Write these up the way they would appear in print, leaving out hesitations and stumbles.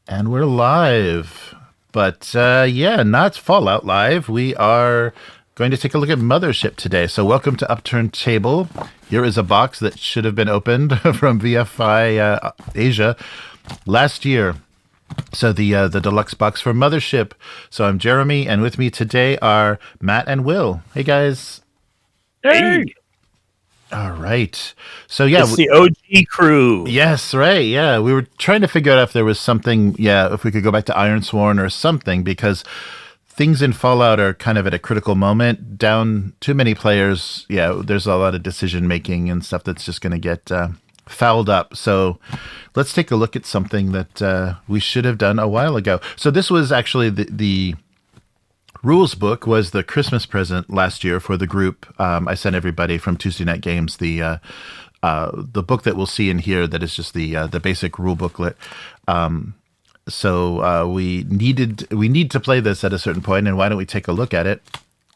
And we're live. But yeah, not Fallout Live. We are going to take a look at Mothership today. So welcome to Upturned Table. Here is a box that should have been opened from VFI Asia last year. So the deluxe box for Mothership. So I'm Jeremy, and with me today are Matt and Will. Hey, guys. Hey. All right. So yeah, it's the OG crew. Yes, right. Yeah, we were trying to figure out if there was something. Yeah, if we could go back to Ironsworn or something, because things in Fallout are kind of at a critical moment. Down too many players. Yeah, there's a lot of decision making and stuff that's just going to get fouled up. So let's take a look at something that we should have done a while ago. So this was actually the rules book was the Christmas present last year for the group. I sent everybody from Tuesday Night Games the book that we'll see in here that is just the basic rule booklet. So we need to play this at a certain point, and why don't we take a look at it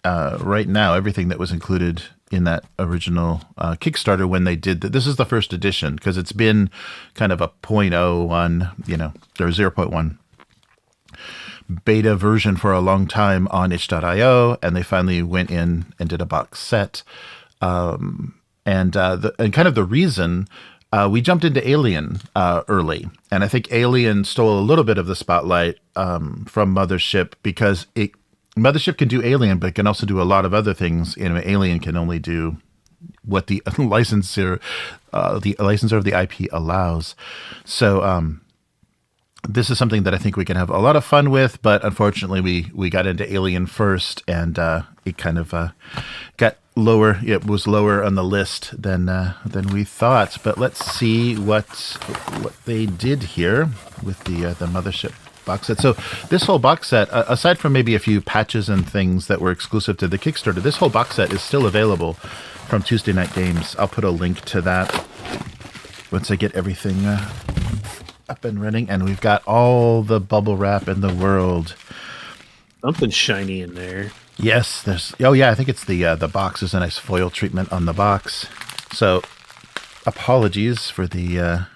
right now? Everything that was included in that original Kickstarter when they did this is the first edition, because it's been kind of a 0.01, or 0.1 beta version for a long time on itch.io, and they finally went in and did a box set. And kind of the reason we jumped into Alien early, and I think Alien stole a little bit of the spotlight from Mothership, because Mothership can do Alien, but it can also do a lot of other things. Alien can only do what the licensor of the IP allows. So this is something that I think we can have a lot of fun with, but unfortunately we got into Alien first, and it kind of got lower. It was lower on the list than we thought. But let's see what they did here with the Mothership box set. So this whole box set, aside from maybe a few patches and things that were exclusive to the Kickstarter, this whole box set is still available from Tuesday Night Games. I'll put a link to that once I get everything up and running, and we've got all the bubble wrap in the world. Something shiny in there. Yes, there's. Oh yeah, I think it's the box. There's a nice foil treatment on the box. So apologies for the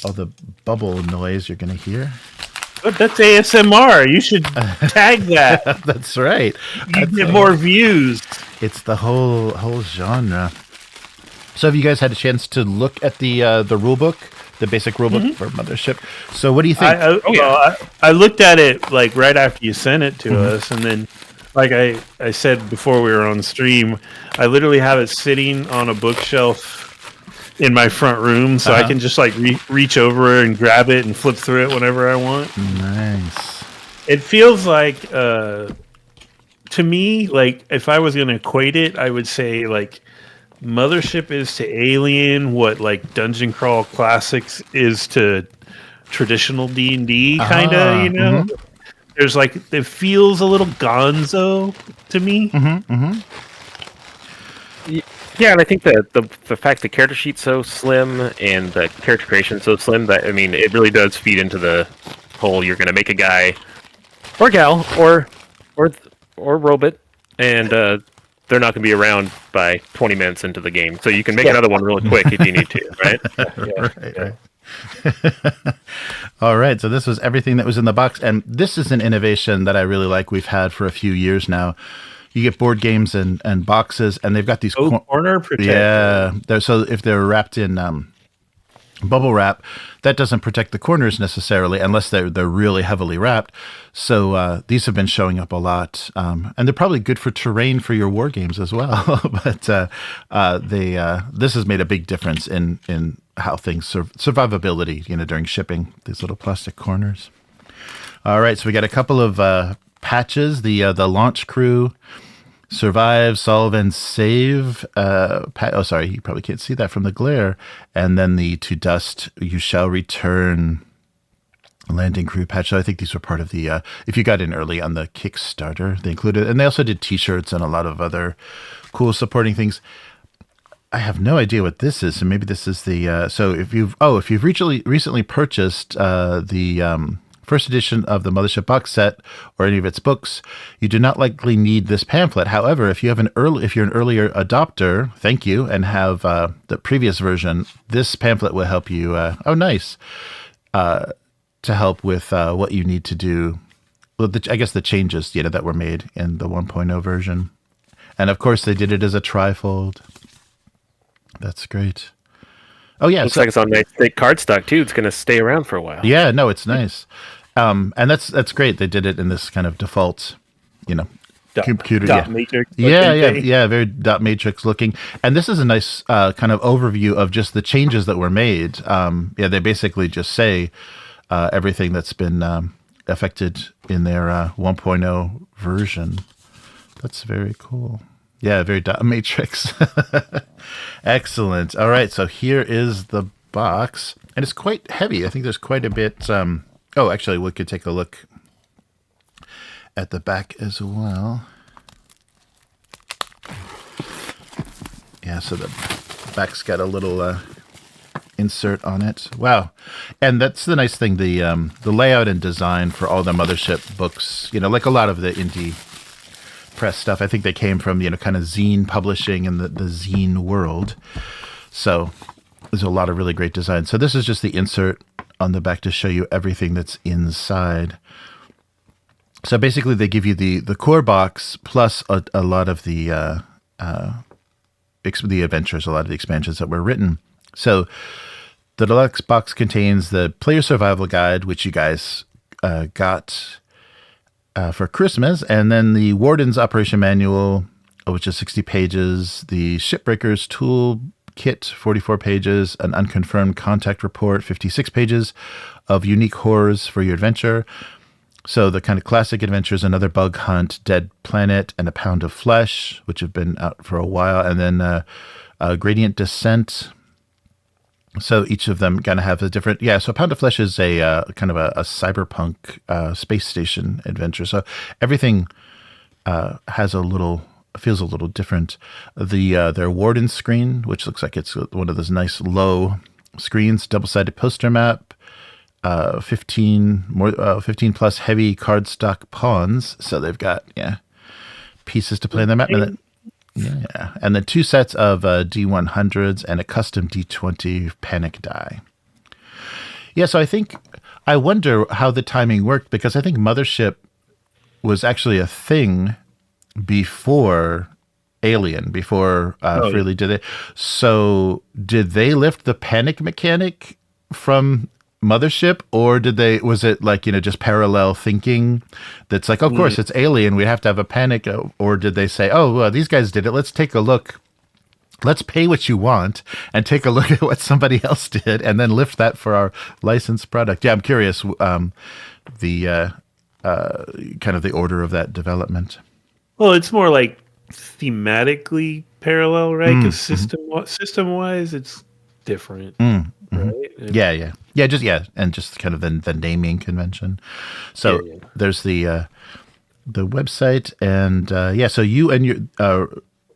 all the bubble noise you're gonna hear. But that's ASMR. You should tag that. That's right. You get more views. It's the whole genre. So have you guys had a chance to look at the rule book, the basic rule book for Mothership? So what do you think? I looked at it like right after you sent it to us, and then, like I said before we were on the stream, I literally have it sitting on a bookshelf in my front room, so I can just like reach over and grab it and flip through it whenever I want. Nice. It feels like, to me, like if I was going to equate it, I would say like Mothership is to Alien what like Dungeon Crawl Classics is to traditional D&D, kind of, you know? There's like, it feels a little gonzo to me. Yeah, and I think that the fact the character sheet's so slim and the character creation so slim that, I mean, it really does feed into the whole you're going to make a guy or gal or robot, and they're not going to be around by 20 minutes into the game. So you can make another one really quick if you need to, right? Right. All right. So this was everything that was in the box. And this is an innovation that I really like. We've had for a few years now. You get board games and boxes, and they've got these corner protector. Yeah. So if they're wrapped in bubble wrap, that doesn't protect the corners necessarily unless they're really heavily wrapped. So these have been showing up a lot, and they're probably good for terrain for your war games as well. But this has made a big difference in how things survivability, you know, during shipping. These little plastic corners. All right, so we got a couple of patches. The launch crew. Survive, solve, and save. Sorry, you probably can't see that from the glare. And then the to dust, you shall return landing crew patch. So I think these were part of the, if you got in early on the Kickstarter, they included, and they also did t-shirts and a lot of other cool supporting things. I have no idea what this is. So maybe this is the, so if you've recently purchased the first edition of the Mothership box set or any of its books, you do not likely need this pamphlet. However, if you're an earlier adopter, thank you, and have the previous version, this pamphlet will help you. To help with what you need to do. Well, I guess the changes that were made in the 1.0 version, and of course they did it as a trifold. That's great. Oh yeah, looks like it's on nice thick cardstock too. It's going to stay around for a while. Yeah, no, it's nice. And that's great. They did it in this kind of default, computer dot matrix. Yeah, very dot matrix looking. And this is a nice kind of overview of just the changes that were made. They basically just say everything that's been affected in their 1.0 version. That's very cool. Yeah, very dot matrix. Excellent. All right, so here is the box, and it's quite heavy. I think there's quite a bit. Actually, we could take a look at the back as well. Yeah, so the back's got a little insert on it. Wow, and that's the nice thing. The layout and design for all the Mothership books, like a lot of the indie press stuff, I think they came from kind of zine publishing and the zine world. So there's a lot of really great design. So this is just the insert on the back to show you everything that's inside. So basically they give you the core box plus a lot of the adventures, a lot of the expansions that were written. So the deluxe box contains the player survival guide, which you guys got for Christmas, and then the Warden's Operation Manual, which is 60 pages, the Shipbreaker's Tool Kit, 44 pages, an Unconfirmed Contact Report, 56 pages of unique horrors for your adventure. So the kind of classic adventures, Another Bug Hunt, Dead Planet, and A Pound of Flesh, which have been out for a while, and then Gradient Descent. So each of them kind of have a different, so Pound of Flesh is a kind of a cyberpunk space station adventure. So everything feels a little different. Their Warden screen, which looks like it's one of those nice low screens, double-sided poster map, 15 plus heavy cardstock pawns. So they've got pieces to play on the map. And then, yeah, and then 2 sets of D100s and a custom D20 panic die. Yeah, so I wonder how the timing worked, because I think Mothership was actually a thing before Alien, before Freely did it. So did they lift the panic mechanic from Mothership, or was it like, just parallel thinking that's like, of course it's Alien, we have to have a panic, or did they say, oh, well, these guys did it, let's take a look, let's pay what you want and take a look at what somebody else did and then lift that for our licensed product? Yeah, I'm curious the kind of the order of that development. Well, it's more like thematically parallel, right? Because system-wise, it's different. Right? And just kind of the naming convention. So there's the website, and so you and your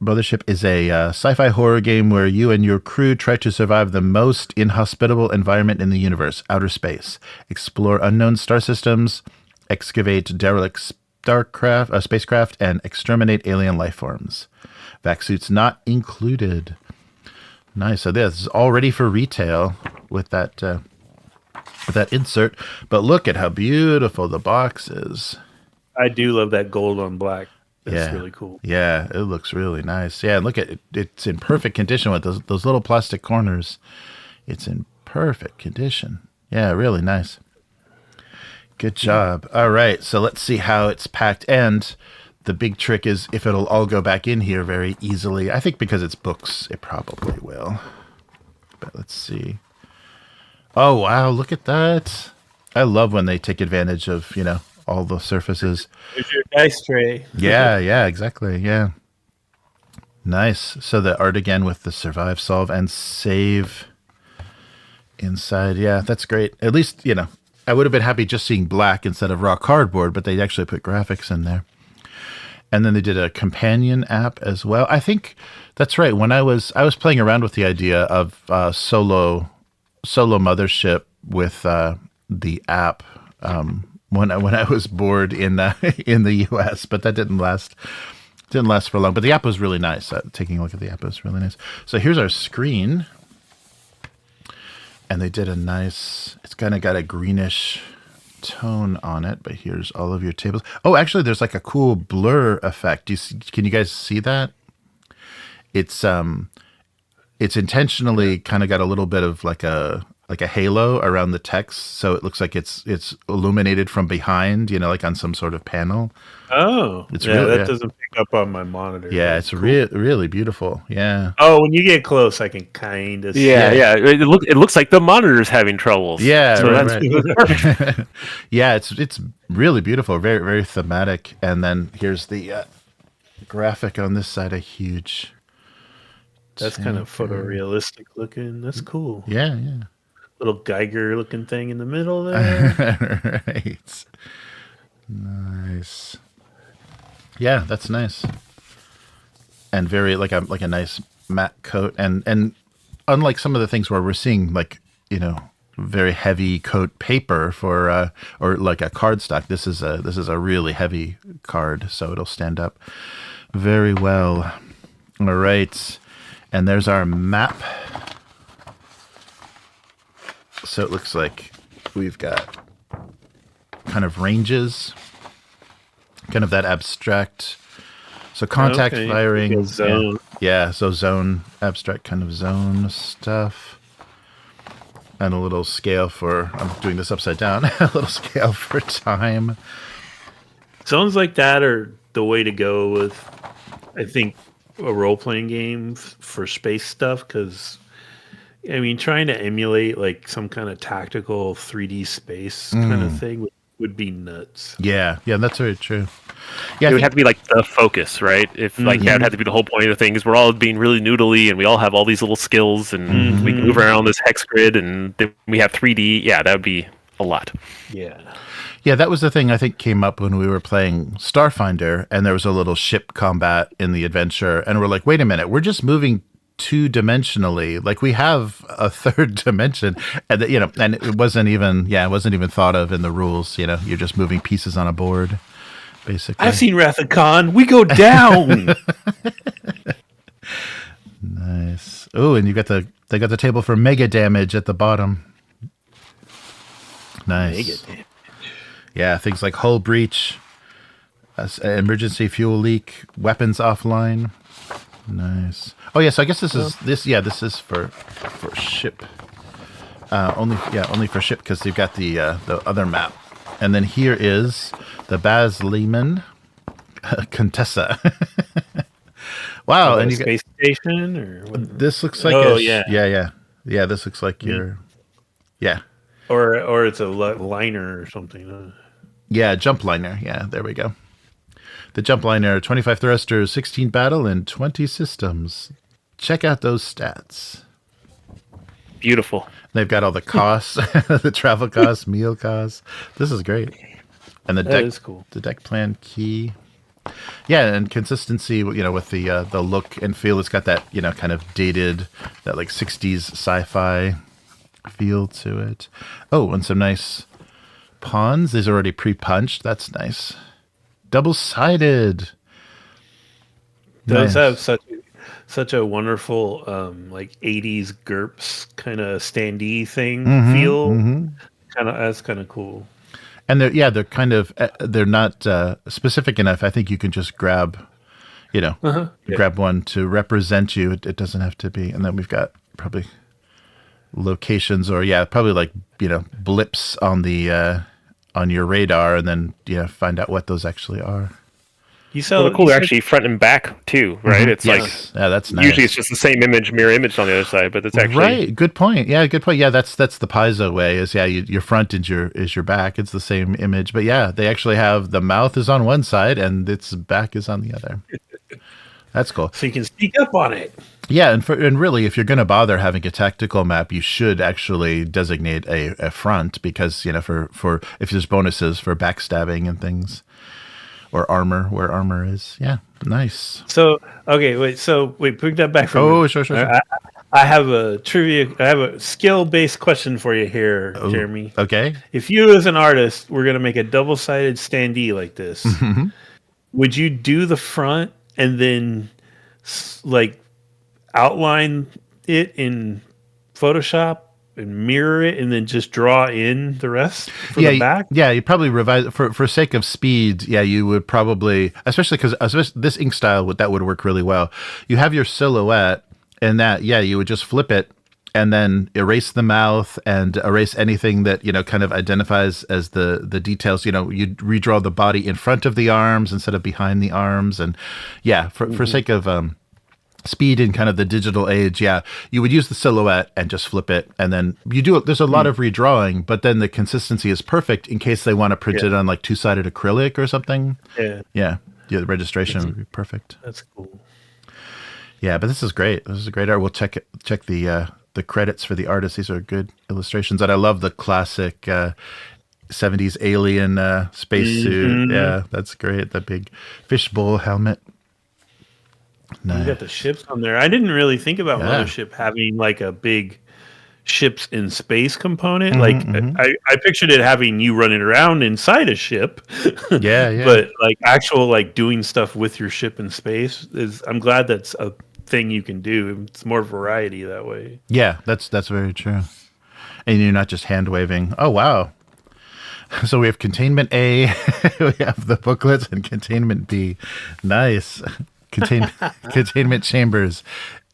Mothership is a sci-fi horror game where you and your crew try to survive the most inhospitable environment in the universe, outer space. Explore unknown star systems, excavate derelict spacecraft, and exterminate alien life forms. Vac suits not included. Nice. So this is all ready for retail with that insert. But look at how beautiful the box is. I do love that gold on black. That's really cool. Yeah, it looks really nice. Yeah, look at it. It's in perfect condition with those little plastic corners. It's in perfect condition. Yeah, really nice. Good job. All right, so let's see how it's packed. And the big trick is if it'll all go back in here very easily. I think because it's books, it probably will. But let's see. Oh, wow, look at that. I love when they take advantage of, all the surfaces. There's your dice tray. Yeah, exactly. Yeah. Nice. So the art again with the survive, solve, and save inside. Yeah, that's great. At least, I would have been happy just seeing black instead of raw cardboard, but they actually put graphics in there. And then they did a companion app as well. I think that's right. When I was playing around with the idea of solo Mothership with the app when I was bored in the US, but that didn't last for long. But the app was really nice. Taking a look at the app was really nice. So here's our screen, and they did a nice. It's kind of got a greenish tone on it, but here's all of your tables. Oh, actually, there's like a cool blur effect. Can you guys see that? It's intentionally kind of got a little bit of like a halo around the text, so it looks like it's illuminated from behind, like on some sort of panel. Oh, that doesn't pick up on my monitor. Yeah, That's it's cool. really beautiful. Yeah. Oh, when you get close, I can kind of see. Yeah. It looks like the monitor's having troubles. Yeah, so right. Perfect. Yeah, it's really beautiful, very very thematic. And then here's the graphic on this side, a huge. That's kind of photorealistic looking. That's cool. Yeah. Little Geiger looking thing in the middle there. Right. Nice. Yeah, that's nice. And very like a nice matte coat, and unlike some of the things where we're seeing like, very heavy coat paper for or like a cardstock, this is a really heavy card, so it'll stand up very well. All right. And there's our map. So it looks like we've got kind of ranges, kind of that abstract. So contact firing. Zone. Yeah, so zone, abstract kind of zone stuff. And a little scale for, I'm doing this upside down, a little scale for time. Zones like that are the way to go with, I think, a role-playing game for space stuff, because trying to emulate like some kind of tactical 3D space kind of thing would be nuts. Yeah, that's very true. Yeah, it would have to be like the focus, right? If it would have to be the whole point of the thing is we're all being really noodly and we all have all these little skills and we can move around this hex grid and then we have 3D. Yeah, that would be a lot. Yeah, that was the thing I think came up when we were playing Starfinder, and there was a little ship combat in the adventure, and we're like, wait a minute, we're just moving two-dimensionally, like we have a third dimension, and and it wasn't even thought of in the rules. You're just moving pieces on a board. basically. I've seen Wrath of Khan. We go down. Nice. Oh, and they got the table for mega damage at the bottom. Nice. Mega damage. Yeah, things like hull breach, emergency fuel leak, weapons offline. Nice. Oh yeah, so I guess this is for ship. Only for ship because they've got the other map. And then here is the Baz Luhrmann Contessa. Wow, and you space station or what? This looks like yeah. This looks like your or it's a liner or something. Yeah, jump liner. Yeah, there we go. The jump liner, 25 thrusters, 16 battle, and 20 systems. Check out those stats. Beautiful. They've got all the costs, the travel costs, meal costs. This is great. And the That deck is cool. The deck plan key. Yeah, and consistency, with the look and feel. It's got that, kind of dated, that like 60s sci-fi feel to it. Oh, and some nice pawns. These are already pre-punched. That's nice. Double-sided. Does Nice. have such a wonderful like 80s GURPS kind of standee thing feel. That's kind of cool. And they're kind of, they're not specific enough. I think you can just grab, grab one to represent you. It doesn't have to be. And then we've got probably locations or probably like, blips on the, on your radar, and then, find out what those actually are. Cool. They're actually front and back too, right? It's like that's nice. Usually it's just the same mirror image on the other side, but it's actually right. Good point. Yeah, good point. Yeah, that's the Paizo way. Is your front is your back. It's the same image, but they actually have the mouth is on one side and its back is on the other. That's cool. So you can sneak up on it. Yeah, and really, if you're going to bother having a tactical map, you should actually designate a front because for if there's bonuses for backstabbing and things. Or armor, where armor is. Yeah, nice. So, okay, wait, pick that back from Oh, sure. I have a skill-based question for you here, Jeremy. Okay. If you as an artist were going to make a double-sided standee like this, would you do the front and then like outline it in Photoshop and mirror it and then just draw in the rest for the back? Yeah, you probably revise for sake of speed. Yeah, you would probably, especially because this ink style that would work really well. You have your silhouette, and that you would just flip it and then erase the mouth and erase anything that kind of identifies as the details. You'd redraw the body in front of the arms instead of behind the arms, and for sake of speed in kind of the digital age, you would use the silhouette and just flip it, and then you do it. There's a lot of redrawing, but then the consistency is perfect in case they want to print it on like two-sided acrylic or something. The registration would be perfect. That's cool. Yeah, but this is great. This is a great art. We'll check the credits for the artist. These are good illustrations, and I love the classic 70s alien spacesuit. Yeah, that's great. The big fishbowl helmet. Nice. You got the ships on there. I didn't really think about Mothership having like a big ships in space component. I pictured it having you running around inside a ship. But like actual like doing stuff with your ship in space I'm glad that's a thing you can do. It's more variety that way. Yeah, that's very true. And you're not just hand waving. Oh wow. So we have containment A, we have the booklets, and containment B. Nice. Containment chambers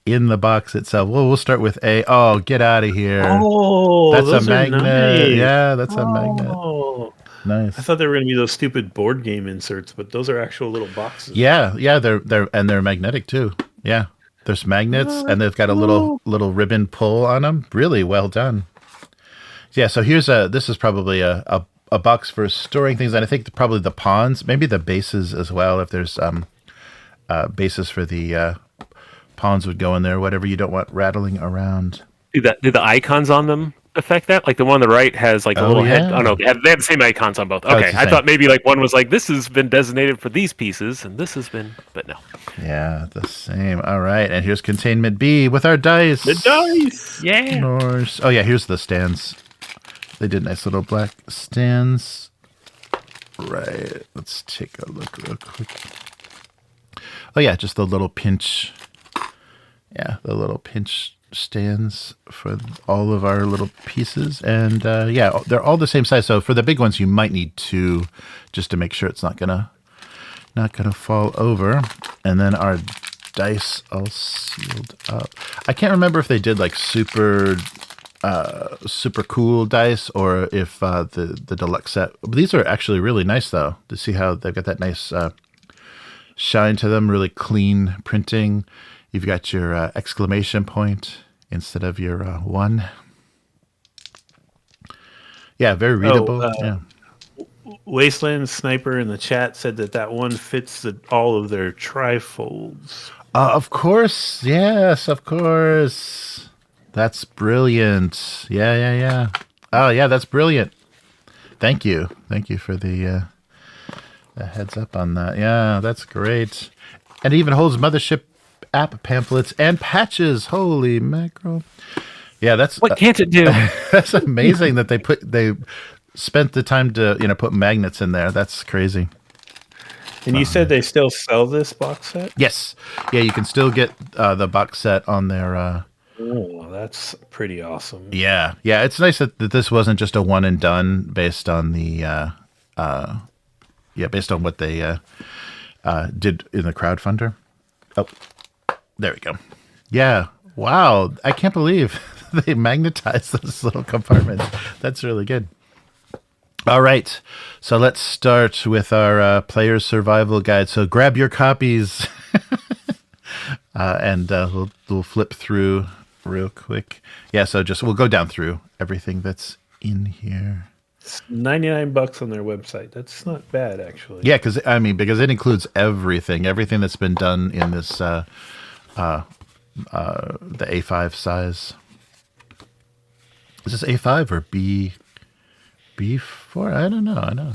in the box itself. Well, we'll start with A. Oh, get out of here. Oh, that's a magnet. Nice. Yeah, that's a magnet. Nice. I thought they were going to be those stupid board game inserts, but those are actual little boxes. Yeah, they're magnetic too. Yeah. There's magnets and they've got a little ribbon pull on them. Really well done. Yeah, so this is probably a box for storing things, and I think probably the pawns, maybe the bases as well, if there's bases for the pawns would go in there, whatever you don't want rattling around. Do the icons on them affect that? Like the one on the right has like a little head. Oh no, they have the same icons on both. Okay, I thought maybe like one was like this has been designated for these pieces and this has been, but no. Yeah, the same. All right, and here's containment B with our dice. The dice, yeah. Oh yeah, here's the stands. They did nice little black stands. right. Let's take a look real quick. Oh yeah, just the little pinch. Yeah, the little pinch stands for all of our little pieces, and yeah, they're all the same size. So for the big ones, you might need two, just to make sure it's not gonna fall over. And then our dice all sealed up. I can't remember if they did like super cool dice or if the deluxe set. But these are actually really nice though. To see how they've got that nice shine to them, really clean printing. You've got your exclamation point instead of your one. Yeah, very readable. Yeah. Wasteland Sniper in the chat said that one fits all of their trifolds. Of course. Yes, of course. That's brilliant. Yeah. Oh, yeah, that's brilliant. Thank you. Thank you for the heads up on that. Yeah, that's great. And it even holds Mothership app pamphlets and patches. Holy mackerel. Yeah, that's what can't it do? That's amazing that they spent the time to put magnets in there. That's crazy. And you said they still sell this box set? Yes. Yeah, you can still get the box set on their oh, that's pretty awesome. Yeah. It's nice that this wasn't just a one and done based on the based on what they did in the crowdfunder. Oh, there we go. Yeah. Wow. I can't believe they magnetized those little compartments. That's really good. All right. So let's start with our player's survival guide. So grab your copies and we'll flip through real quick. Yeah. So we'll go down through everything that's in here. It's $99 on their website. That's not bad, actually. Yeah, because it includes everything that's been done in this the A5 size. Is this A5 or B4? I don't know.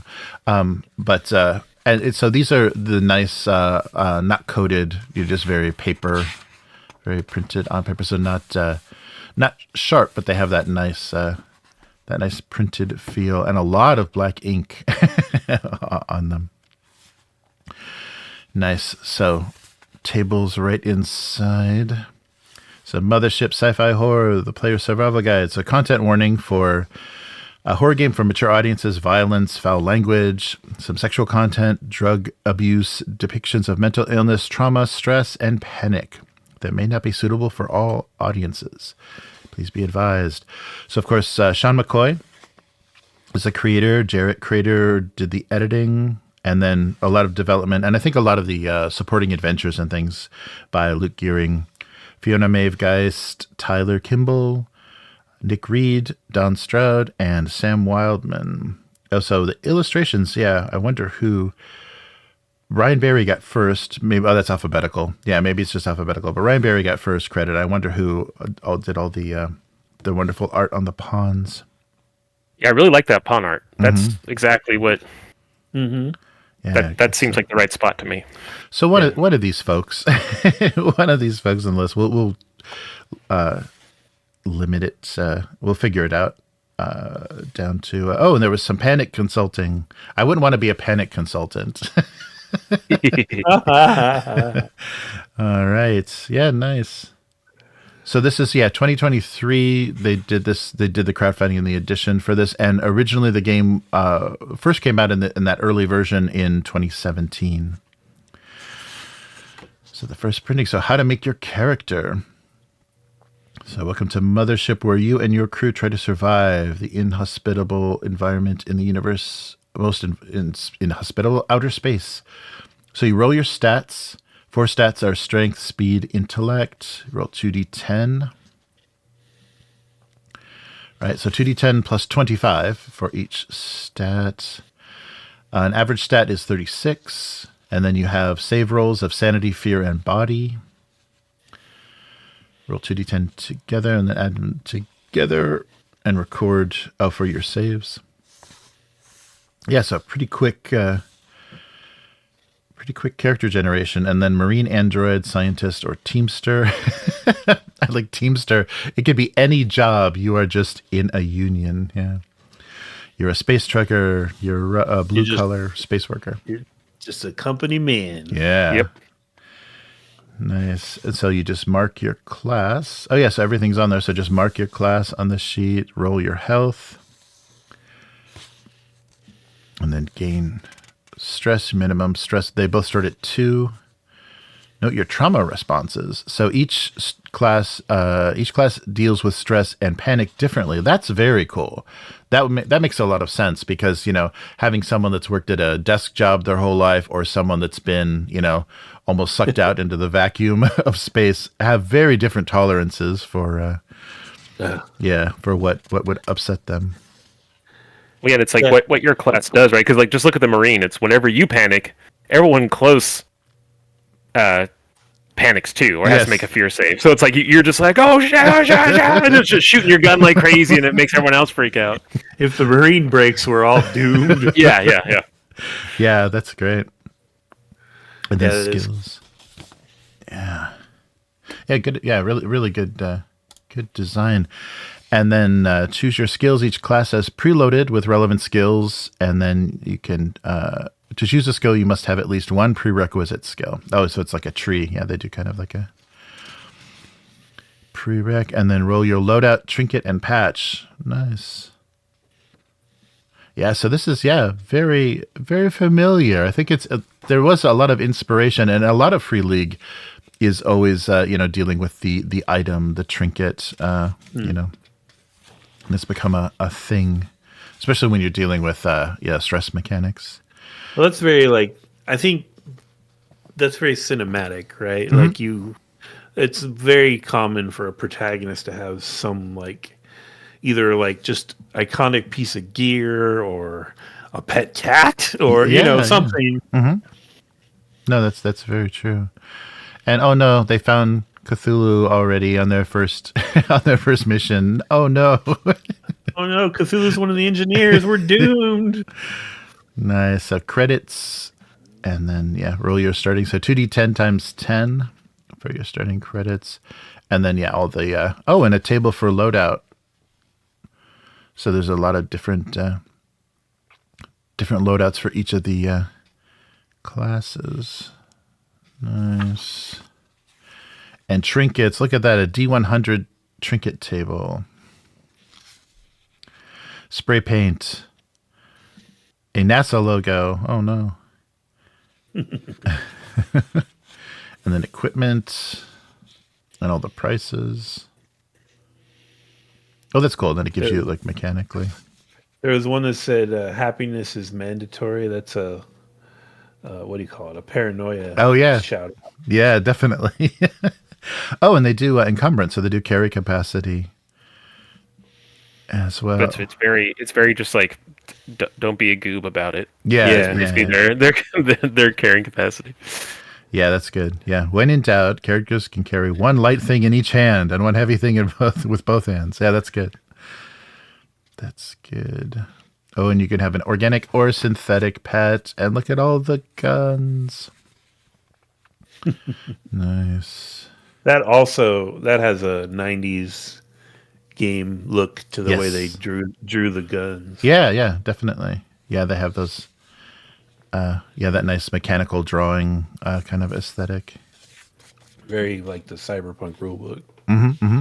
So these are the nice, not coated. You're just very printed on paper. So not sharp, but they have that nice printed feel and a lot of black ink on them. Nice. So tables right inside. So Mothership Sci-Fi Horror, the player survival guide. So content warning for a horror game for mature audiences, violence, foul language, some sexual content, drug abuse, depictions of mental illness, trauma, stress, and panic that may not be suitable for all audiences. Please be advised. So, of course, Sean McCoy is the creator. Jarrett Crater did the editing, and then a lot of development, and I think a lot of the supporting adventures and things by Luke Gearing, Fiona Maeve Geist, Tyler Kimball, Nick Reed, Don Stroud, and Sam Wildman. Also, the illustrations, yeah, I wonder who... Ryan Berry got first. Maybe that's alphabetical. Yeah, maybe it's just alphabetical. But Ryan Berry got first credit. I wonder who did all the wonderful art on the pawns. Yeah, I really like that pawn art. That's exactly what. Mm-hmm. Yeah, that seems like the right spot to me. So one of these folks, one of these folks on the list, we'll limit it. We'll figure it out down to. And there was some panic consulting. I wouldn't want to be a panic consultant. All right. Yeah, nice. So this is 2023. They did this. They did the crowdfunding and the edition for this, and originally the game first came out in that early version in 2017. So the first printing. So how to make your character. So welcome to Mothership, where you and your crew try to survive the inhospitable environment in the universe, most inhospitable outer space. So you roll your stats. 4 stats are strength, speed, intellect. Roll 2d10. Right, so 2d10 plus 25 for each stat. An average stat is 36. And then you have save rolls of sanity, fear, and body. Roll 2d10 together and then add them together and record for your saves. Yeah, so pretty quick character generation. And then Marine Android, Scientist, or Teamster. I like Teamster. It could be any job. You are just in a union. Yeah. You're a space trucker. You're a blue just- collar space worker. You're just a company man. Yeah. Yep. Nice. And so you just mark your class. Oh, yeah. So everything's on there. So just mark your class on the sheet, roll your health, and then gain stress, minimum stress. They both start at 2. Note your trauma responses. So each class deals with stress and panic differently. That's very cool. That makes a lot of sense because, having someone that's worked at a desk job their whole life or someone that's been, almost sucked out into the vacuum of space have very different tolerances for, for what would upset them. Well, yeah, it's like what your class does, right? Because just look at the Marine. It's whenever you panic, everyone close panics too, or has to make a fear save. So it's like you're just like, oh shit, and it's just shooting your gun like crazy, and it makes everyone else freak out. If the Marine breaks, we're all doomed. Yeah. Yeah, that's great. And then that skills. Yeah, good. Yeah, really good. Good design. And then choose your skills. Each class has preloaded with relevant skills, and then you can. To choose a skill, you must have at least one prerequisite skill. Oh, so it's like a tree. Yeah, they do kind of like a prereq. And then roll your loadout, trinket, and patch. Nice. Yeah, so this is, very, very familiar. I think there was a lot of inspiration, and a lot of Free League is always, dealing with the item, the trinket, and it's become a thing, especially when you're dealing with, stress mechanics. Well, that's very I think that's very cinematic, right? Mm-hmm. It's very common for a protagonist to have some either just iconic piece of gear or a pet cat or something. Yeah. Mm-hmm. No, that's very true. And oh no, they found Cthulhu already on their first mission. Oh no. Oh no, Cthulhu's one of the engineers. We're doomed. Nice. So credits, and then roll your starting. So 2d10 times 10 for your starting credits, and then all the and a table for loadout. So there's a lot of different loadouts for each of the classes. Nice. And trinkets. Look at that, a D100 trinket table. Spray paint. A NASA logo. Oh, no. And then equipment and all the prices. Oh, that's cool. Then it gives you mechanically. There was one that said happiness is mandatory. That's a what do you call it? A paranoia. Oh, yeah. Shout. Yeah, definitely. Oh, and they do encumbrance, so they do carry capacity as well. But it's very just don't be a goob about it. Yeah. Their carrying capacity. Yeah, that's good. Yeah, when in doubt, characters can carry one light thing in each hand and one heavy thing with both hands. Yeah, that's good. That's good. Oh, and you can have an organic or synthetic pet, and look at all the guns. Nice. That has a 90s game look to the way they drew the guns. Yeah, definitely. Yeah, they have those. That nice mechanical drawing kind of aesthetic. Very like the Cyberpunk rulebook. Mm-hmm.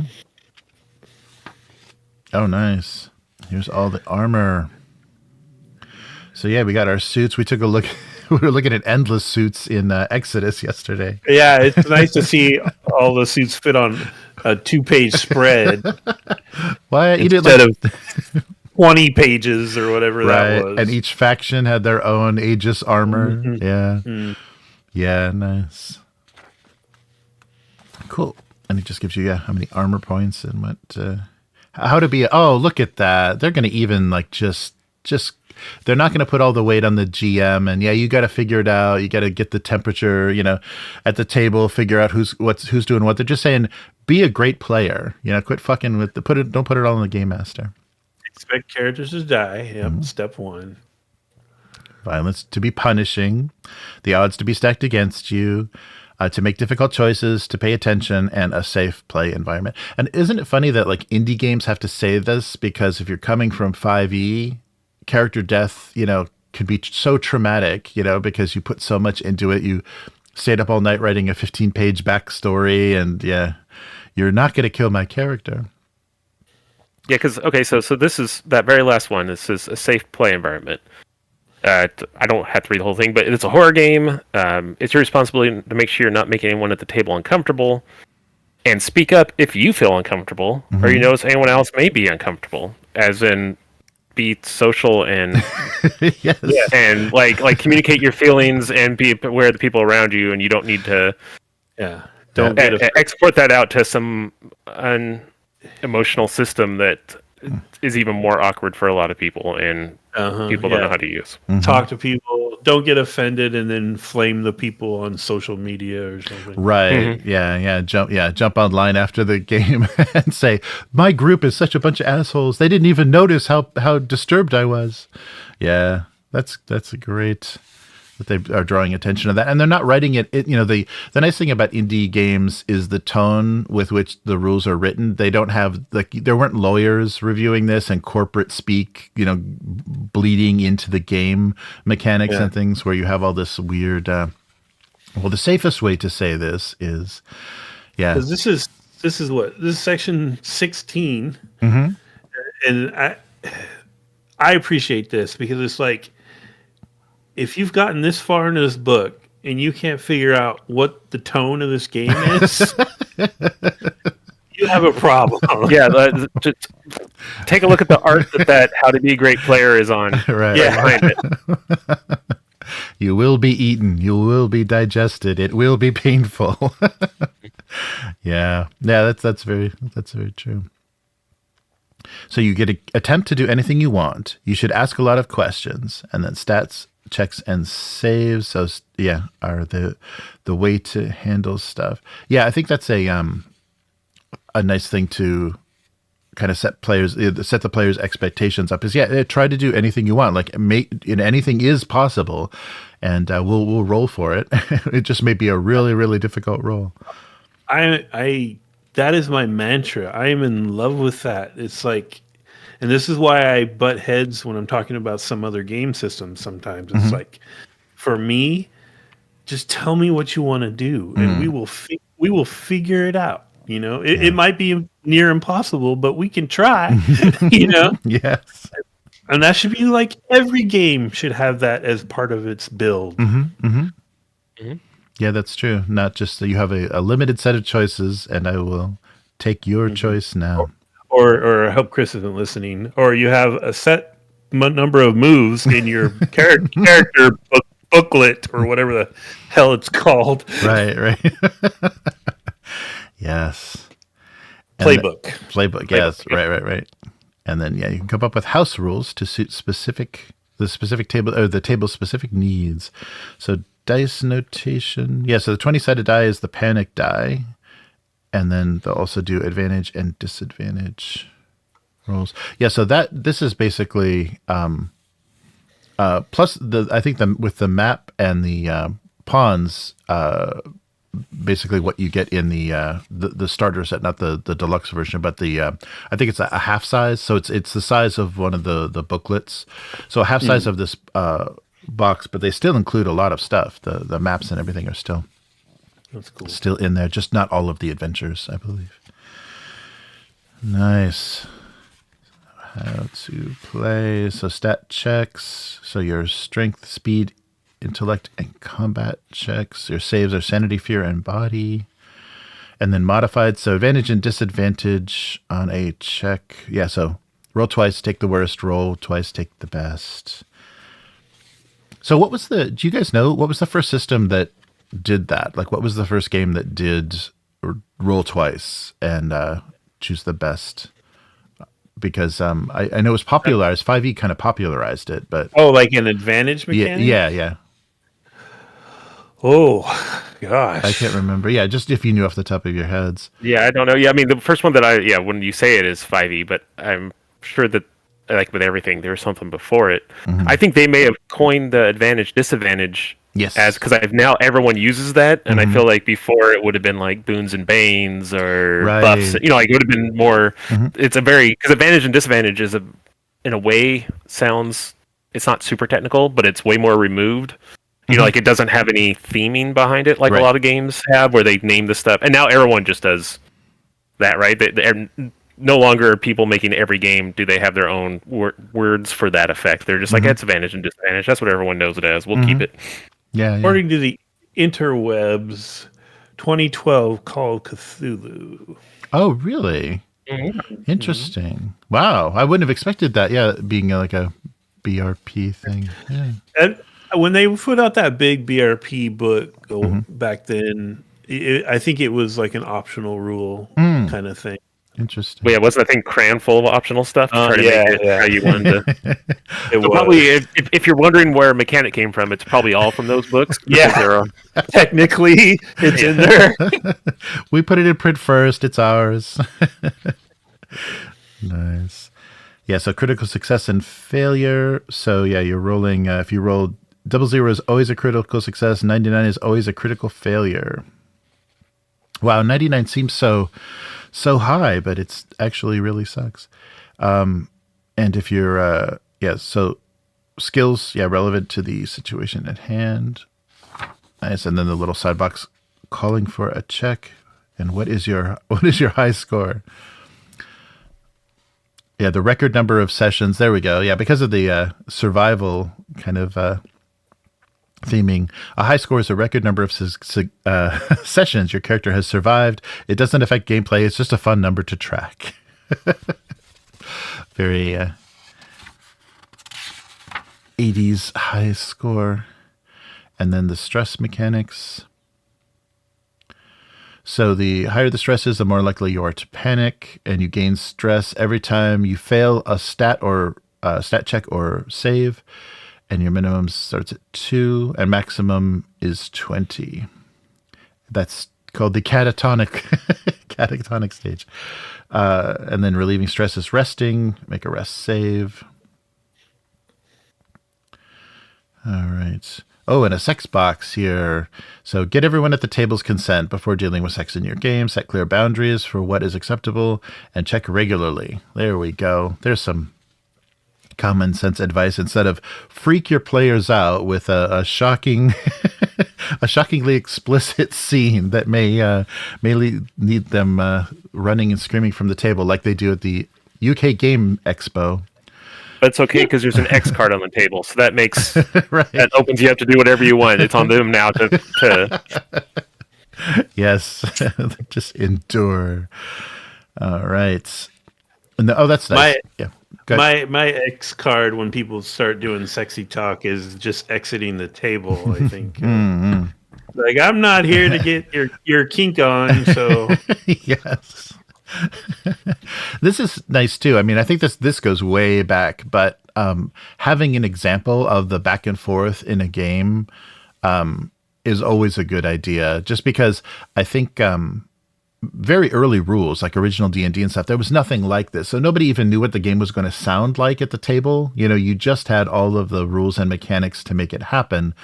Oh, nice. Here's all the armor. So we got our suits. We took a look. We were looking at endless suits in Exodus yesterday. Yeah, it's nice to see all the suits fit on a 2-page spread. Why instead of 20 pages or whatever that was. And each faction had their own Aegis armor. Mm-hmm. Yeah. Mm. Yeah, nice. Cool. And it just gives you how many armor points and what how to be look at that. They're going to even just they're not going to put all the weight on the GM, and you got to figure it out. You got to get the temperature, at the table, figure out who's doing what. They're just saying, be a great player. Quit fucking with don't put it all on the game master. Expect characters to die. Yep, step 1. Violence to be punishing, the odds to be stacked against you, to make difficult choices, to pay attention, and a safe play environment. And isn't it funny that indie games have to say this, because if you're coming from 5e, character death, could be so traumatic, because you put so much into it. You stayed up all night writing a 15-page backstory, and you're not going to kill my character. Yeah, because so this is that very last one. This is a safe play environment. I don't have to read the whole thing, but it's a horror game. It's your responsibility to make sure you're not making anyone at the table uncomfortable, and speak up if you feel uncomfortable or you notice anyone else may be uncomfortable. As in, be social and yes. and like communicate your feelings and be aware of the people around you, and you don't need to don't export that out to some emotional system that is even more awkward for a lot of people, and people don't know how to use. Talk to people, don't get offended, and then flame the people on social media or something. Right. Jump online after the game and say, my group is such a bunch of assholes. They didn't even notice how disturbed I was. Yeah, that's a great that they are drawing attention to that, and they're not writing it. The nice thing about indie games is the tone with which the rules are written. They don't have there weren't lawyers reviewing this and corporate speak, bleeding into the game mechanics and things where you have all this weird. Well, the safest way to say this is, because this is section 16, and I appreciate this because it's like, if you've gotten this far into this book and you can't figure out what the tone of this game is, you have a problem. Yeah, just take a look at the art that How to Be a Great Player is on. Right. Behind it. You will be eaten. You will be digested. It will be painful. Yeah. That's very true. So you get to attempt to do anything you want. You should ask a lot of questions, and then stats, checks, and saves. So are the way to handle stuff. Yeah, I think that's a nice thing to kind of set the players' expectations up. Is try to do anything you want. Like anything is possible, and we'll roll for it. It just may be a really, really difficult roll. That is my mantra. I am in love with that. It's like, and this is why I butt heads when I'm talking about some other game systems sometimes. It's like, for me, just tell me what you want to do, and we will figure it out. It might be near impossible, but we can try. Yes. And that should be like every game should have that as part of its build. Yeah, that's true. Not just that you have a limited set of choices, and I will take your choice now. Or I hope Chris isn't listening. Or you have a set number of moves in your character booklet, or whatever the hell it's called. Right. Yes. Playbook. Yes. Right. And then you can come up with house rules to suit the specific table, or the table's specific needs. So dice notation. Yeah, so the 20-sided die is the panic die. And then they'll also do advantage and disadvantage rolls. Yeah, so this is basically plus I think with the map and the pawns, basically what you get in the starter set, not the deluxe version, but I think it's a half size. So it's the size of one of the booklets. So a half size of this box, but they still include a lot of stuff. The maps and everything are still still in there, just not all of the adventures, I believe. Nice. How to play. So stat checks. So your strength, speed, intellect, and combat checks. Your saves are sanity, fear, and body. And then modified. So advantage and disadvantage on a check. Yeah, so roll twice, take the worst. Roll twice, take the best. So do you guys know, what was the first system that did that? Like, what was the first game that did roll twice and choose the best? Because I know it was popularized. 5e kind of popularized it, but like an advantage mechanic. Yeah. Oh gosh, I can't remember. Yeah, just if you knew off the top of your heads. Yeah, I don't know. Yeah, I mean, the first one that when you say it is 5e, but I'm sure that, like with everything, there was something before it. I think they may have coined the advantage disadvantage. Yes. Because now everyone uses that, and I feel like before it would have been like boons and banes or buffs. Like it would have been more. It's a very, because advantage and disadvantage is in a way sounds, it's not super technical, but it's way more removed. You know, like it doesn't have any theming behind it, like a lot of games have, where they name the stuff. And now everyone just does that, right? They're no longer are people making every game. Do they have their own words for that effect? They're just like, that's advantage and disadvantage. That's what everyone knows it as. We'll keep it. Yeah. According to the interwebs, 2012 Call of Cthulhu. Oh, really? Interesting. Wow, I wouldn't have expected that. Yeah, being like a BRP thing. Yeah. And when they put out that big BRP book back then, I think it was like an optional rule kind of thing. Interesting. Well, yeah, wasn't that thing crammed full of optional stuff? To try to make it how you wanted to. So probably, if you're wondering where mechanic came from, it's probably all from those books. Yeah, technically, it's in there. We put it in print first. It's ours. Nice. Yeah, so critical success and failure. So yeah, you're rolling. If you roll 00 is always a critical success. 99 is always a critical failure. Wow, 99 seems so high, but it's actually really sucks. And if you're so skills, relevant to the situation at hand. Nice. And then the little side box calling for a check. And what is your high score? Yeah, the record number of sessions. There we go. Yeah, because of the survival kind of theming, a high score is a record number of sessions your character has survived. It doesn't affect gameplay. It's just a fun number to track. Very 80s high score. And then the stress mechanics. So the higher the stress is, the more likely you are to panic, and you gain stress every time you fail a stat check or save, and your minimum starts at 2, and maximum is 20. That's called the catatonic stage. And then relieving stress is resting. Make a rest save. All right. Oh, and a sex box here. So get everyone at the table's consent before dealing with sex in your game. Set clear boundaries for what is acceptable and check regularly. There we go. There's some common sense advice instead of freak your players out with a shocking, a shockingly explicit scene that may need them running and screaming from the table like they do at the UK Game Expo. But it's okay because there's an X card on the table, so that makes that opens you up to do whatever you want. It's on them now to yes, just endure. All right. No, that's nice. My X card when people start doing sexy talk is just exiting the table. I think. Like I'm not here to get your kink on. So yes. This is nice too. I mean, I think this goes way back, but having an example of the back and forth in a game is always a good idea. Just because I think very early rules, like original D&D and stuff, there was nothing like this. So nobody even knew what the game was going to sound like at the table. You know, you just had all of the rules and mechanics to make it happen.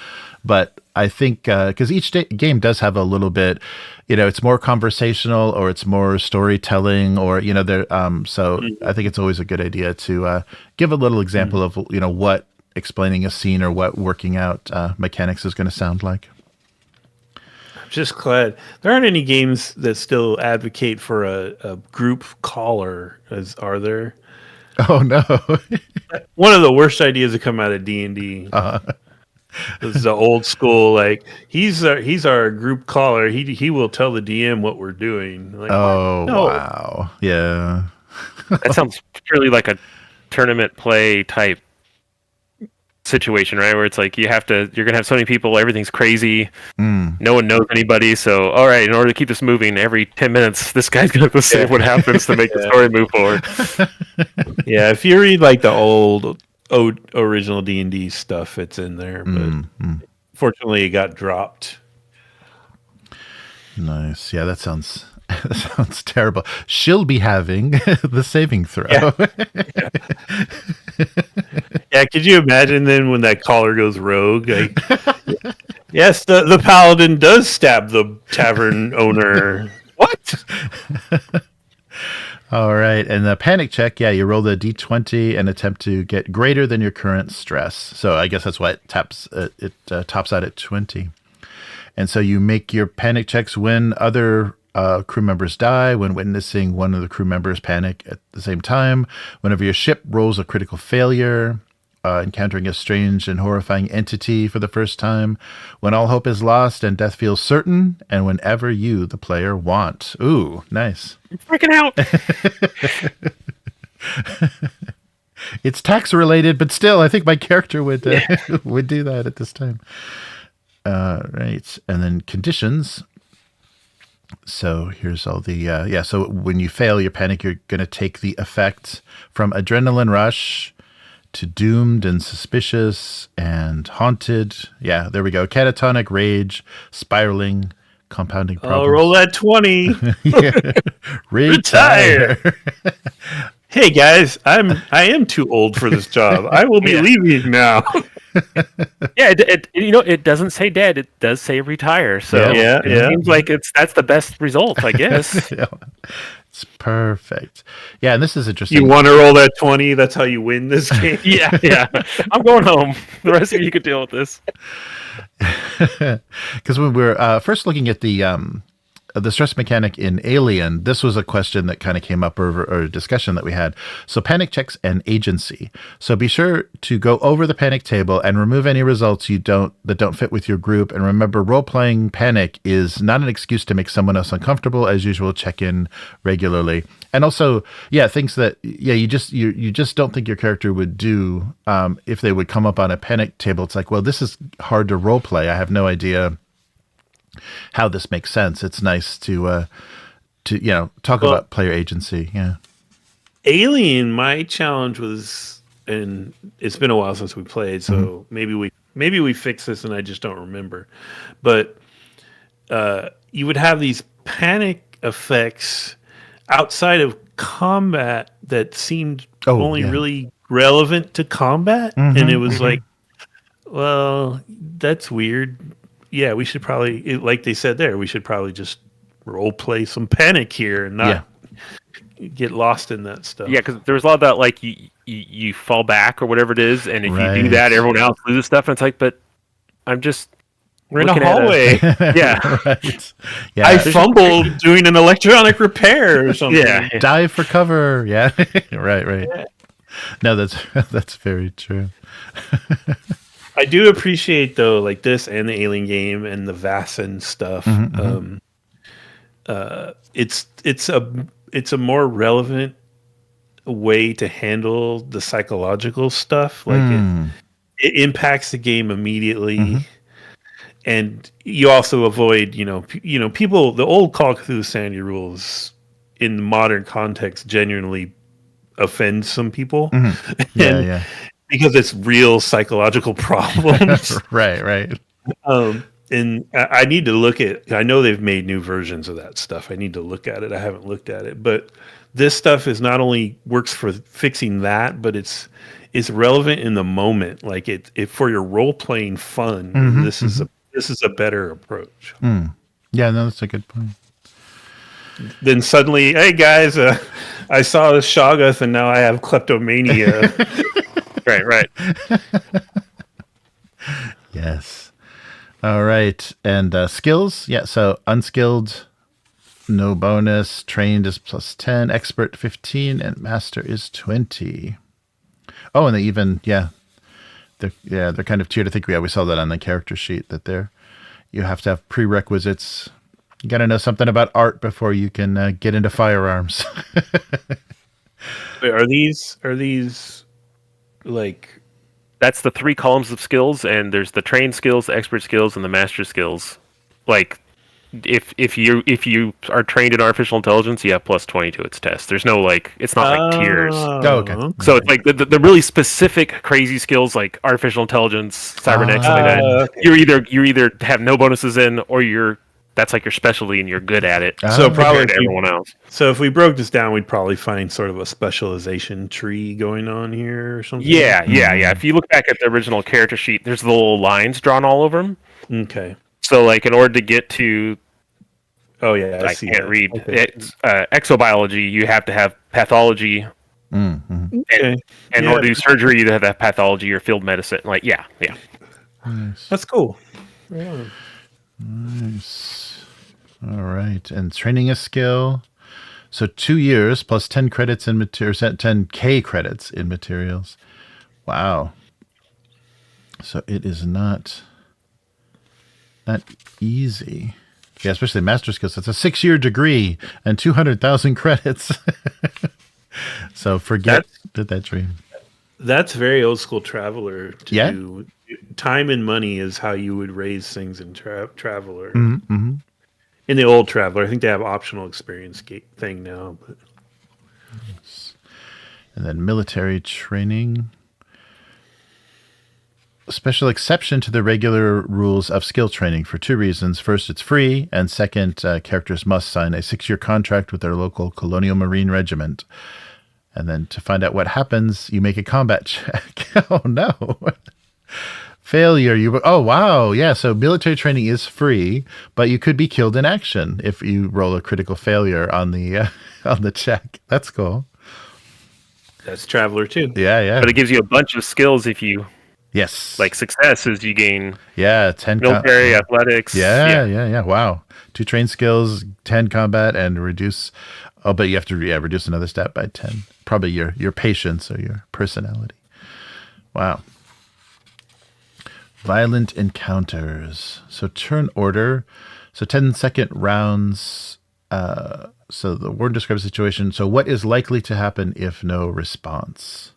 But I think because each game does have a little bit, you know, it's more conversational or it's more storytelling or, you know, there. So I think it's always a good idea to give a little example of, you know, what explaining a scene or what working out mechanics is going to sound like. Just glad there aren't any games that still advocate for a group caller. Are there? Oh no! One of the worst ideas to come out of D&D. This is the old school. Like he's our group caller. He will tell the DM what we're doing. Like, oh no. Wow! Yeah, that sounds purely like a tournament play type situation, right? Where it's like you're gonna have so many people, everything's crazy, no one knows anybody, so all right, in order to keep this moving, every 10 minutes this guy's gonna have to say what happens to make the story move forward. Yeah, if you read like the old original D&D stuff, it's in there, but fortunately it got dropped. Nice. Yeah, that sounds terrible. She'll be having the saving throw. Yeah, could you imagine then when that caller goes rogue? Like, yes, the paladin does stab the tavern owner. What? All right, and the panic check, you roll the d20 and attempt to get greater than your current stress. So I guess that's why it tops out at 20. And so you make your panic checks when other crew members die, when witnessing one of the crew members panic at the same time, whenever your ship rolls a critical failure, encountering a strange and horrifying entity for the first time, when all hope is lost and death feels certain, and whenever you, the player, want. Ooh, nice. I'm freaking out. It's tax related, but still, I think my character would would do that at this time. Right, and then conditions. So here's all the so when you fail your panic, you're going to take the effect from adrenaline rush to doomed and suspicious and haunted. Yeah, there we go. Catatonic, rage, spiraling, compounding problems. I'll roll that 20. Retire. Hey guys, I am too old for this job. I will be leaving now. It doesn't say dead. It does say retire. So it seems like that's the best result, I guess. It's perfect. Yeah, and this is interesting. You want to roll that 20? That's how you win this game. Yeah. I'm going home. The rest of you could deal with this. Because when we were first looking at the stress mechanic in Alien, this was a question that kind of came up or a discussion that we had. So panic checks and agency. So be sure to go over the panic table and remove any results that don't fit with your group. And remember, role-playing panic is not an excuse to make someone else uncomfortable. As usual, check in regularly. And also, things that you just don't think your character would do if they would come up on a panic table. It's like, well, this is hard to role play. I have no idea how this makes sense. It's nice to talk about player agency. Yeah. Alien, my challenge was, and it's been a while since we played, so maybe we fix this and I just don't remember. But you would have these panic effects outside of combat that seemed only really relevant to combat, and it was like, well, that's weird. Yeah, we should probably, like they said there, we should probably just role play some panic here and not get lost in that stuff. Yeah, because there was a lot of that, like you fall back or whatever it is, and if you do that, everyone else loses stuff, and it's like, but I'm just we're in a hallway. Right. Yeah, I fumbled doing an electronic repair or something. Dive for cover. Yeah, right. Yeah. No, that's very true. I do appreciate though, like this and the Alien game and the Vaesen stuff. It's a more relevant way to handle the psychological stuff. Like it impacts the game immediately, and you also avoid people. The old Call of Cthulhu Sanity rules in the modern context genuinely offend some people. Yeah. Because it's real psychological problems. Right. And I need to look at, I know they've made new versions of that stuff. I need to look at it. I haven't looked at it. But this stuff is not only works for fixing that, but it's relevant in the moment. Like it for your role-playing fun, this is a better approach. Yeah, no, that's a good point. Then suddenly, hey guys, I saw this Shoggoth and now I have kleptomania. Right. Yes. All right. And skills. Yeah. So unskilled, no bonus. Trained is +10. Expert 15, and master is 20. Oh, and they even they're kind of tiered. I think we saw that on the character sheet that you have to have prerequisites. You got to know something about art before you can get into firearms. Wait, are these like, that's the 3 columns of skills, and there's the trained skills, the expert skills, and the master skills. Like if you are trained in artificial intelligence, you have +20 to its test. There's no it's not like tiers. Okay. So it's like the really specific crazy skills like artificial intelligence, cybernetics, like that. Okay. You either have no bonuses in, or that's like your specialty and you're good at it. So probably to everyone else. So if we broke this down, we'd probably find sort of a specialization tree going on here or something. Yeah. If you look back at the original character sheet, there's the little lines drawn all over them. Okay. So like in order to get to Oh yeah, I see can't that. read. Okay. Exobiology, you have to have pathology. Okay. In order to do surgery, you have to have pathology or field medicine. Like, yeah. Nice. That's cool. Yeah. Nice. All right. And training a skill. So 2 years plus 10 credits in materials, 10K credits in materials. Wow. So it is not easy. Yeah, especially master skills. It's a 6-year degree and 200,000 credits. So forget that dream. That's very old school Traveler to Yeah. do. Time and money is how you would raise things in Traveler. Mm-hmm. In the old Traveler, I think they have optional experience thing now. But And then military training. Special exception to the regular rules of skill training for 2 reasons. First, it's free, and second, characters must sign a 6-year contract with their local Colonial Marine Regiment. And then to find out what happens, you make a combat check. Oh no. Failure. Oh wow. Yeah, so military training is free, but you could be killed in action if you roll a critical failure on the check. That's cool. that's Traveler too. Yeah. But it gives you a bunch of skills if you Yes. like success is you gain 10 military, athletics. Yeah. Wow. 2 train skills, 10 combat, and reduce. Oh, but you have to reduce another stat by 10. Probably your patience or your personality. Wow. Violent encounters. So turn order. So 10-second rounds. So the word describes the situation. So what is likely to happen if no response?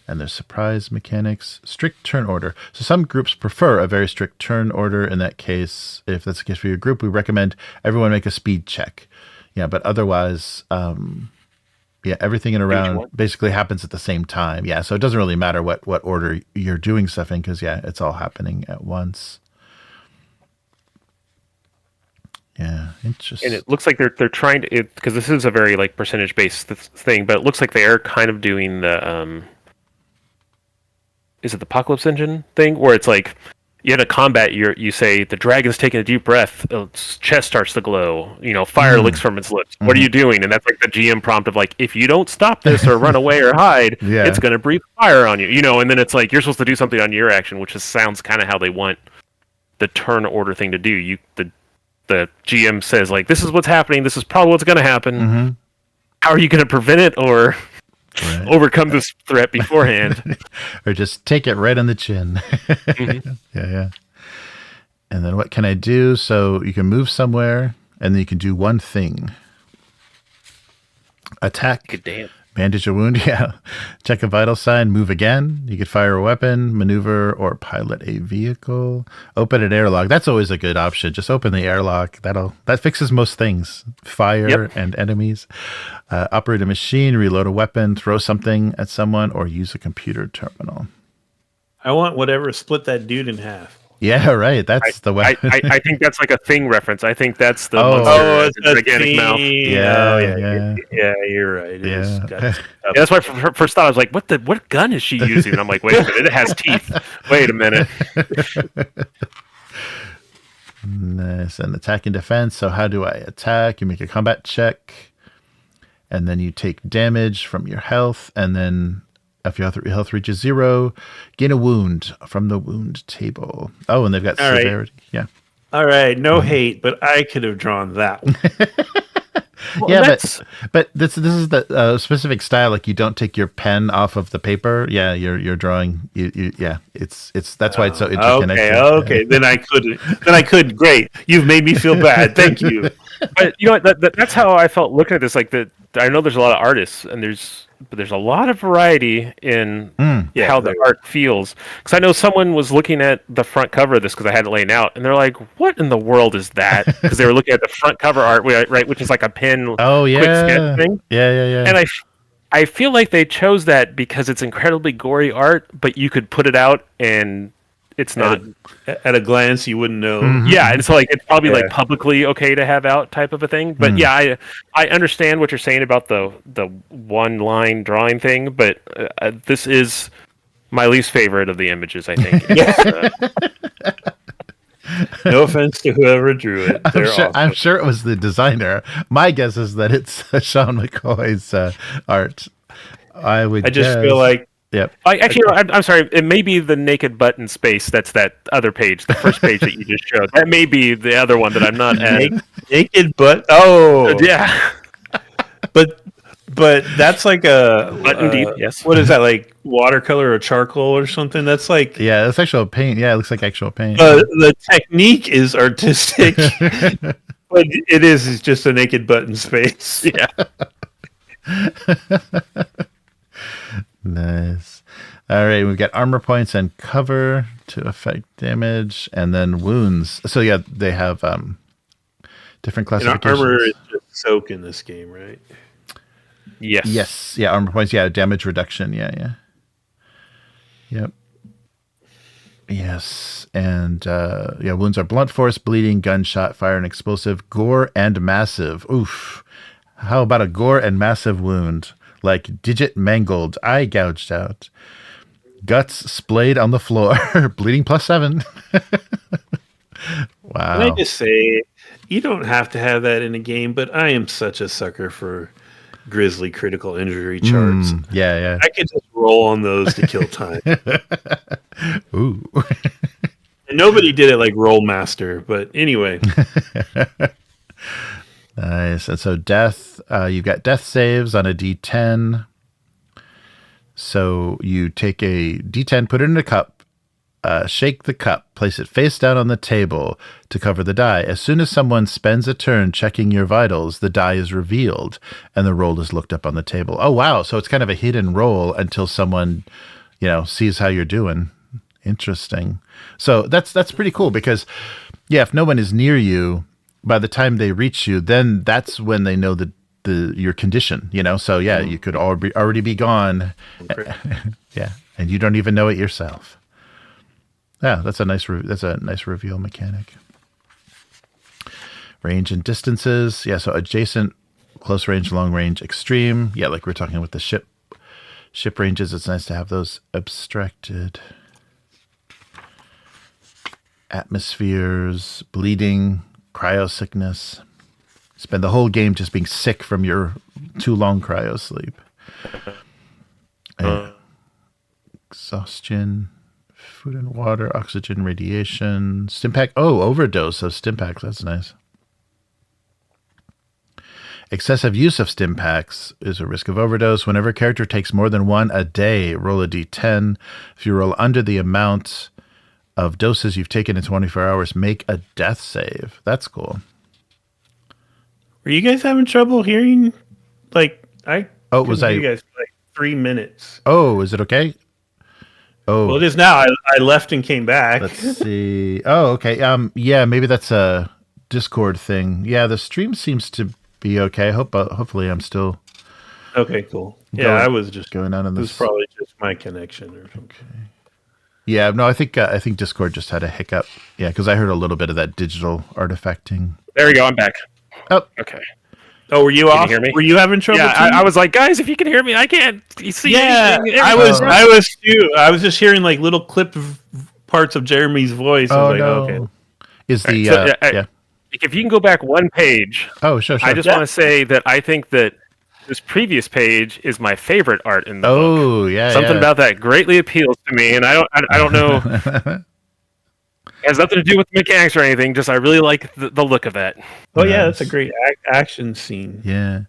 And there's surprise mechanics. Strict turn order. So some groups prefer a very strict turn order. In that case, if that's the case for your group, we recommend everyone make a speed check. Yeah, but otherwise, everything in a round basically happens at the same time. Yeah, so it doesn't really matter what order you're doing stuff in because, it's all happening at once. Yeah, interesting. And it looks like they're trying to, because this is a very like percentage based thing, but it looks like they are kind of doing the is it the Apocalypse Engine thing where it's like you had a combat, you say the dragon's taking a deep breath, its chest starts to glow, fire licks from its lips. What are you doing? And that's like the GM prompt of like, if you don't stop this or run away or hide, it's going to breathe fire on you, and then it's like you're supposed to do something on your action, which sounds kind of how they want the turn order thing to do. The GM says like, this is what's happening, this is probably what's going to happen. Mm-hmm. How are you going to prevent it or overcome this threat beforehand? Or just take it right on the chin. Mm-hmm. Yeah. And then what can I do? So you can move somewhere, and then you can do one thing. Attack. Good damn. Bandage a wound, Check a vital sign, move again. You could fire a weapon, maneuver, or pilot a vehicle. Open an airlock. That's always a good option. Just open the airlock. That fixes most things. Fire and enemies. Operate a machine, reload a weapon, throw something at someone, or use a computer terminal. I want whatever split that dude in half. Yeah, right. That's the weapon. I think that's like a Thing reference. I think that's the it's the gigantic mouth. Yeah, you're right. It is That's why first thought I was like, what gun is she using? And I'm like, wait a minute, it has teeth. Wait a minute. Nice. And attack and defense. So how do I attack? You make a combat check, and then you take damage from your health, and then if your health reaches 0, gain a wound from the wound table. Oh, and they've got severity. Right. Yeah. All right. No hate, but I could have drawn that one. Well, but this is the specific style. Like you don't take your pen off of the paper. Yeah, you're drawing. It's that's why it's so interconnected. Okay. Then I could. Great. You've made me feel bad. Thank you. But that's how I felt looking at this. Like I know there's a lot of artists, and there's a lot of variety in how the art feels. Because I know someone was looking at the front cover of this because I had it laying out, and they're like, "What in the world is that?" Because they were looking at the front cover art, right, which is like a pen, quick sketch thing. Yeah. And I feel like they chose that because it's incredibly gory art, but you could put it out and it's not at a glance you wouldn't know. Mm-hmm. Yeah, it's like it's probably like publicly okay to have out type of a thing. But I understand what you're saying about the one line drawing thing, but this is my least favorite of the images, I think. No offense to whoever drew it. They're awesome. I'm sure it was the designer. My guess is that it's Sean McCoy's art. I just feel like yep. I'm sorry. It may be the naked button space. That's that other page, the first page that you just showed. That may be the other one that I'm not at. naked butt. Oh, Yeah. But that's like a Indeed, yes. What is that, like watercolor or charcoal or something? That's like that's actual paint. Yeah, it looks like actual paint. The technique is artistic, but it's just a naked button space. Yeah. Nice. All right, we've got armor points and cover to affect damage, and then wounds. So yeah, they have different classifications. And armor is just soak in this game, right? Yes. Yes. Yeah. Armor points. Yeah. Damage reduction. Yeah. Yep. Yes. And wounds are blunt force, bleeding, gunshot, fire, and explosive, gore, and massive. Oof. How about a gore and massive wound? Like digit mangled, eye gouged out, guts splayed on the floor, bleeding +7. Wow. Can I just say, you don't have to have that in a game, but I am such a sucker for grisly critical injury charts. Yeah. I could just roll on those to kill time. Ooh. And nobody did it like Rollmaster, but anyway. Nice. And so death, you've got death saves on a D10. So you take a D10, put it in a cup, shake the cup, place it face down on the table to cover the die. As soon as someone spends a turn checking your vitals, the die is revealed and the roll is looked up on the table. Oh, wow. So it's kind of a hidden roll until someone, sees how you're doing. Interesting. So that's pretty cool because, if no one is near you, by the time they reach you, then that's when they know your condition, So you could already be gone. Okay. Yeah, and you don't even know it yourself. Yeah, that's a nice reveal mechanic. Range and distances. Yeah, so adjacent, close range, long range, extreme. Yeah, like we're talking with the ship ranges. It's nice to have those abstracted. Atmospheres, bleeding, cryo sickness. Spend the whole game just being sick from your too long cryo sleep. Exhaustion, food and water, oxygen, radiation, stimpack. Oh, overdose of stimpaks. That's nice. Excessive use of stimpaks is a risk of overdose. Whenever a character takes more than one a day, roll a d10. If you roll under the amount of doses you've taken in 24 hours, make a death save. That's cool. Were you guys having trouble hearing? Like, I was hear you guys for like 3 minutes. Oh, is it okay? Oh, well, it is now. I left and came back. Let's see. Oh, okay. Yeah, maybe that's a Discord thing. Yeah, the stream seems to be okay. Hopefully, I'm still okay. Cool. Yeah, I was just going on in this. It was probably just my connection or something. Okay. Yeah, no, I think Discord just had a hiccup. Yeah, because I heard a little bit of that digital artifacting. There we go. I'm back. Oh, okay. Oh, were you off? Hear me? Were you having trouble? Yeah, too? I was like, guys, if you can hear me, I can't see anything. I was too. I was just hearing like little clip parts of Jeremy's voice. I was like, no. Okay. Is the yeah? If you can go back one page. Oh, sure. I just want to say that I think that this previous page is my favorite art in the book. Oh, yeah. Something about that greatly appeals to me, and I don't know. It has nothing to do with the mechanics or anything. Just I really like the look of that. Oh yeah, that's a great action scene. Yeah.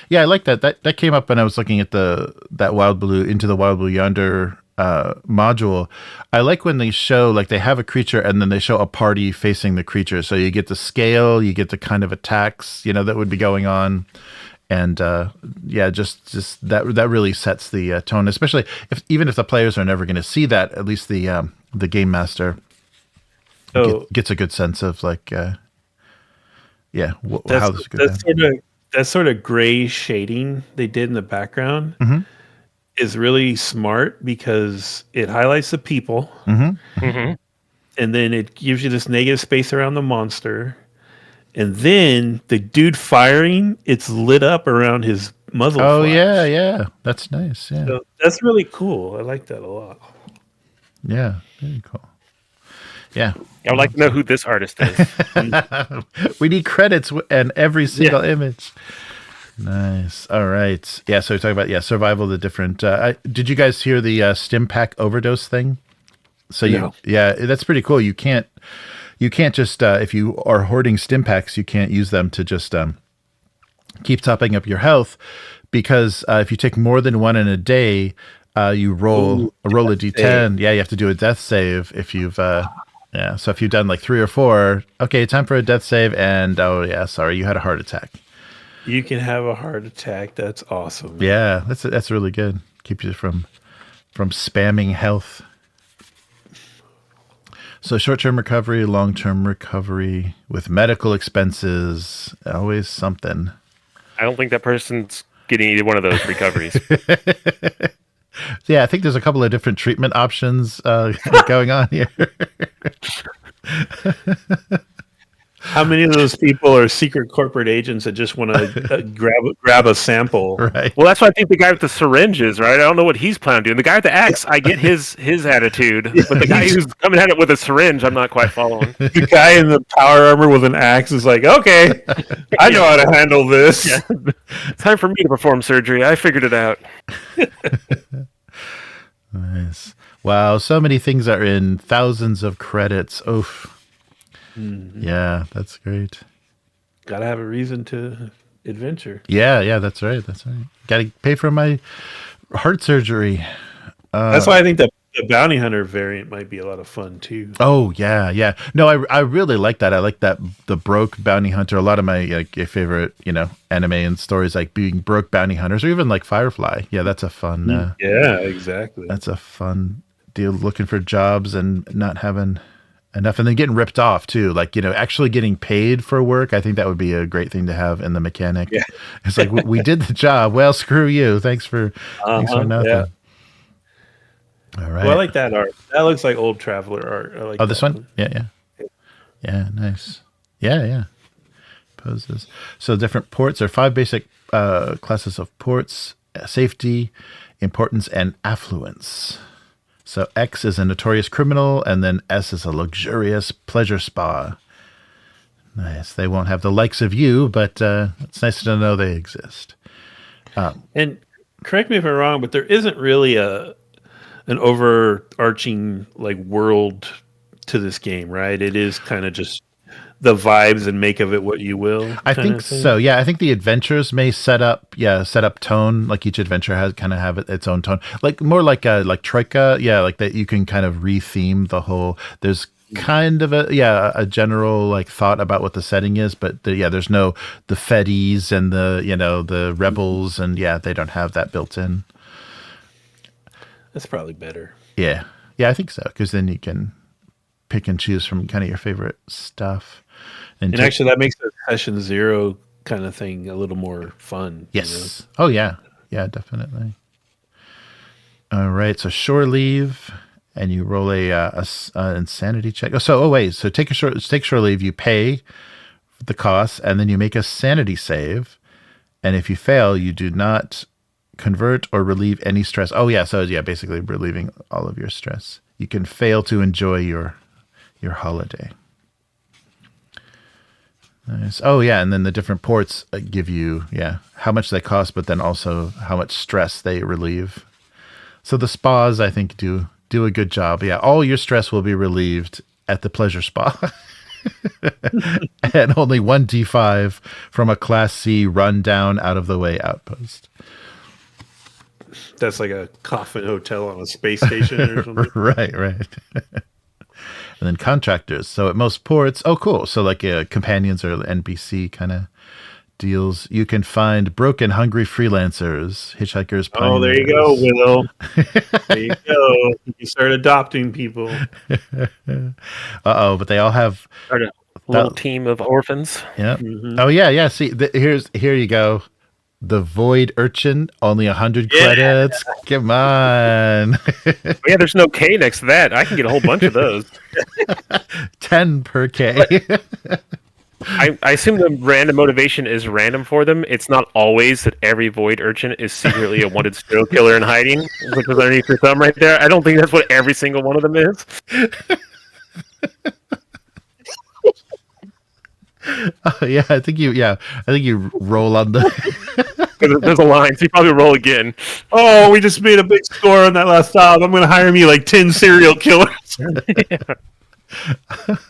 I like that. That came up when I was looking at that Wild Blue Into the Wild Blue Yonder module. I like when they show like they have a creature and then they show a party facing the creature. So you get the scale, you get the kind of attacks that would be going on. And just that really sets the tone, especially even if the players are never going to see that. At least the game master gets a good sense of like, how this is good. That sort of gray shading they did in the background is really smart because it highlights the people, and then it gives you this negative space around the monster. And then the dude firing, it's lit up around his muzzle. Oh, flash. yeah. That's nice. Yeah. So that's really cool. I like that a lot. Yeah, very cool. Yeah. I would like to know who this artist is. We need credits and every single image. Nice. All right. Yeah. So we're talking about survival. The different. Did you guys hear the stim pack overdose thing? So that's pretty cool. You can't just if you are hoarding stim packs, you can't use them to just keep topping up your health, because if you take more than one in a day, you roll a d10. Save. Yeah, you have to do a death save if you've. So if you've done like 3 or 4, okay, time for a death save, and sorry, you had a heart attack. You can have a heart attack. That's awesome. Yeah, that's really good. Keep you from spamming health. So short-term recovery, long-term recovery with medical expenses, always something. I don't think that person's getting either one of those recoveries. Yeah, I think there's a couple of different treatment options going on here. How many of those people are secret corporate agents that just want to grab a sample? Right. Well, that's why I think the guy with the syringe is, right? I don't know what he's planning on doing. The guy with the axe, I get his attitude, but the guy who's coming at it with a syringe, I'm not quite following. The guy in the power armor with an axe is like, okay, I know how to handle this. Yeah. Time for me to perform surgery. I figured it out. Nice. Wow, so many things are in thousands of credits. Oof. Mm-hmm. Yeah, that's great. Gotta have a reason to adventure. Yeah, that's right. Gotta pay for my heart surgery. That's why I think the bounty hunter variant might be a lot of fun too. Oh yeah. No, I really like that. I like that the broke bounty hunter. A lot of my favorite anime and stories like being broke bounty hunters, or even like Firefly. Yeah, that's a fun. Yeah, exactly. That's a fun deal. Looking for jobs and not having enough, and then getting ripped off too. Like actually getting paid for work. I think that would be a great thing to have in the mechanic. Yeah. It's like we did the job. Well, screw you. Thanks for nothing. Yeah. All right. Well, I like that art. That looks like old traveler art. I like this one? Yeah. Nice. Yeah. Poses. So different ports. There are 5 basic classes of ports: safety, importance, and affluence. So X is a notorious criminal, and then S is a luxurious pleasure spa. Nice. They won't have the likes of you, but it's nice to know they exist. And correct me if I'm wrong, but there isn't really an overarching world to this game, right? It is kind of just the vibes and make of it what you will. I think so. Yeah, I think the adventures may set up tone. Like each adventure has kind of have its own tone. Like more like Troika. Yeah, like that you can kind of re-theme the whole. There's kind of a general thought about what the setting is, but there's no the Feddies and the rebels, and they don't have that built in. That's probably better. Yeah, I think so, because then you can pick and choose from kind of your favorite stuff. And actually, that makes the session 0 kind of thing a little more fun. Yes. Oh, yeah. Yeah, definitely. All right. So shore leave, and you roll a insanity check. So take shore leave. You pay the cost, and then you make a sanity save. And if you fail, you do not convert or relieve any stress. Oh, yeah. So, basically relieving all of your stress. You can fail to enjoy your holiday. Nice. Oh, yeah. And then the different ports give you, how much they cost, but then also how much stress they relieve. So the spas, I think, do a good job. Yeah. All your stress will be relieved at the pleasure spa. And only 1d5 from a Class C rundown out of the way outpost. That's like a coffin hotel on a space station or something. Right. And then contractors. So at most ports, cool. So like companions or NPC kind of deals. You can find broken, hungry freelancers, hitchhikers. Oh, there you go, Willow. There you go. You start adopting people. But they all have a little team of orphans. Yeah. Mm-hmm. Oh yeah. See, here you go. The Void Urchin, only 100 credits. Come on. Yeah, there's no K next to that. I can get a whole bunch of those. 10 per K. I assume the random motivation is random for them. It's not always that every Void Urchin is secretly a wanted serial killer in hiding, which is underneath your thumb right there. I don't think that's what every single one of them is. Yeah, I think you roll on the. There's a line, so you probably roll again. Oh, we just made a big score on that last job. I'm going to hire me like 10 serial killers.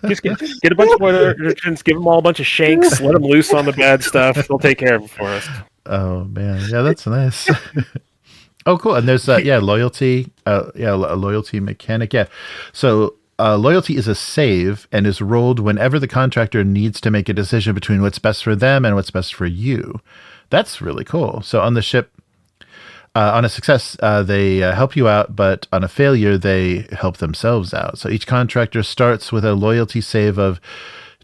Just get a bunch of Mothership, give them all a bunch of shanks, let them loose on the bad stuff. They'll take care of it for us. Oh man, yeah, that's nice. Oh, cool. And there's loyalty. A loyalty mechanic. Yeah, so. Loyalty is a save and is rolled whenever the contractor needs to make a decision between what's best for them and what's best for you. That's really cool. So on the ship, on a success, they help you out, but on a failure, they help themselves out. So each contractor starts with a loyalty save of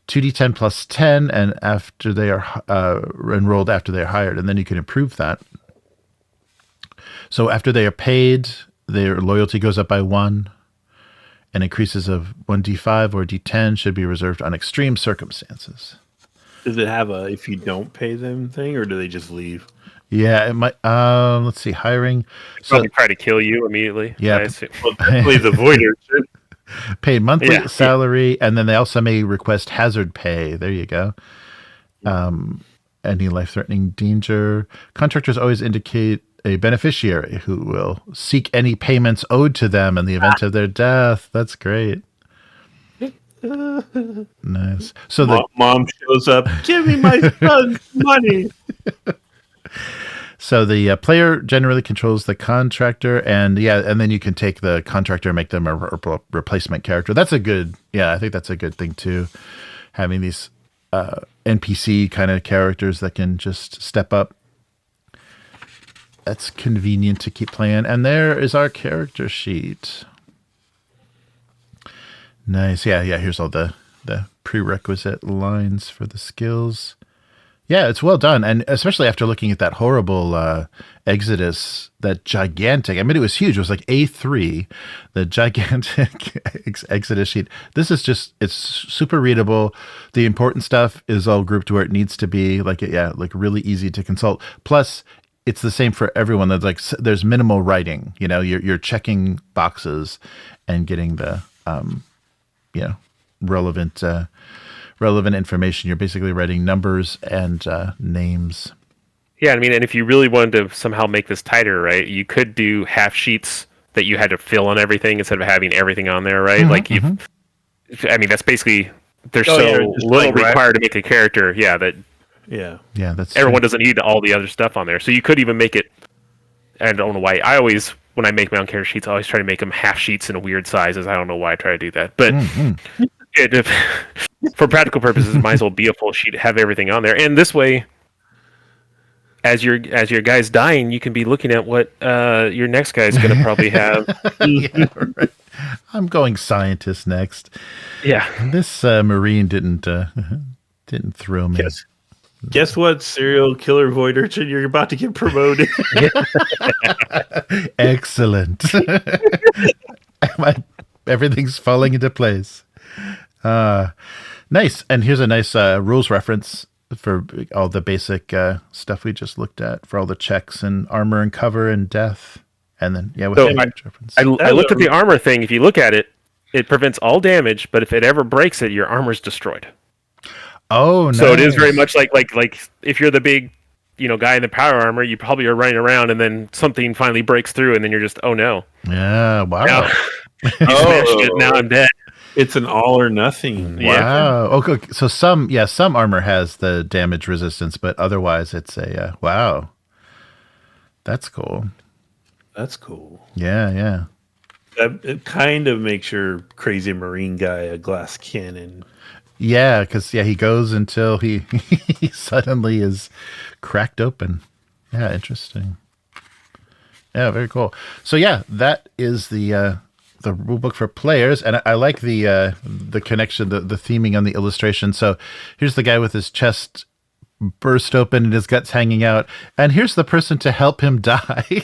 2d10 plus 10, and after they are enrolled, after they're hired, and then you can improve that. So after they are paid, their loyalty goes up by 1. And increases of 1d5 or d10 should be reserved on extreme circumstances. Does it have a if you don't pay them thing, or do they just leave? Yeah, it might. Let's see, hiring. Probably try to kill you immediately. Yeah, well, definitely the voider should. Paid monthly salary, and then they also may request hazard pay. There you go. Any life-threatening danger. Contractors always indicate a beneficiary who will seek any payments owed to them in the event of their death. That's great. Nice. So mom shows up. Give me my son's money. So the player generally controls the contractor, and then you can take the contractor and make them a replacement character. That's a good. Yeah, I think that's a good thing too. Having these NPC kind of characters that can just step up. That's convenient to keep playing. And there is our character sheet. Nice. Yeah. Here's all the prerequisite lines for the skills. Yeah, it's well done. And especially after looking at that horrible Exodus, that gigantic, I mean, it was huge. It was like A3, the gigantic Exodus sheet. This is just, it's super readable. The important stuff is all grouped where it needs to be, like really easy to consult. Plus, it's the same for everyone. There's minimal writing. You know, you're checking boxes and getting the relevant information. You're basically writing numbers and names. Yeah, I mean, and if you really wanted to somehow make this tighter, right, you could do half sheets that you had to fill on everything instead of having everything on there, right? Mm-hmm, I mean, that's basically there's little required to make a character. Yeah, that's everyone doesn't need all the other stuff on there. So you could even make it. I don't know why. I always, when I make my own character sheets, I always try to make them half sheets in weird sizes. I don't know why I try to do that, but for practical purposes, it might as well be a full sheet, have everything on there, and this way, as your guy's dying, you can be looking at what your next guy's going to probably have. Yeah, right. I'm going scientist next. Yeah, this Marine didn't thrill me. Guess what, serial killer void urchin? You're about to get promoted. Excellent. Everything's falling into place. Nice. And here's a nice rules reference for all the basic stuff we just looked at, for all the checks and armor and cover and death. And then, with damage reference. I looked at the armor thing. If you look at it, it prevents all damage, but if it ever breaks it, your armor's destroyed. Oh, nice. So it is very much like if you're the big, guy in the power armor, you probably are running around, and then something finally breaks through, and then you're just, oh no. Yeah, wow. Now, smashed it, now I'm dead. It's an all or nothing. Wow. Okay. So some armor has the damage resistance, but otherwise it's a wow. That's cool. Yeah. It kind of makes your crazy Marine guy a glass cannon. Yeah, because he goes until he suddenly is cracked open. Yeah, interesting. Yeah, very cool. So that is the rule book for players, and I like the connection, the theming on the illustration. So here's the guy with his chest burst open and his guts hanging out, and here's the person to help him die.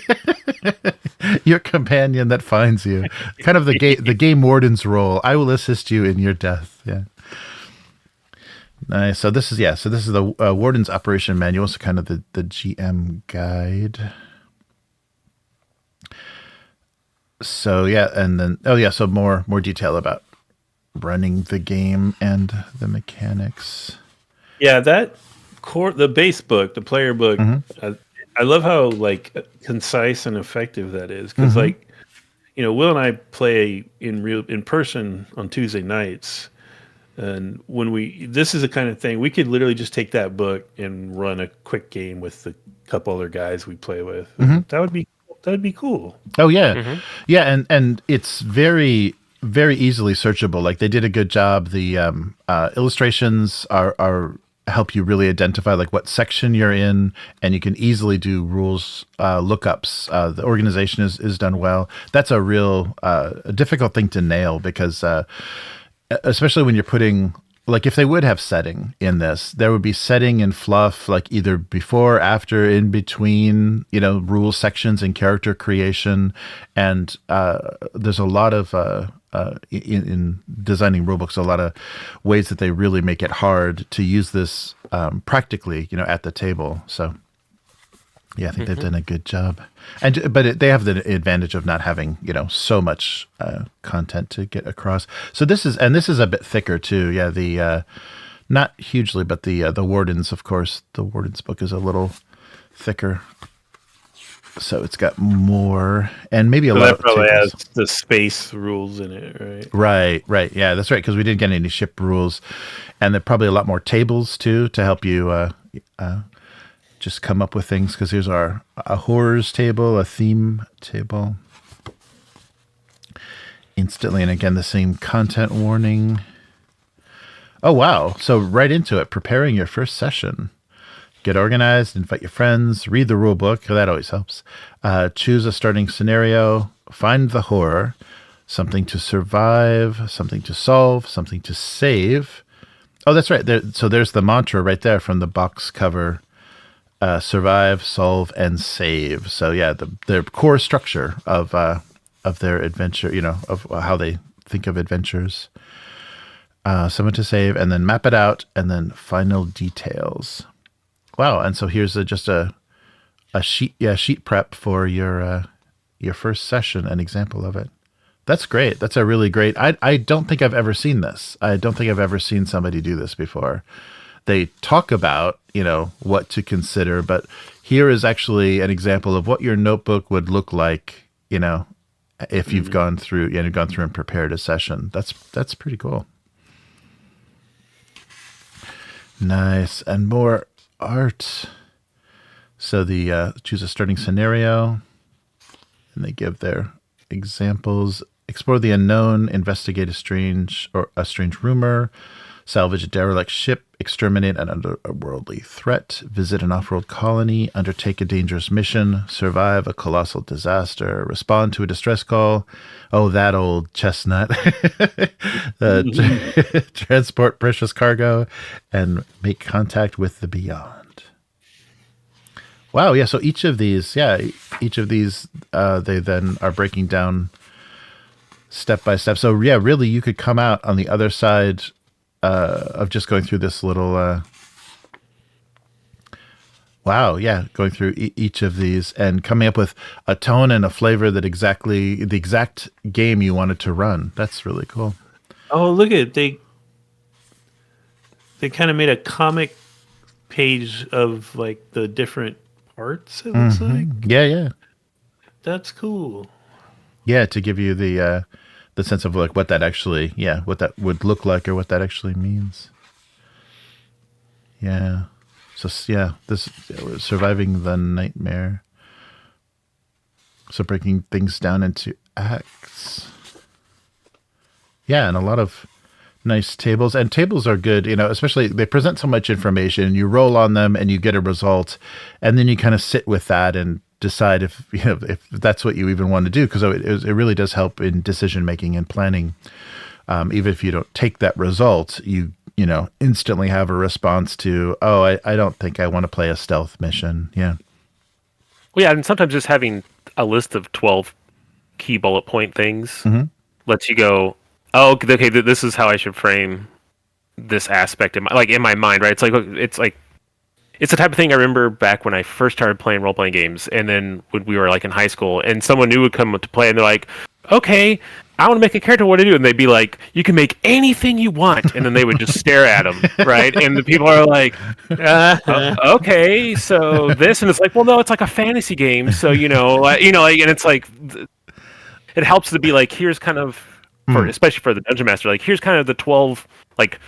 Your companion that finds you, kind of the game warden's role. I will assist you in your death. Yeah. Nice. So this is the Warden's Operation Manual, so kind of the GM guide. So and then so more detail about running the game and the mechanics. Yeah, that the base book, the player book. I love how like concise and effective that is because like Will and I play in person on Tuesday nights, and this is the kind of thing we could literally just take that book and run a quick game with the couple other guys we play with. That'd be cool. Oh yeah, yeah, and it's very very easily searchable. Like they did a good job. The illustrations are help you really identify like what section you're in, and you can easily do rules lookups. The organization is done well. That's a real a difficult thing to nail because especially when you're putting, like if they would have setting in this, there would be setting and fluff like either before, after, in between, rule sections and character creation. And there's a lot of in designing rulebooks, a lot of ways that they really make it hard to use this practically, at the table. So yeah, I think they've done a good job. But they have the advantage of not having, so much content to get across. So this is a bit thicker too. Yeah, the not hugely, but the Wardens, of course, the Wardens book is a little thicker. So it's got more, and maybe a lot. That probably has the space rules in it, right? Right. Yeah, that's right. Because we didn't get any ship rules, and there are probably a lot more tables too to help you just come up with things. Because here's a horrors table, a theme table, instantly, and again the same content warning. Oh wow! So right into it, preparing your first session. Get organized, invite your friends, read the rule book. That always helps. Choose a starting scenario, find the horror, something to survive, something to solve, something to save. Oh, that's right. So there's the mantra right there from the box cover. Survive, solve, and save. So yeah, their core structure of their adventure, of how they think of adventures. Someone to save, and then map it out, and then final details. Wow, and so here's just a sheet prep for your first session, an example of it. That's great. That's a really great. I don't think I've ever seen this. I don't think I've ever seen somebody do this before. They talk about, what to consider, but here is actually an example of what your notebook would look like, if you've gone through and prepared a session. That's pretty cool. Nice. And more art. So the choose a starting scenario, and they give their examples. Explore the unknown, investigate a strange rumor, salvage a derelict ship, exterminate an otherworldly threat, visit an off-world colony, undertake a dangerous mission, survive a colossal disaster, respond to a distress call. Oh, that old chestnut. Transport precious cargo, and make contact with the beyond. Wow, yeah, so each of these, they then are breaking down step by step. So yeah, really you could come out on the other side of just going through this little going through each of these and coming up with a tone and a flavor that the exact game you wanted to run. That's really cool. Oh, look at it. They kind of made a comic page of like the different parts, it looks like. Yeah. That's cool. Yeah, to give you the sense of like what that would look like or what that actually means. Yeah. So yeah, this surviving the nightmare. So breaking things down into acts. Yeah, and a lot of nice tables. And tables are good, especially they present so much information. You roll on them and you get a result, and then you kind of sit with that and decide if that's what you even want to do, because it really does help in decision making and planning. Even if you don't take that result, you instantly have a response to, I don't think I want to play a stealth mission. Yeah. Well, yeah, and sometimes just having a list of 12 key bullet point things lets you go, okay, this is how I should frame this aspect in my mind, right? It's the type of thing I remember back when I first started playing role-playing games, and then when we were like in high school, and someone new would come to play, and they're like, okay, I want to make a character. What do I do? And they'd be like, you can make anything you want. And then they would just stare at them, right? And the people are like, okay, so this, and it's like, well, no, it's like a fantasy game, so and it's like, it helps to be like, here's kind of, especially for the dungeon master, like here's kind of the 12 like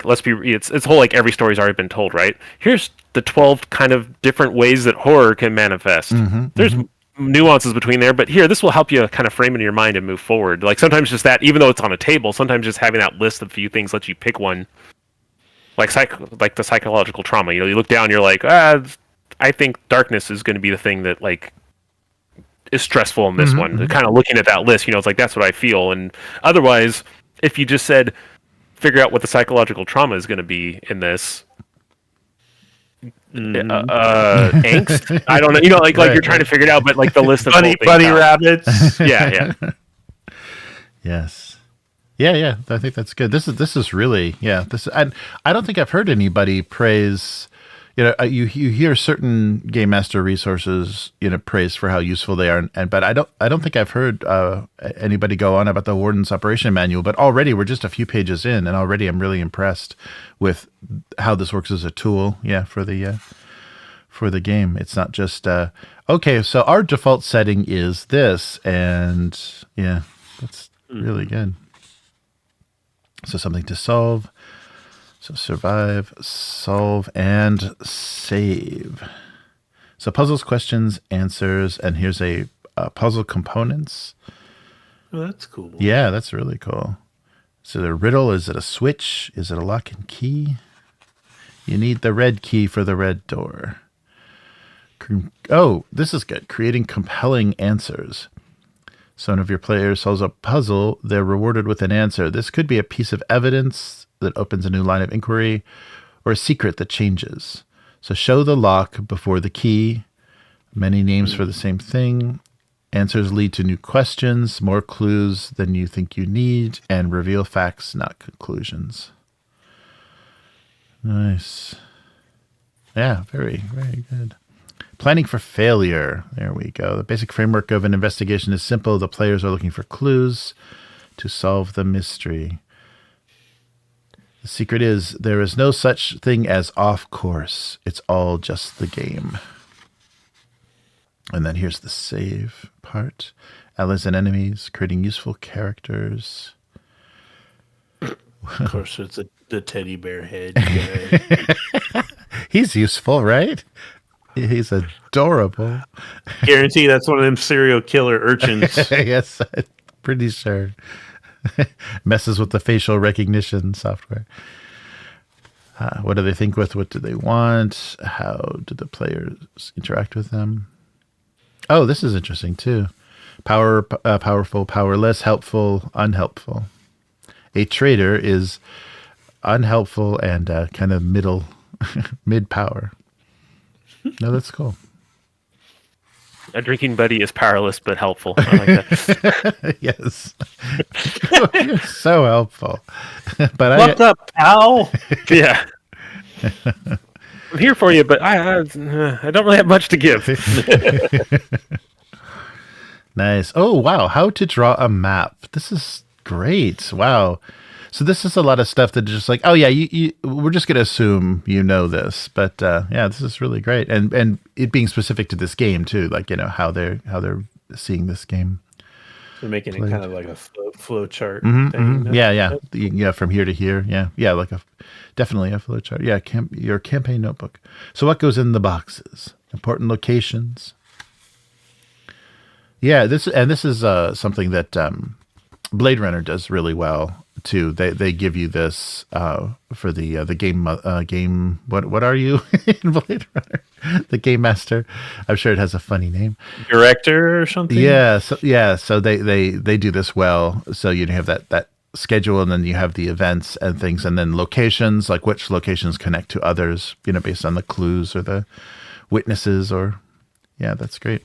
let's be, it's whole like every story's already been told, right? Here's the 12 kind of different ways that horror can manifest. There's nuances between there, but here, this will help you kind of frame it in your mind and move forward. Like sometimes just that, even though it's on a table, sometimes just having that list of few things lets you pick one. Like the psychological trauma. You look down, you're like, I think darkness is going to be the thing that like is stressful in this one. Kind of looking at that list, it's like that's what I feel. And otherwise, if you just said, figure out what the psychological trauma is going to be in this. Angst. I don't know. Like you're trying to figure it out, but like the list of bunny rabbits. Yeah. Yes. Yeah. I think that's good. This is really I don't think I've heard anybody praise. You hear certain game master resources praise for how useful they are, but I don't think I've heard anybody go on about the Warden's Operation Manual. But already we're just a few pages in, and already I'm really impressed with how this works as a tool. Yeah, for the game. It's not just okay. So our default setting is this, and yeah, that's really good. So something to solve. So survive, solve, and save. So puzzles, questions, answers, and here's a puzzle components. Oh, that's cool. Yeah, that's really cool. So the riddle, is it a switch? Is it a lock and key? You need the red key for the red door. Oh, this is good. Creating compelling answers. So one of your players solves a puzzle, they're rewarded with an answer. This could be a piece of evidence that opens a new line of inquiry, or a secret that changes. So show the lock before the key. Many names for the same thing. Answers lead to new questions, more clues than you think you need, and reveal facts, not conclusions. Nice. Yeah, very, very good. Planning for failure. There we go. The basic framework of an investigation is simple. The players are looking for clues to solve the mystery. The secret is there is no such thing as off course. It's all just the game. And then here's the save part. Allies and enemies, creating useful characters. Of course, it's the teddy bear head guy. He's useful, right? He's adorable. Guarantee that's one of them serial killer urchins. Yes, I'm pretty sure. Messes with the facial recognition software. What do they think with? What do they want? How do the players interact with them? Oh, this is interesting too. Powerful, powerless, helpful, unhelpful. A trader is unhelpful and kind of mid power. No, that's cool. A drinking buddy is powerless but helpful. I like that. Yes. You're so helpful. But What's up, pal? Yeah. I'm here for you, but I don't really have much to give. Nice. Oh, wow. How to draw a map. This is great. Wow. So this is a lot of stuff that just like, oh yeah, we're just going to assume you know this, but yeah, this is really great, and it being specific to this game too, like how they're seeing this game. They're making it kind of like a flow chart thing. Mm-hmm. Yeah, from here to here. Yeah, like definitely a flow chart. Yeah, your campaign notebook. So what goes in the boxes? Important locations. Yeah, this is something that Blade Runner does really well too. They give you this for the game. What are you in Blade Runner? The game master. I'm sure it has a funny name. Director or something. Yeah. So they do this well. So you have that schedule, and then you have the events and things, and then locations, like which locations connect to others. Based on the clues or the witnesses. Or yeah, that's great.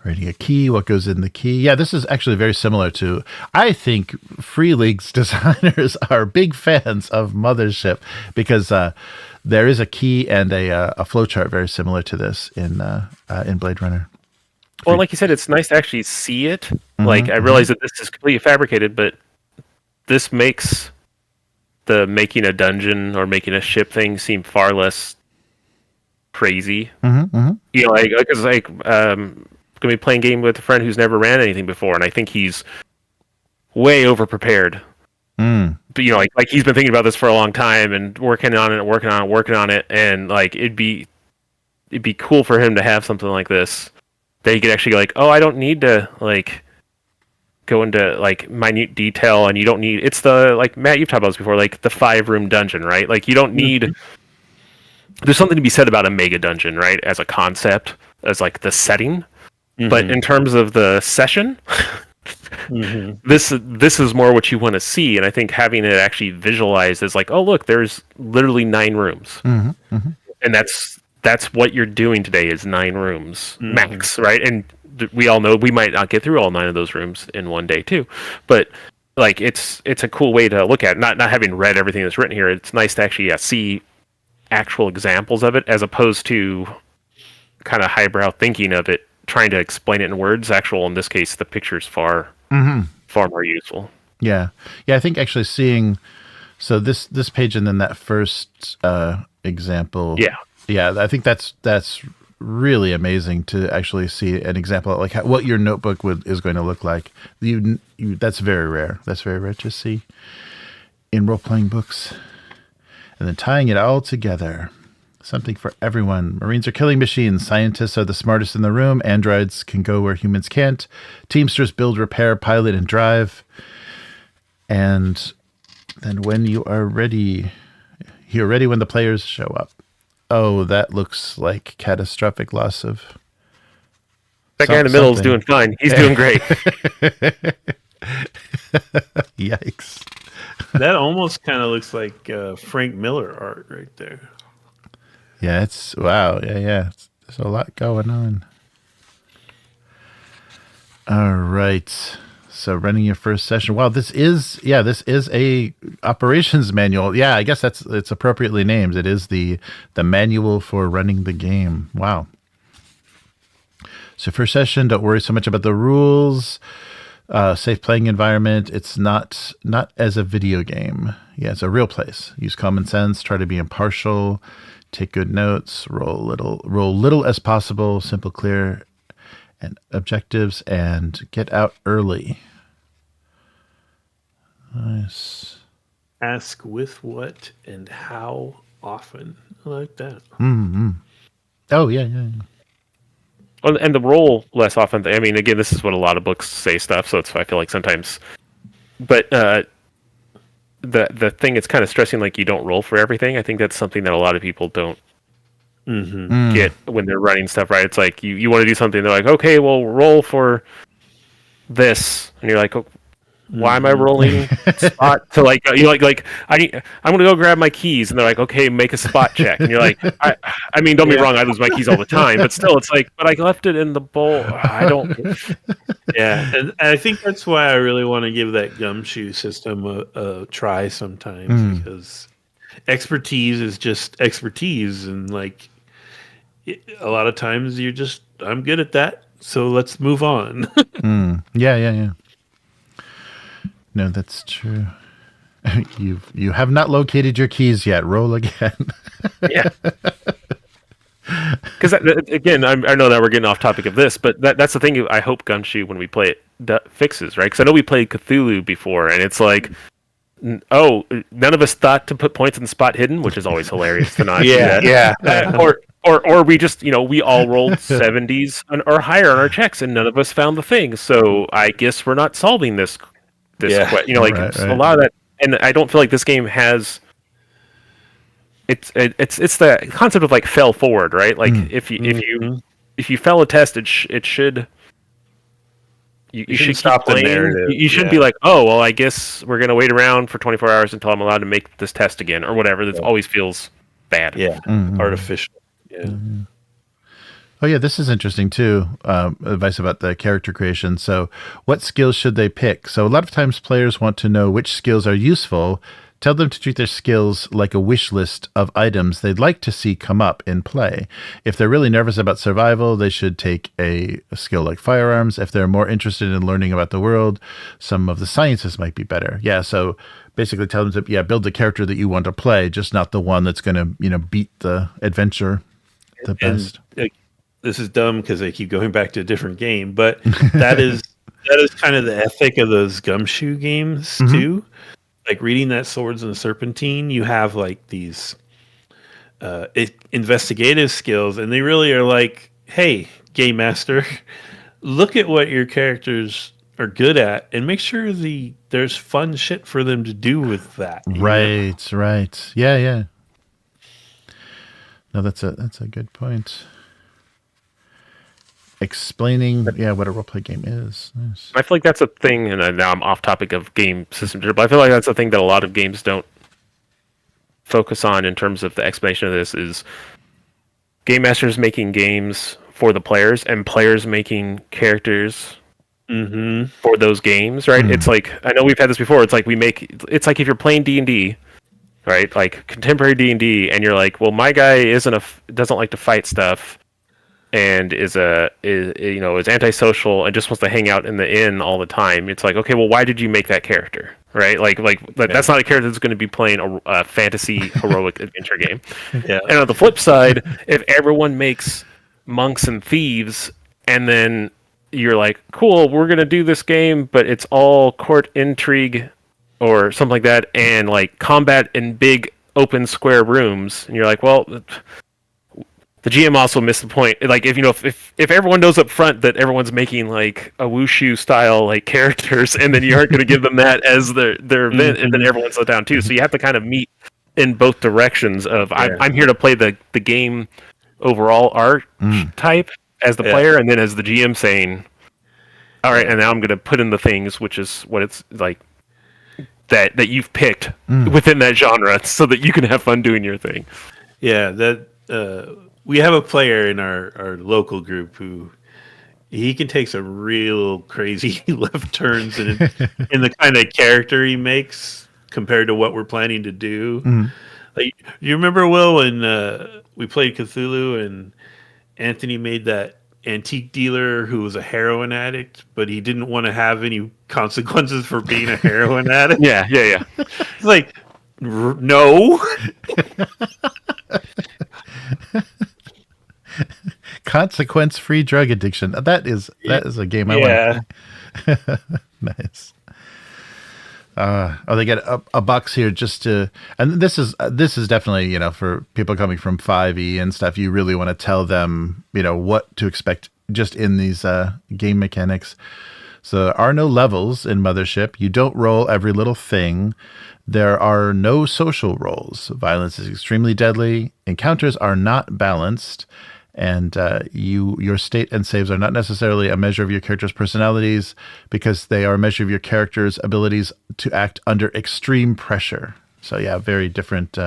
Writing a key, what goes in the key. Yeah, this is actually very similar to, I think Free League's designers are big fans of Mothership, because there is a key and a flowchart very similar to this in Blade Runner. Well, like you said, it's nice to actually see it. Mm-hmm, Like, I realize that this is completely fabricated, but this makes the making a dungeon or making a ship thing seem far less crazy. You know, because gonna be playing a game with a friend who's never ran anything before, and I think he's way over prepared. But you know, like he's been thinking about this for a long time and working on it, and like it'd be cool for him to have something like this that he could actually go like, oh, I don't need to like go into like minute detail, and you don't need, it's the, like Matt, you've talked about this before, like the 5-room dungeon, right? Like you don't need, there's something to be said about a mega dungeon, right? As a concept, as like the setting, but in terms of the session, this is more what you want to see, and I think having it actually visualized is like, oh look, there's literally 9 rooms, and that's what you're doing today is 9 rooms max, right? And we all know we might not get through all 9 of those rooms in one day too, but like it's a cool way to look at it. Not having read everything that's written here. It's nice to actually see actual examples of it as opposed to kind of highbrow thinking of it, trying to explain it in words. Actual, in this case, the picture's far more useful. Yeah. I think actually seeing, so this page and then that first example. Yeah, I think that's really amazing to actually see an example of like what your notebook is going to look like. That's very rare. That's very rare to see in role-playing books. And then tying it all together. Something for everyone. Marines are killing machines. Scientists are the smartest in the room. Androids can go where humans can't. Teamsters build, repair, pilot, and drive. And then when you're ready when the players show up. Oh, that looks like catastrophic loss of... That guy in the middle is doing fine. He's doing great. Yikes. That almost kind of looks like Frank Miller art right there. Yeah, it's... Wow. Yeah. There's a lot going on. All right. So running your first session. Wow, this is a operations manual. Yeah, I guess it's appropriately named. It is the manual for running the game. Wow. So first session, don't worry so much about the rules. Safe playing environment. It's not as a video game. Yeah, it's a real place. Use common sense. Try to be impartial. Take good notes. Roll little as possible. Simple, clear, and objectives, and get out early. Nice. Ask with what and how often. I like that. Oh, yeah. Well, and the roll less often. I mean, again, this is what a lot of books say stuff, so I feel like sometimes... But the thing it's kind of stressing, like you don't roll for everything. I think that's something that a lot of people don't get when they're running stuff, right? It's like you want to do something, they're like, okay, well, roll for this. And you're like, oh, why am I rolling spot to like I'm gonna go grab my keys, and they're like, okay, make a spot check, and you're like, I mean, don't be wrong, I lose my keys all the time, but still, it's like, but I left it in the bowl. I don't. Yeah, and I think that's why I really want to give that gumshoe system a try sometimes, because expertise is just expertise, and like a lot of times I'm good at that, so let's move on. Yeah. No, that's true. You have not located your keys yet. Roll again. Yeah. Because again, I know that we're getting off topic of this, but that's the thing. I hope Gumshoe, when we play it, fixes, right? Because I know we played Cthulhu before, and it's like, oh, none of us thought to put points in the spot hidden, which is always hilarious to not do that. Yeah. Or we just, we all rolled 70s or higher on our checks, and none of us found the thing. So I guess we're not solving this. Right. A lot of that, and I don't feel like this game has. It's the concept of like fail forward, right? Like if you fail a test, it should. You should stop the narrative. You shouldn't be like, oh well, I guess we're gonna wait around for 24 hours until I'm allowed to make this test again or whatever. That always feels bad. Yeah, artificial. Yeah. Oh yeah, this is interesting too. Advice about the character creation. So what skills should they pick? So a lot of times players want to know which skills are useful Tell them to treat their skills like a wish list of items they'd like to see come up in play. If they're really nervous about survival, they should take a skill like firearms. If they're more interested in learning about the world, some of the sciences might be better. Yeah, so basically tell them to build the character that you want to play, just not the one that's going to beat the adventure the best. And, this is dumb because they keep going back to a different game, but that is kind of the ethic of those gumshoe games too. Like reading that Swords and Serpentine, you have like these investigative skills, and they really are like, hey, game master, look at what your characters are good at and make sure there's fun shit for them to do with that. Right. Yeah. No, that's a good point. Explaining what a roleplay game is. Nice. I feel like that's a thing, and now I'm off topic of game systems, but I feel like that's a thing that a lot of games don't focus on in terms of the explanation of this is game masters making games for the players and players making characters for those games, right? It's like, I know we've had this before, it's like if you're playing D&D, right? Like contemporary D&D, and you're like, well, my guy doesn't like to fight stuff, and is antisocial and just wants to hang out in the inn all the time. It's like, okay, well, why did you make that character, right? That's not a character that's going to be playing a fantasy heroic adventure game. Yeah. And on the flip side, if everyone makes monks and thieves, and then you're like, cool, we're going to do this game, but it's all court intrigue or something like that, and like combat in big open square rooms, and you're like, well, the GM also missed the point. Like, if everyone knows up front that everyone's making like a wushu style like characters, and then you aren't going to give them that as their event, and then everyone's let down too. So you have to kind of meet in both directions. Of I'm here to play the game overall art type as the player, and then as the GM saying, all right, and now I'm going to put in the things, which is what it's like that you've picked within that genre, so that you can have fun doing your thing. Yeah, we have a player in our local group who he can take some real crazy left turns in the kind of character he makes compared to what we're planning to do. Like, you remember, Will, when we played Cthulhu and Anthony made that antique dealer who was a heroin addict, but he didn't want to have any consequences for being a heroin addict? Yeah. It's like, no. Consequence-free drug addiction. That is a game I want to play. Nice. They get a box here just to, and this is definitely, for people coming from 5e and stuff, you really want to tell them, what to expect just in these game mechanics. So there are no levels in Mothership. You don't roll every little thing. There are no social rolls. Violence is extremely deadly. Encounters are not balanced. And your state and saves are not necessarily a measure of your character's personalities, because they are a measure of your character's abilities to act under extreme pressure. So yeah, very different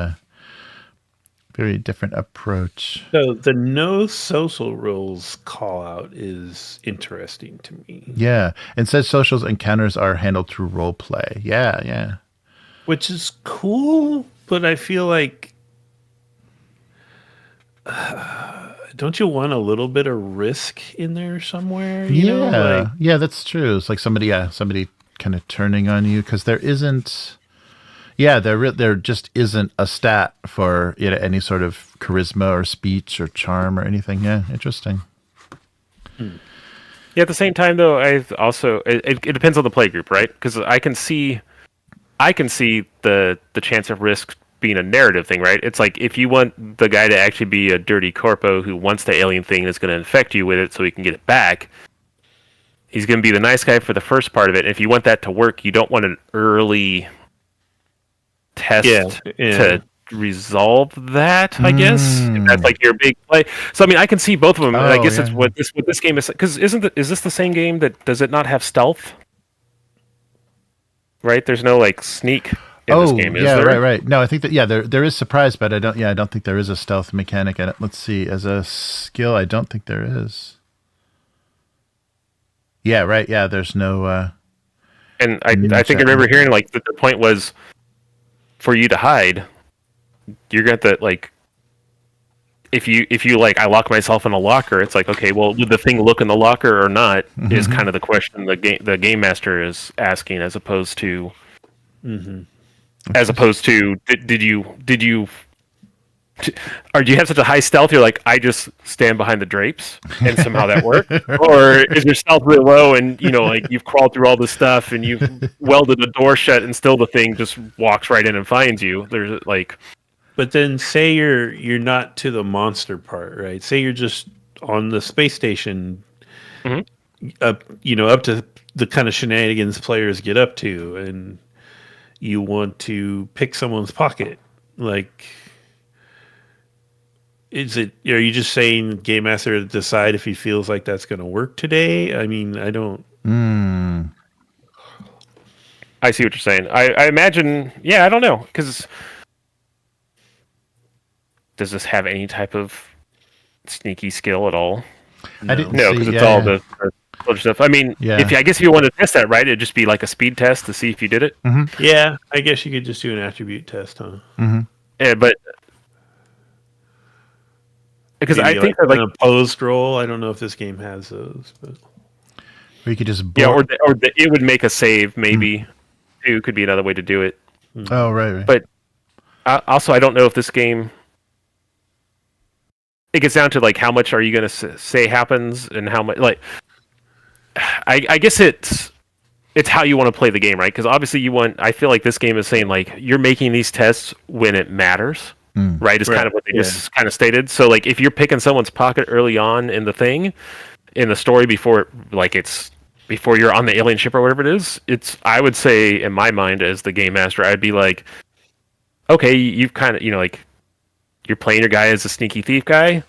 approach. So the no social rules call out is interesting to me. Yeah, and says social encounters are handled through role play. Yeah. Which is cool, but I feel like don't you want a little bit of risk in there somewhere? Yeah, that's true. It's like somebody kind of turning on you, because there isn't. Yeah, there just isn't a stat for any sort of charisma or speech or charm or anything. Yeah, interesting. Yeah, at the same time though, I also it depends on the play group, right? Because I can see the chance of risk being a narrative thing, right? It's like, if you want the guy to actually be a dirty corpo who wants the alien thing that's going to infect you with it so he can get it back, he's going to be the nice guy for the first part of it. And if you want that to work, you don't want an early test to resolve that, I guess. If that's like your big play. So I mean, I can see both of them. I guess it's what this game is, because is this the same game that does it not have stealth? Right? There's no like sneak in this game, is there? Right. No, I think that there is surprise, but I don't think there is a stealth mechanic in it. Let's see. As a skill, I don't think there is. Yeah, right. Yeah, there's no and I think I remember hearing like that the point was for you to hide, you're going to like. If you like, I lock myself in a locker. It's like, okay, well, would the thing look in the locker or not? Is kind of the question the game master is asking, as opposed to, did you or do you have such a high stealth? You're like, I just stand behind the drapes and somehow that worked, or is your stealth really low and like you've crawled through all this stuff and you've welded the door shut and still the thing just walks right in and finds you? There's like. But then say you're not to the monster part, right? Say you're just on the space station, up to the kind of shenanigans players get up to, and you want to pick someone's pocket. Like, are you just saying Game Master to decide if he feels like that's going to work today? I mean, I don't. I see what you're saying. I imagine, I don't know, because. Does this have any type of sneaky skill at all? I didn't No, because it's all the other stuff. I mean, I guess if you want to test that, right, it'd just be like a speed test to see if you did it. Yeah, I guess you could just do an attribute test, huh? Yeah, but because Maybe I think that, like an opposed roll. I don't know if this game has those, but or you could just it would make a save. Maybe too could be another way to do it. Oh, right. But also, I don't know if this game. It gets down to like how much are you going to say happens and how much like. I guess it's how you want to play the game, right? Because obviously I feel like this game is saying like you're making these tests when it matters, right? Is kind of what they just kind of stated. So like if you're picking someone's pocket early on in the story before you're on the alien ship or whatever it is, I would say in my mind as the game master, I'd be like, okay, you've kind of like. You're playing your guy as a sneaky thief guy.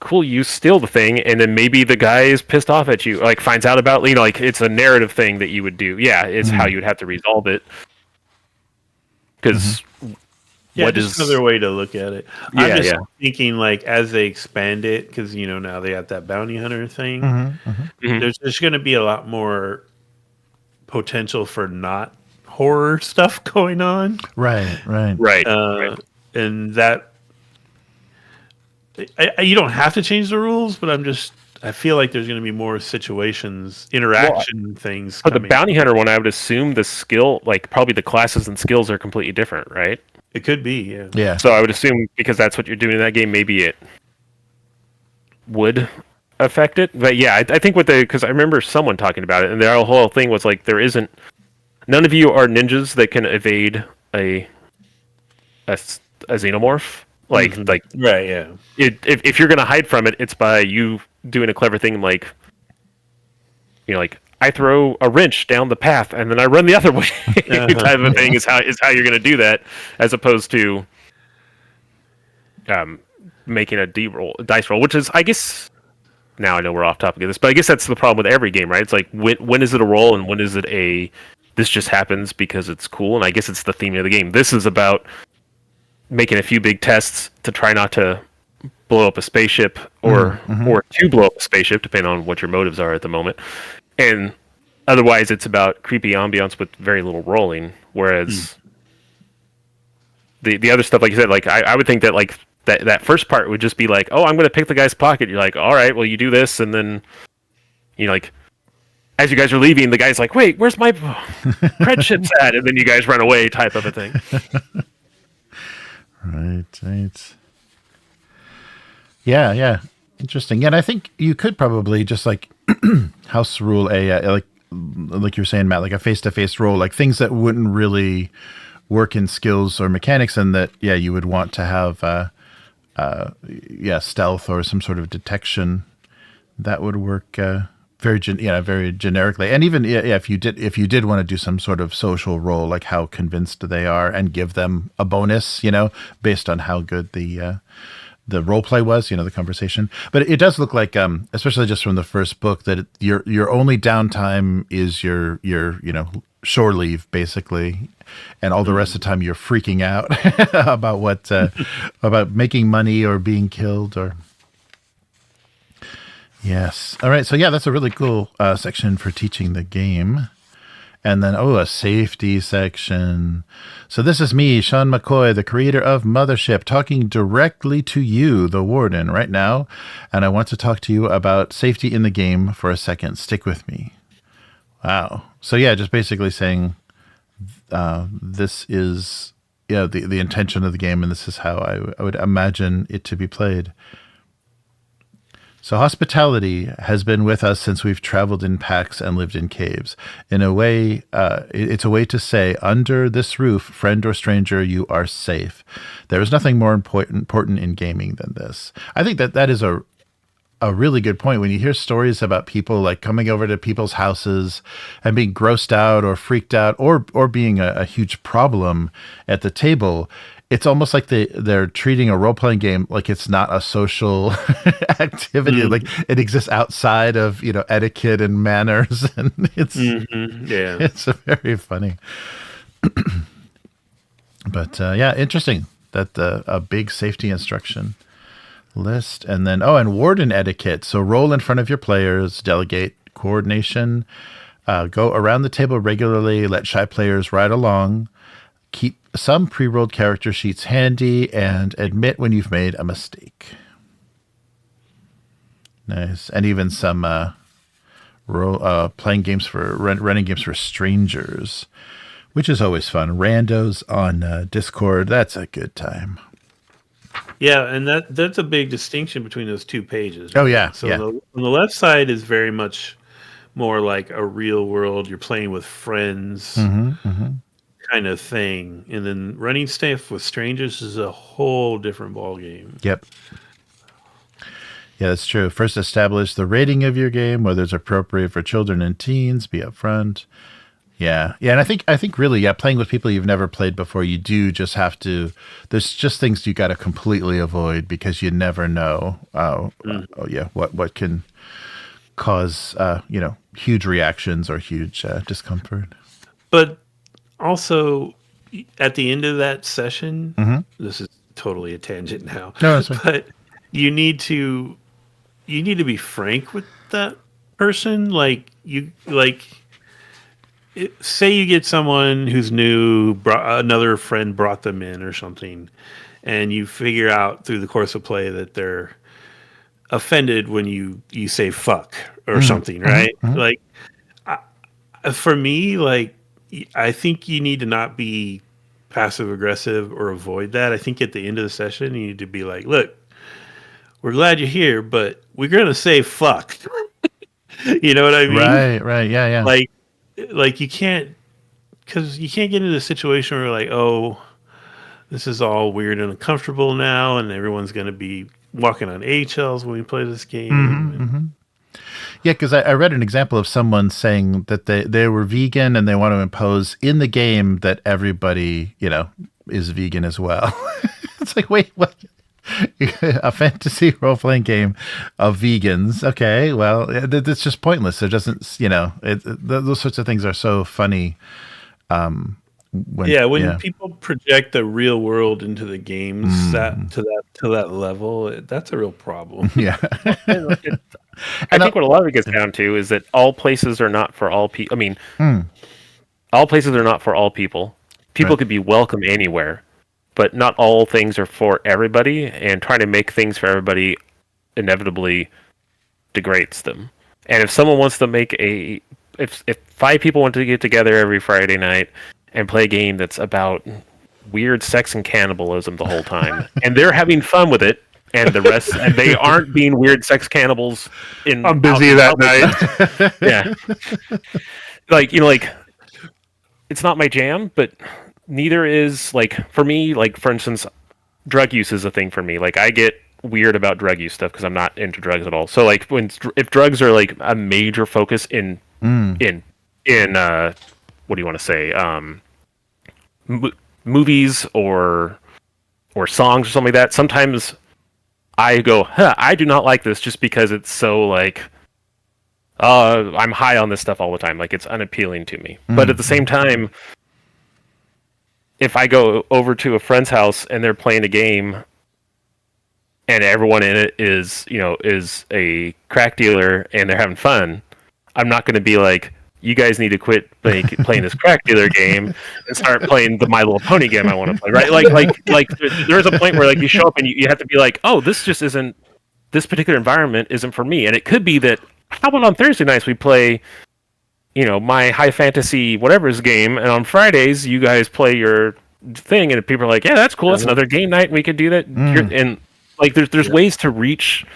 Cool, you steal the thing, and then maybe the guy is pissed off at you, like finds out about, like it's a narrative thing that you would do. Yeah, it's how you would have to resolve it. Because just another way to look at it. I'm just thinking like as they expand it, because now they got that bounty hunter thing. There's going to be a lot more potential for not horror stuff going on. Right. And that. You don't have to change the rules, but I feel like there's going to be more interaction things. For the bounty hunter one, I would assume the skill, like probably the classes and skills are completely different, right? It could be, yeah. So I would assume because that's what you're doing in that game, maybe it would affect it. But yeah, I think because I remember someone talking about it, and their whole thing was like none of you are ninjas that can evade a xenomorph. Like right, yeah. If you're gonna hide from it, it's by you doing a clever thing, like like I throw a wrench down the path and then I run the other way, type of thing is how you're gonna do that, as opposed to making a dice roll, which is, I guess. Now I know we're off topic of this, but I guess that's the problem with every game, right? It's like when is it a roll and when is it this just happens because it's cool, and I guess it's the theme of the game. This is about making a few big tests to try not to blow up a spaceship or to blow up a spaceship, depending on what your motives are at the moment. And otherwise, it's about creepy ambiance with very little rolling. Whereas the other stuff, like you said, like I would think that like that first part would just be like, oh, I'm going to pick the guy's pocket. You're like, all right, well, you do this, and then like as you guys are leaving, the guy's like, wait, where's my cred chips at? And then you guys run away, type of a thing. Right. Yeah. Interesting. Yeah, and I think you could probably just like house rule like you were saying, Matt, like a face-to-face roll, like things that wouldn't really work in skills or mechanics, and that you would want to have stealth or some sort of detection that would work very generically. And even if you did want to do some sort of social role, like how convinced they are, and give them a bonus, based on how good the role play was, the conversation. But it does look like, especially just from the first book, that your only downtime is your shore leave, basically, and all the rest of the time you're freaking out about about making money or being killed or. Yes. All right. So that's a really cool section for teaching the game. And then, a safety section. So this is me, Sean McCoy, the creator of Mothership, talking directly to you, the warden, right now. And I want to talk to you about safety in the game for a second. Stick with me. Wow. So yeah, just basically saying this is the intention of the game, and this is how I would imagine it to be played. So hospitality has been with us since we've traveled in packs and lived in caves. In a way, it's a way to say, under this roof, friend or stranger, you are safe. There is nothing more important in gaming than this. I think that is a really good point. When you hear stories about people like coming over to people's houses and being grossed out or freaked out or being a huge problem at the table, it's almost like they're treating a role-playing game like it's not a social activity. Like it exists outside of, etiquette and manners. And it's very funny. But interesting that a big safety instruction list. And then, and warden etiquette. So roll in front of your players, delegate coordination, go around the table regularly, let shy players ride along, keep some pre-rolled character sheets handy, and admit when you've made a mistake. Nice. And even some running games for strangers, which is always fun. Randos on Discord, that's a good time. Yeah, and that's a big distinction between those two pages. Right? Oh, yeah. So on the left side is very much more like a real world, you're playing with friends kind of thing. And then running stuff with strangers is a whole different ballgame. Yep. Yeah, that's true. First, establish the rating of your game, whether it's appropriate for children and teens, be upfront. Yeah, and I think really, playing with people you've never played before, you do just have to. There's just things you got to completely avoid because you never know. What can cause huge reactions or huge discomfort. But also, at the end of that session, this is totally a tangent now. No, that's fine. But you need to be frank with that person. Say you get someone who's new, another friend brought them in or something, and you figure out through the course of play that they're offended when you say fuck or something, right? Like, for me, I think you need to not be passive aggressive or avoid that. I think at the end of the session, you need to be like, look, we're glad you're here, but we're going to say fuck. You know what I mean? Right. Yeah. Like you can't get into a situation where like, oh, this is all weird and uncomfortable now, and everyone's going to be walking on eggshells when we play this game. Yeah, because I read an example of someone saying that they were vegan and they want to impose in the game that everybody, is vegan as well. It's like, wait, what? A fantasy role-playing game of vegans. Okay, well, it's just pointless. It doesn't, those sorts of things are so funny. When people project the real world into the games to that level, that's a real problem. Yeah. I think what a lot of it gets down to is that all places are not for all people. I mean, all places are not for all people. People could be welcome anywhere, but not all things are for everybody, and trying to make things for everybody inevitably degrades them. And if someone wants to make if 5 people want to get together every Friday night and play a game that's about weird sex and cannibalism the whole time, and they're having fun with it, and the rest, and they aren't being weird sex cannibals. I'm busy that night. Yeah, it's not my jam, but neither is for me. For instance, drug use is a thing for me. I get weird about drug use stuff because I'm not into drugs at all. So if drugs are a major focus in what do you want to say, movies or songs or something like that, sometimes I go, I do not like this just because it's so I'm high on this stuff all the time. It's unappealing to me. But at the same time, if I go over to a friend's house and they're playing a game and everyone in it is a crack dealer and they're having fun, I'm not going to be like, you guys need to quit playing this crack dealer game and start playing the My Little Pony game I want to play, right? Like there's a point where like you show up and you have to be like, oh, this just isn't, this particular environment isn't for me. And it could be that, how about on Thursday nights we play, my high fantasy whatever's game, and on Fridays you guys play your thing, and people are like, yeah, that's cool, it's another game night, and we could do that. And like there's ways to reach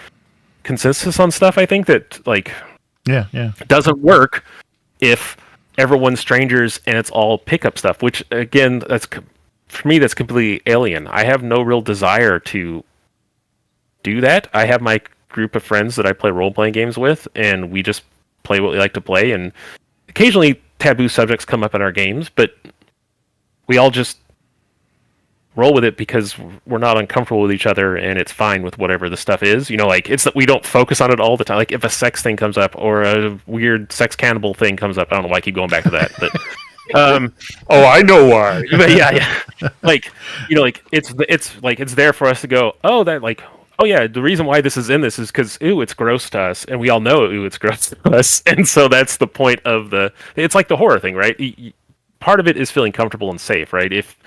consensus on stuff, I think, that like doesn't work if everyone's strangers and it's all pickup stuff, which again, for me that's completely alien. I have no real desire to do that. I have my group of friends that I play role-playing games with, and we just play what we like to play, and occasionally taboo subjects come up in our games, but we all just roll with it because we're not uncomfortable with each other, and it's fine with whatever the stuff is. Like it's that we don't focus on it all the time. Like if a sex thing comes up or a weird sex cannibal thing comes up, I don't know why I keep going back to that, but oh, I know why. But yeah. Like, it's like it's there for us to go, oh, that like, oh yeah, the reason why this is in this is because it's gross to us, and we all know it's gross to us, and so that's the point of it's like the horror thing, right? Part of it is feeling comfortable and safe, right? If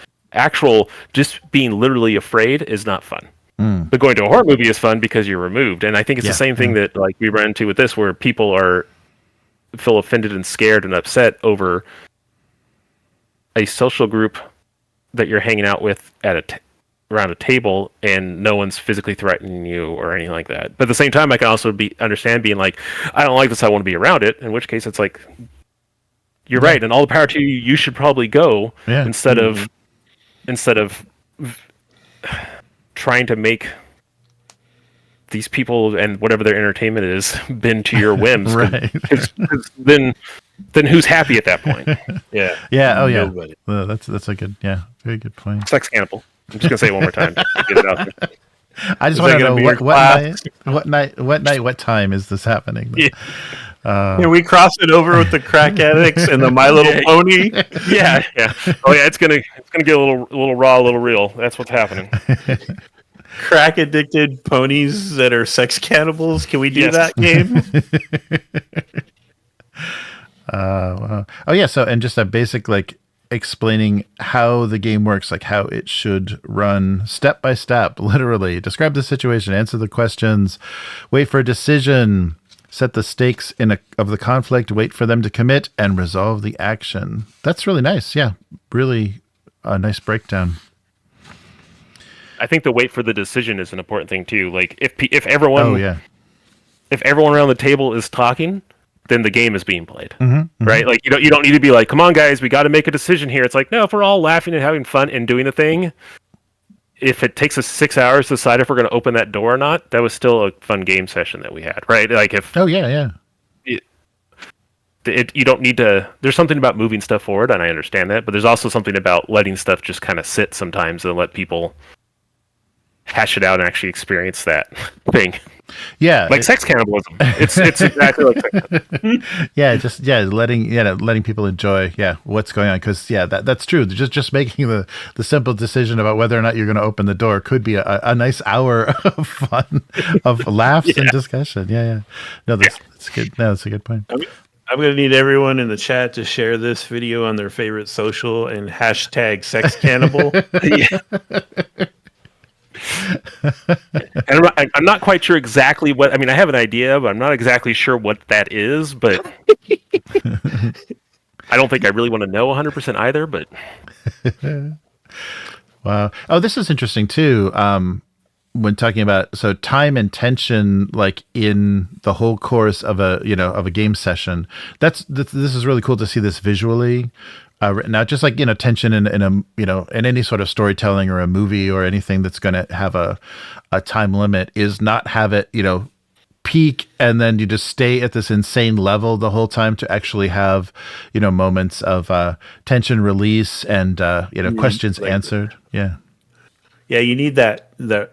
just being literally afraid is not fun. But going to a horror movie is fun because you're removed. And I think it's the same thing that like we run into with this, where people feel offended and scared and upset over a social group that you're hanging out with at around a table, and no one's physically threatening you or anything like that. But at the same time, I can also understand being like, I don't like this, I want to be around it. In which case, it's like, you're right, and all the power to you. You should probably go instead of trying to make these people and whatever their entertainment is bend to your whims. Right. Cause then who's happy at that point? Yeah. Yeah. Oh, yeah. Nobody. That's a good, very good point. Sex cannibal. I'm just gonna say it one more time. To get it out there. I just want to know what night, what time is this happening? Yeah. Can we cross it over with the crack addicts and the My Little Pony? Yeah. Oh yeah, it's gonna get a little raw, a little real. That's what's happening. Crack addicted ponies that are sex cannibals. Can we do that game? Wow. Oh yeah. So, and just a basic like explaining how the game works, like how it should run step by step, literally describe the situation, answer the questions, wait for a decision, set the stakes of the conflict, wait for them to commit, and resolve the action. That's really nice. Yeah, really a nice breakdown. I think the wait for the decision is an important thing too. Like if everyone around the table is talking, then the game is being played, right? Like you don't need to be like, come on guys, we got to make a decision here. It's like, no, if we're all laughing and having fun and doing the thing, if it takes us 6 hours to decide if we're going to open that door or not, that was still a fun game session that we had, right? Like if you don't need to. There's something about moving stuff forward, and I understand that, but there's also something about letting stuff just kind of sit sometimes and let people hash it out and actually experience that thing. Yeah, like sex cannibalism. It's exactly like sex. letting people enjoy what's going on, because that's true. Just making the simple decision about whether or not you're going to open the door could be a nice hour of fun, of laughs and discussion. No, that's good. No, that's a good point. I'm going to need everyone in the chat to share this video on their favorite social and hashtag sex cannibal. And I'm not quite sure exactly what. I mean, I have an idea, but I'm not exactly sure what that is. But I don't think I really want to know 100% either. But wow. Oh, this is interesting too. When talking about time and tension, like in the whole course of a game session, this is really cool to see this visually. Written out, just like tension in in any sort of storytelling or a movie or anything that's going to have a time limit, is not have it peak and then you just stay at this insane level the whole time, to actually have moments of tension release and questions answered. Yeah, you need that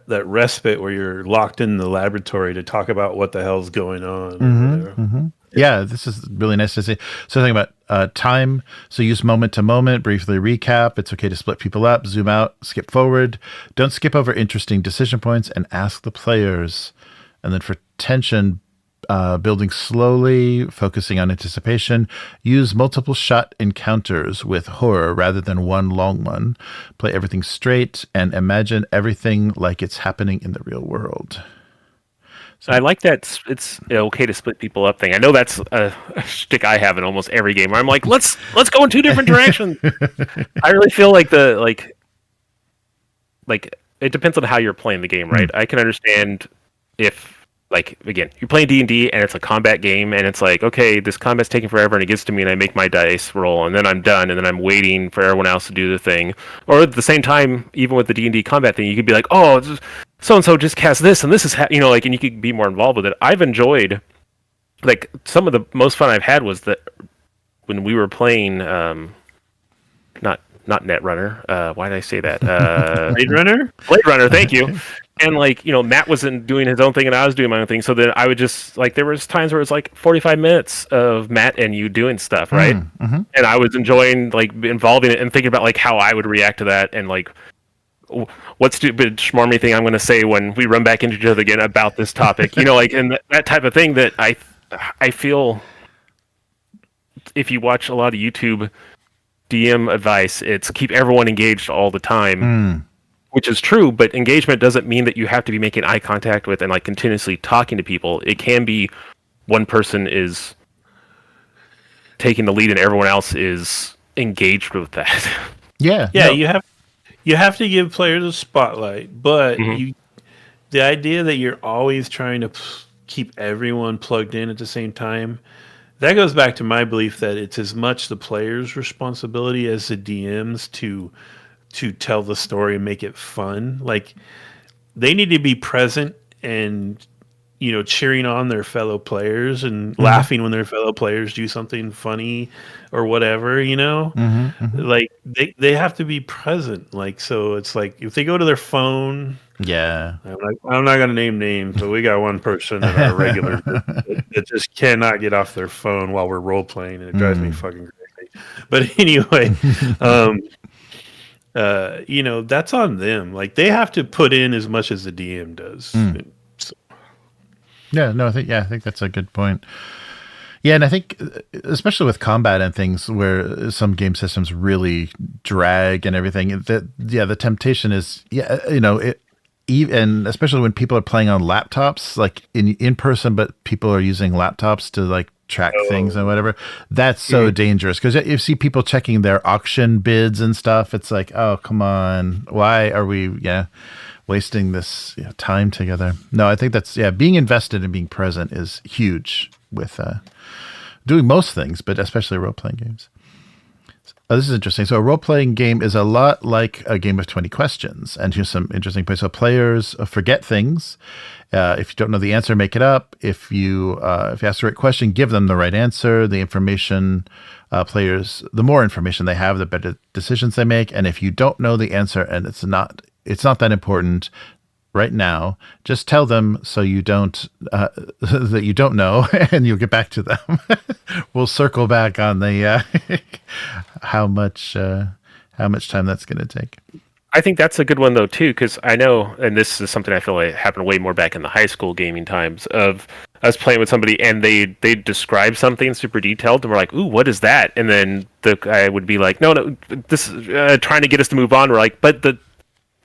respite where you're locked in the laboratory to talk about what the hell's going on. Yeah, this is really nice to see. So think about time. So use moment to moment, briefly recap. It's okay to split people up, zoom out, skip forward. Don't skip over interesting decision points, and ask the players. And then for tension, building slowly, focusing on anticipation. Use multiple shot encounters with horror rather than one long one. Play everything straight and imagine everything like it's happening in the real world. I like that it's okay to split people up thing. I know that's a shtick I have in almost every game where I'm like, let's go in two different directions. I really feel like it depends on how you're playing the game, right? I can understand if, like, again, you're playing D&D and it's a combat game and it's like, okay, this combat's taking forever and it gets to me and I make my dice roll and then I'm done and then I'm waiting for everyone else to do the thing. Or at the same time, even with the D&D combat thing, you could be like, oh, so-and-so just cast this and this is, and you could be more involved with it. I've enjoyed, like, some of the most fun I've had was that when we were playing, not Netrunner. Why did I say that? Blade Runner? Blade Runner, thank you. And, like, Matt wasn't doing his own thing and I was doing my own thing. So then I would just, like, there was times where it's like 45 minutes of Matt and you doing stuff, right? Mm-hmm. And I was enjoying, like, involving it and thinking about, like, how I would react to that and, like, what stupid schmarmy thing I'm going to say when we run back into each other again about this topic. Like, and that type of thing that I feel if you watch a lot of YouTube DM advice, it's keep everyone engaged all the time. Which is true, but engagement doesn't mean that you have to be making eye contact with and, like, continuously talking to people. It can be one person is taking the lead and everyone else is engaged with that. Yeah. You have to give players a spotlight, but the idea that you're always trying to keep everyone plugged in at the same time, that goes back to my belief that it's as much the player's responsibility as the DM's to tell the story and make it fun. Like, they need to be present and cheering on their fellow players and laughing when their fellow players do something funny or whatever. Like, they have to be present. Like, so it's like if they go to their phone. Yeah, I'm not gonna name names, but we got one person in our regular that just cannot get off their phone while we're role playing, and it drives me fucking crazy. But anyway, that's on them. Like, they have to put in as much as the DM does. So. Yeah, no, I think that's a good point. Yeah, and I think especially with combat and things where some game systems really drag and everything, the temptation is, and especially when people are playing on laptops, like in person, but people are using laptops to, like, track things and whatever. That's so dangerous because you see people checking their auction bids and stuff. It's like, oh, come on, why are we wasting this time together? No, I think that's being invested and being present is huge with doing most things, but especially role-playing games. This is interesting. So a role-playing game is a lot like a game of 20 questions. And here's some interesting points. So players forget things. If you don't know the answer, make it up. If you ask the right question, give them the right answer. The information players, the more information they have, the better decisions they make. And if you don't know the answer and it's not that important right now, just tell them so you don't that you don't know, and you'll get back to them. We'll circle back on the how much time that's going to take. I think that's a good one though too, because I know, and this is something I feel like happened way more back in the high school gaming times. Of I was playing with somebody and they describe something super detailed, and we're like, "Ooh, what is that?" And then the guy would be like, "No, this is trying to get us to move on." We're like, "But the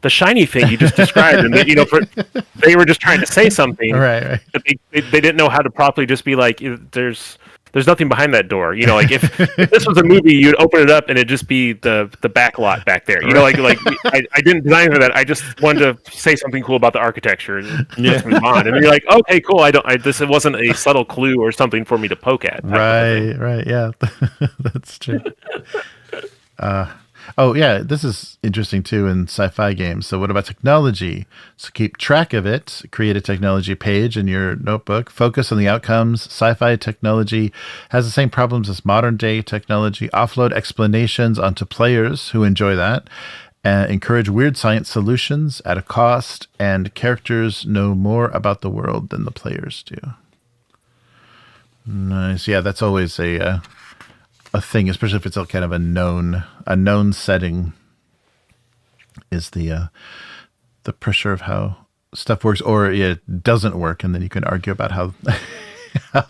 shiny thing you just described," and they were just trying to say something, right. But they didn't know how to properly just be like, "There's nothing behind that door." Like if this was a movie, you'd open it up and it'd just be the back lot back there. Like I didn't design for that. I just wanted to say something cool about the architecture and let's move on. And you're like, okay, cool. This wasn't a subtle clue or something for me to poke at. Right. Yeah, that's true. Oh, yeah, this is interesting, too, in sci-fi games. So what about technology? So keep track of it. Create a technology page in your notebook. Focus on the outcomes. Sci-fi technology has the same problems as modern-day technology. Offload explanations onto players who enjoy that. Encourage weird science solutions at a cost. And characters know more about the world than the players do. Nice. Yeah, that's always a thing, especially if it's a kind of a known setting, is the pressure of how stuff works, or it doesn't work, and then you can argue about how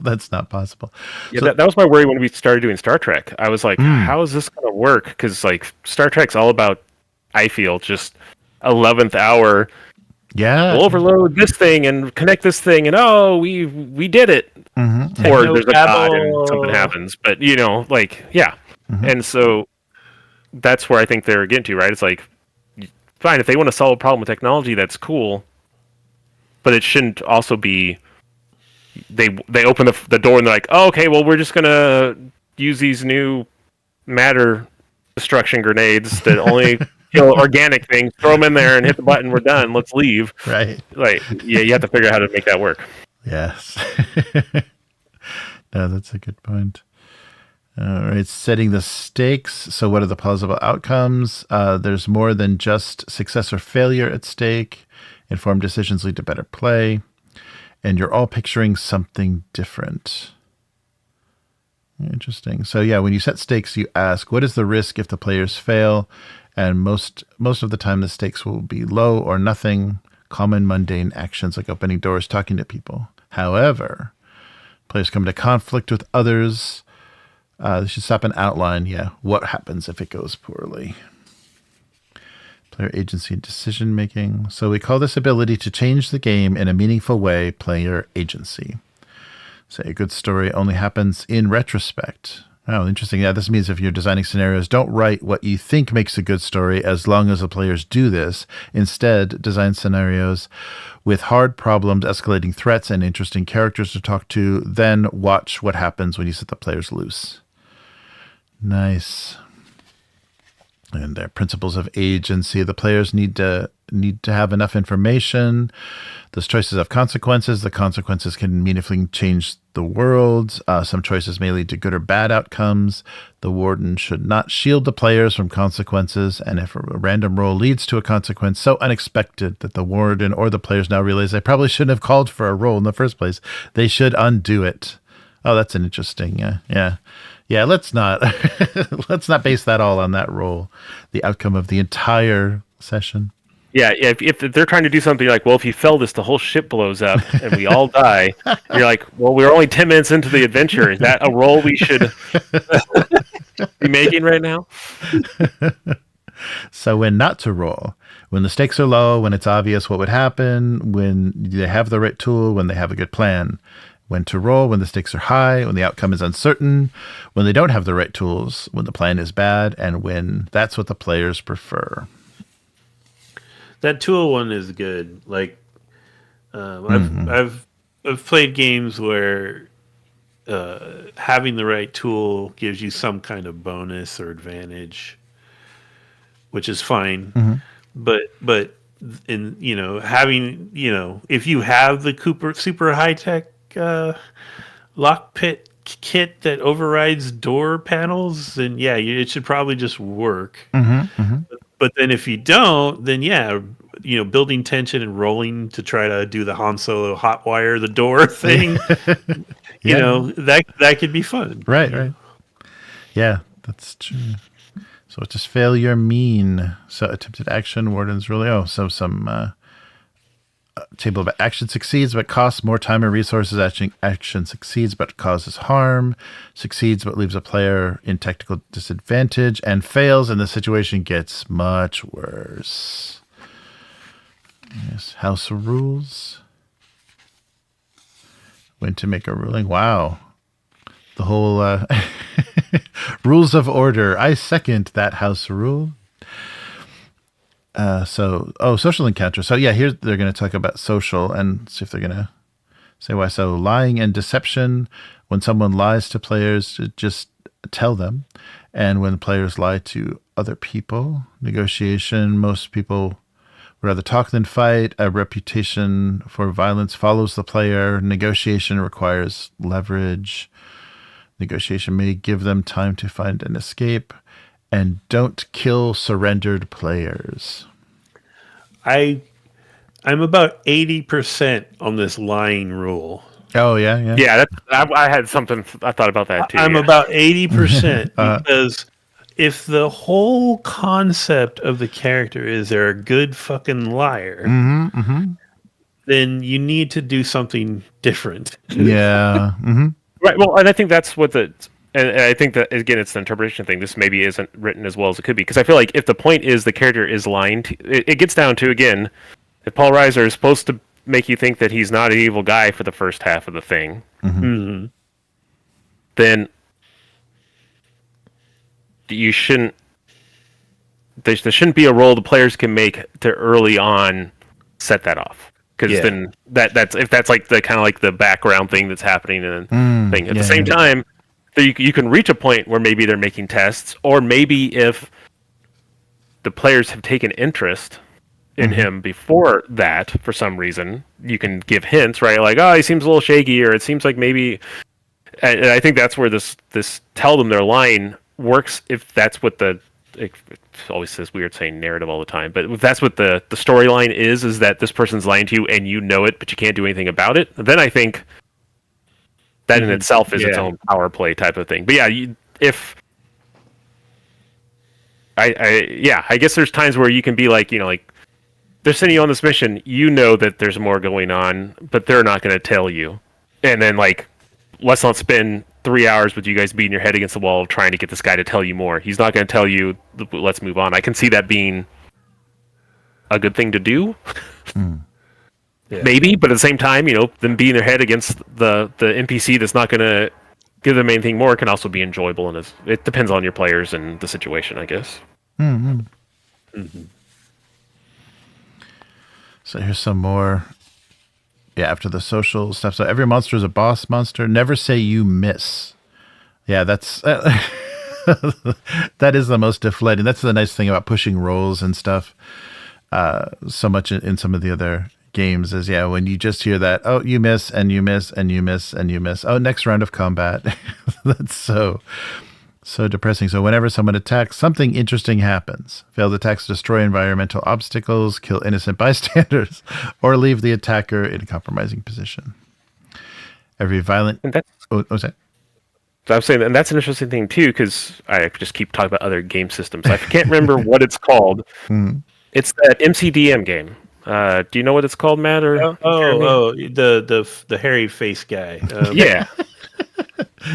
That's not possible. Yeah, So- that was my worry when we started doing Star Trek. I was like, how is this going to work? Because like Star Trek's all about, I feel, just 11th hour. yeah. We'll overload this thing and connect this thing, and we did it. Or there's a god and something happens. But like and so that's where I think they're getting to, right? It's like, fine, if they want to solve a problem with technology, that's cool, but it shouldn't also be. They open the door and they're like, oh, okay, well, we're just gonna use these new matter destruction grenades that only kill organic things. Throw them in there and hit the button. We're done. Let's leave. Right. Like, yeah, you have to figure out how to make that work. Yes. No, that's a good point. All right, setting the stakes. So, what are the plausible outcomes? There's more than just success or failure at stake. Informed decisions lead to better play. And you're all picturing something different. Interesting. So, yeah, when you set stakes, you ask, what is the risk if the players fail? And most of the time, the stakes will be low or nothing. Common mundane actions like opening doors, talking to people. However, players come into conflict with others. They should stop and outline, what happens if it goes poorly. Player agency and decision making. So we call this ability to change the game in a meaningful way player agency. Say a good story only happens in retrospect. Oh, interesting. Yeah, this means if you're designing scenarios, don't write what you think makes a good story as long as the players do this. Instead, design scenarios with hard problems, escalating threats, and interesting characters to talk to. Then watch what happens when you set the players loose. Nice. And their principles of agency. The players need to have enough information. Those choices have consequences. The consequences can meaningfully change the world. Some choices may lead to good or bad outcomes. The warden should not shield the players from consequences. And if a random roll leads to a consequence so unexpected that the warden or the players now realize they probably shouldn't have called for a roll in the first place, they should undo it. Oh, that's an interesting, yeah. Let's not base that all on that roll. The outcome of the entire session. Yeah, if they're trying to do something like, well, if you fell this, the whole ship blows up and we all die. You're like, well, we're only 10 minutes into the adventure. Is that a roll we should be making right now? So when not to roll, when the stakes are low, when it's obvious what would happen, when they have the right tool, when they have a good plan. When to roll, when the stakes are high, when the outcome is uncertain, when they don't have the right tools, when the plan is bad, and when that's what the players prefer. That tool one is good. Like, I've played games where having the right tool gives you some kind of bonus or advantage, which is fine. But in having if you have the super high tech lockpit kit that overrides door panels, then it should probably just work. But then if you don't, then building tension and rolling to try to do the Han Solo hotwire the door thing, that could be fun. Right. Yeah, that's true. So what does failure mean? So attempted action, warden's really some table of action succeeds but costs more time and resources. Action succeeds but causes harm. Succeeds but leaves a player in technical disadvantage, and fails and the situation gets much worse. Yes, house rules. When to make a ruling. Wow. The whole rules of order. I second that house rule. Social encounter. So here they're going to talk about social and see if they're going to say why. So lying and deception. When someone lies to players, just tell them. And when players lie to other people, negotiation. Most people would rather talk than fight. A reputation for violence follows the player. Negotiation requires leverage. Negotiation may give them time to find an escape. And don't kill surrendered players. I'm about 80% on this lying rule. Oh, yeah. Yeah, I had something. I thought about that too. I'm about 80% because if the whole concept of the character is they're a good fucking liar, then you need to do something different. Yeah. Mm-hmm. Right. Well, and I think that's what and I think that again, it's the interpretation thing. This maybe isn't written as well as it could be, because I feel like if the point is the character is lying, it gets down to, again, if Paul Reiser is supposed to make you think that he's not an evil guy for the first half of the thing, then you shouldn't. There shouldn't be a role the players can make to early on set that off. Because then that's if that's like the kind of like the background thing that's happening and thing. At the same time, you can reach a point where maybe they're making tests, or maybe if the players have taken interest in him before that for some reason, you can give hints, right? Like, oh, he seems a little shaky, or it seems like maybe. And I think that's where this tell them they're lying works. If that's what it always says weird saying narrative all the time, but if that's what the storyline is that this person's lying to you and you know it, but you can't do anything about it, then I think that in itself is its own power play type of thing. But yeah, if I guess there's times where you can be like, like they're sending you on this mission, you know that there's more going on, but they're not going to tell you, and then like, let's not spend 3 hours with you guys beating your head against the wall trying to get this guy to tell you more. He's not going to tell you, let's move on. I can see that being a good thing to do. Maybe, but at the same time, them beating their head against the NPC that's not going to give them anything more can also be enjoyable. And it depends on your players and the situation, I guess. So here's some more. Yeah, after the social stuff. So every monster is a boss monster. Never say you miss. Yeah, that's that is the most deflating. That's the nice thing about pushing rolls and stuff. So much in some of the other games is, when you just hear that, oh, you miss and you miss and you miss and you miss. Oh, next round of combat. That's so depressing. So whenever someone attacks, something interesting happens. Failed attacks destroy environmental obstacles, kill innocent bystanders, or leave the attacker in a compromising position. Every violent... And that's... sorry. So I was saying, and that's an interesting thing too, because I just keep talking about other game systems. I can't remember what it's called. It's that MCDM game. Do you know what it's called, Matt? Or the hairy face guy. Yeah.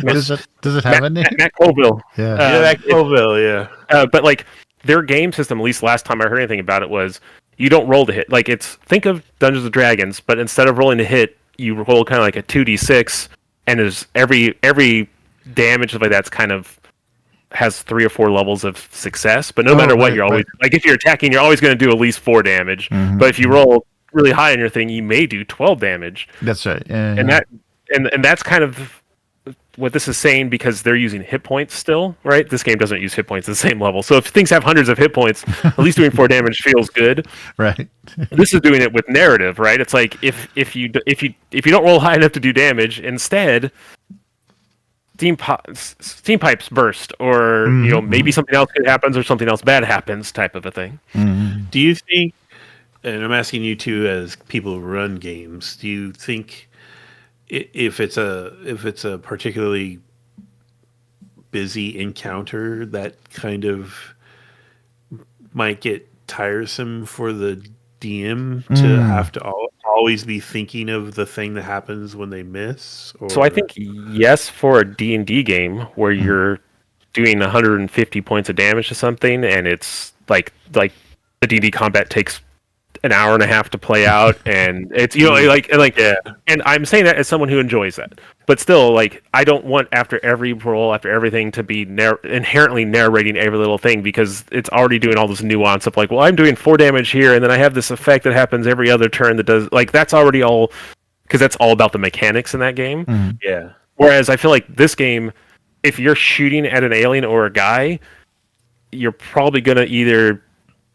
Does it have a name? Matt Colville. Yeah. Matt Colville, yeah. But like their game system, at least last time I heard anything about it, was you don't roll to hit. Like think of Dungeons and Dragons, but instead of rolling to hit, you roll kind of like a 2d6, and there's every damage like that's kind of has 3 or 4 levels of success. But no matter what, you're always like if you're attacking, you're always going to do at least 4 damage. But if you roll really high on your thing, you may do 12 damage. That's right. And that's kind of what this is saying, because they're using hit points still, right? This game doesn't use hit points at the same level. So if things have hundreds of hit points, at least doing 4 damage feels good. Right. This is doing it with narrative, right? It's like if you don't roll high enough to do damage, instead steam pipes burst, or maybe something else good happens, or something else bad happens, type of a thing. Do you think, and I'm asking you two as people who run games, do you think if it's a particularly busy encounter, that kind of might get tiresome for the DM to have to always be thinking of the thing that happens when they miss? Or... So I think yes, for a D&D game where you're doing 150 points of damage to something, and it's like the D&D combat takes an hour and a half to play out, and it's and I'm saying that as someone who enjoys that, but still, like, I don't want after every roll, after everything, to be inherently narrating every little thing, because it's already doing all this nuance of like, well, I'm doing 4 damage here, and then I have this effect that happens every other turn that does, like, that's already all, because that's all about the mechanics in that game. Yeah. Whereas I feel like this game, if you're shooting at an alien or a guy, you're probably gonna either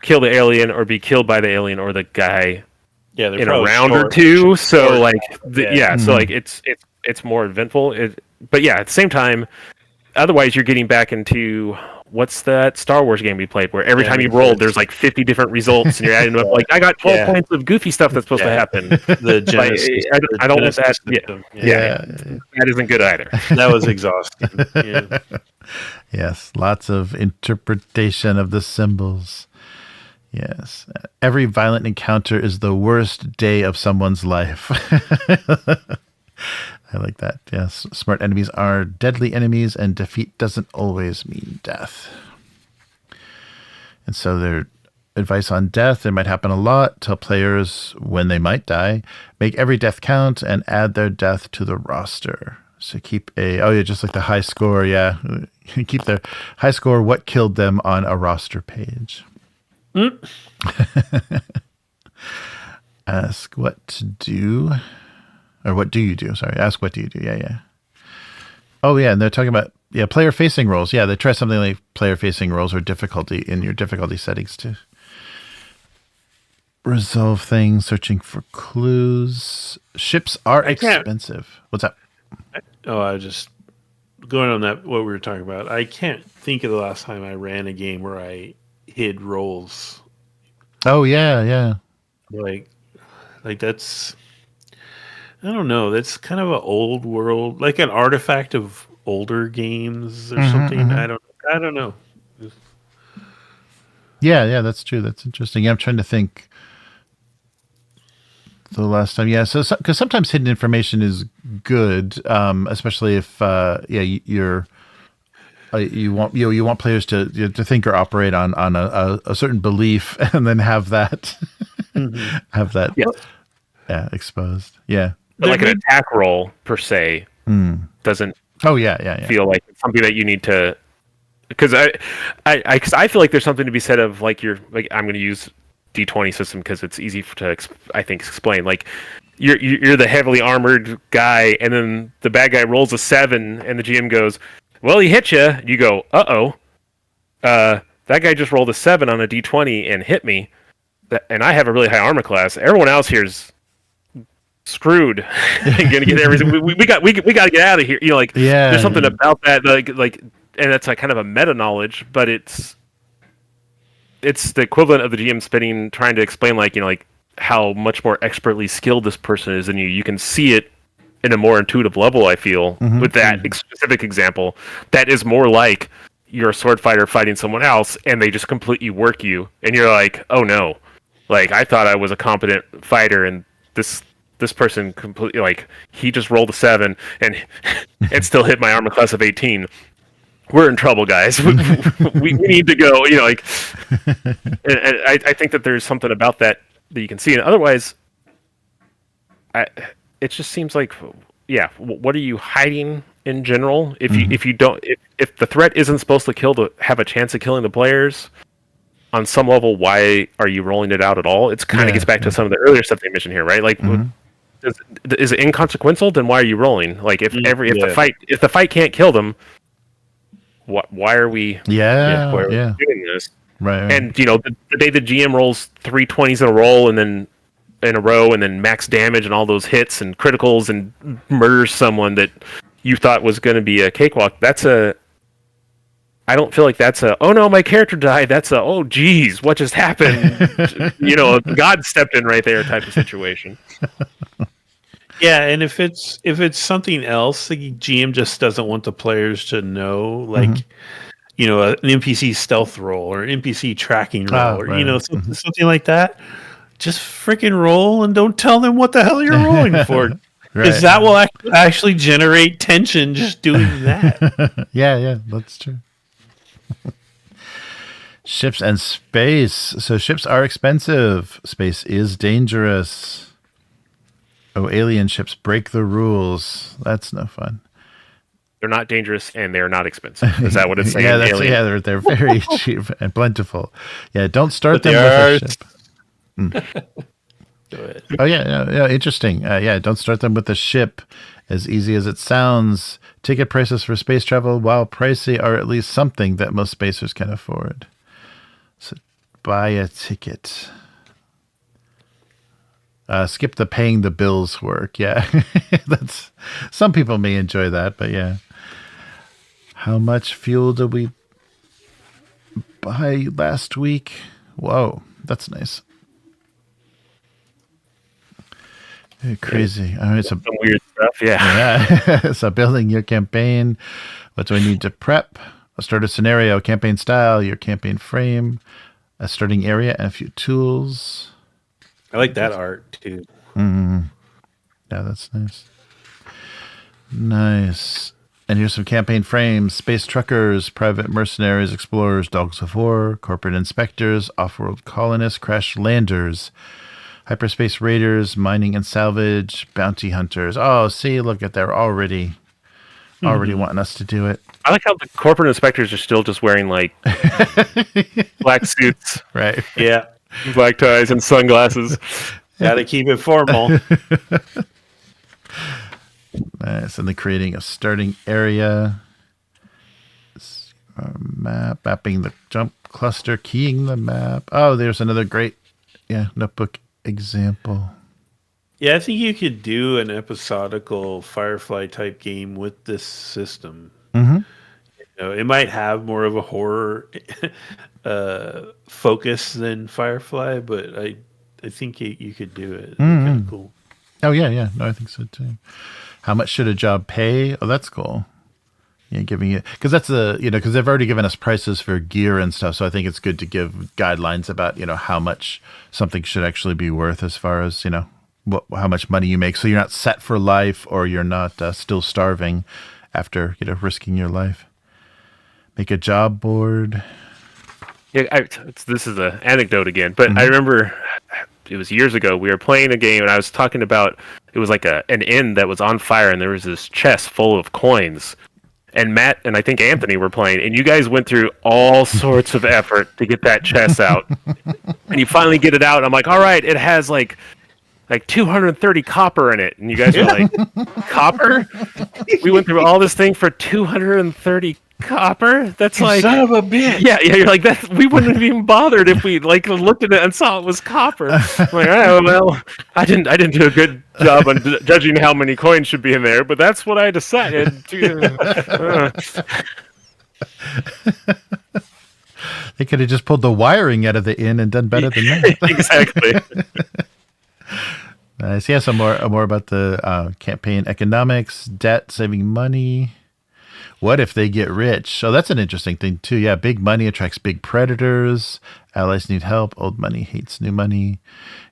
kill the alien or be killed by the alien or the guy in a round or two. So so like it's more eventful. But yeah, at the same time, otherwise you're getting back into what's that Star Wars game we played where every time you rolled, there's like 50 different results, and you're adding up like, I got 12 points of goofy stuff that's supposed to happen. The Genesis, I don't want that. That isn't good either. That was exhausting. Yeah. Yes, lots of interpretation of the symbols. Yes. Every violent encounter is the worst day of someone's life. I like that. Yes. Smart enemies are deadly enemies, and defeat doesn't always mean death. And so their advice on death, it might happen a lot. Tell players when they might die. Make every death count and add their death to the roster. So keep just like the high score. Yeah. Keep their high score, what killed them, on a roster page. Ask what to do. Or what do you do? Sorry. Ask what do you do? Yeah. Oh, yeah. And they're talking about, player-facing roles. Yeah, they try something like player-facing roles or difficulty in your difficulty settings to resolve things, searching for clues. Ships are expensive. What's up? I was just going on that, what we were talking about. I can't think of the last time I ran a game where I hid roles. Oh, yeah. Like that's, I don't know. That's kind of an old world, like an artifact of older games or something. Mm-hmm. I don't know. Yeah, that's true. That's interesting. Yeah, I'm trying to think. The last time, so because sometimes hidden information is good, especially if you want players to think or operate on a certain belief, and then have that exposed. Yeah, but like an attack roll per se doesn't. Oh yeah. Feel like it's something that you need to, because I feel like there's something to be said of like I'm going to use D20 system because it's easy to I think explain. Like you're the heavily armored guy, and then the bad guy rolls a 7, and the GM goes, "Well, he hit you." You go, that guy just rolled a 7 on a D20 and hit me, and I have a really high armor class. Everyone else here's screwed and gonna get everything. we got to get out of here. There's something about that, like, and that's like kind of a meta knowledge, but it's the equivalent of the GM trying to explain like how much more expertly skilled this person is than you. You can see it in a more intuitive level, I feel, with that specific example. That is more like you're a sword fighter fighting someone else, and they just completely work you, and you're like, oh no, like I thought I was a competent fighter, and this person completely, like, he just rolled a 7 and still hit my armor class of 18. We're in trouble, guys. we need to go. And I think that there's something about that you can see. And otherwise, it just seems like, what are you hiding in general? If you don't, if the threat isn't supposed to have a chance of killing the players, on some level, why are you rolling it out at all? It's kind of gets back to some of the earlier stuff they mentioned here, right? Like, is it inconsequential? Then why are you rolling? Like, if the fight can't kill them, why are we doing this? Right. And the day the GM rolls 3 20s in a row and then max damage and all those hits and criticals and murders someone that you thought was going to be a cakewalk, I don't feel like that's oh no, my character died. That's oh geez, what just happened? God stepped in right there type of situation. Yeah, and if it's something else, the GM just doesn't want the players to know, like, an NPC stealth roll or an NPC tracking roll, or something like that. Just freaking roll and don't tell them what the hell you're rolling for, because that will actually generate tension just doing that. Yeah, that's true. Ships and space. So ships are expensive. Space is dangerous. Oh, alien ships break the rules. That's no fun. They're not dangerous and they're not expensive. Is that what it's saying? They're very cheap and plentiful. Yeah, don't start them with a ship. Do it. Oh yeah, interesting. Don't start them with a ship. As easy as it sounds, ticket prices for space travel, while pricey, are at least something that most spacers can afford. So buy a ticket. Skip the paying the bills work. Yeah, that's, some people may enjoy that, but yeah. How much fuel did we buy last week? Whoa, that's nice. Crazy. All right, some weird stuff. Yeah. So building your campaign. What do I need to prep? I'll start a scenario, campaign style, your campaign frame. a starting area and a few tools. I like that art too. Yeah, that's nice. Nice. And here's some campaign frames: space truckers, private mercenaries, explorers, dogs of war, corporate inspectors, off-world colonists, crash landers, hyperspace raiders, mining and salvage, bounty hunters. Oh, see, look at they're already wanting us to do it. I like how the corporate inspectors are still just wearing like black suits, Right. Yeah, black ties, and sunglasses. gotta keep it formal. Nice. And then creating a starting area. Mapping the jump cluster, keying the map. Oh, there's another great notebook example. Yeah, I think you could do an episodical Firefly type game with this system. Mm-hmm. It might have more of a horror focus than Firefly, but I think you could do it. It's kind of cool. Oh, yeah. No, I think so, too. How much should a job pay? Oh, that's cool. Yeah, giving it... Because that's because they've already given us prices for gear and stuff, so I think it's good to give guidelines about, how much something should actually be worth as far as, how much money you make, so you're not set for life or you're not still starving after, risking your life. Make a job board. Yeah, this is an anecdote again, but I remember it was years ago. We were playing a game, and I was talking about it was like an inn that was on fire, and there was this chest full of coins. And Matt and I think Anthony were playing, and you guys went through all sorts of effort to get that chest out, and you finally get it out. And I'm like, all right, it has like 230 copper in it, and you guys were like, copper? We went through all this thing for 230 copper? That's like, son of a bitch. Yeah, you're like that. We wouldn't have even bothered if we looked at it and saw it was copper. I'm like, oh, well, I didn't do a good job on judging how many coins should be in there, but that's what I decided. They could have just pulled the wiring out of the inn and done better than that. Exactly. Nice. Yeah, some more about the campaign economics, debt, saving money. What if they get rich? So that's an interesting thing too. Yeah, big money attracts big predators. Allies need help. Old money hates new money.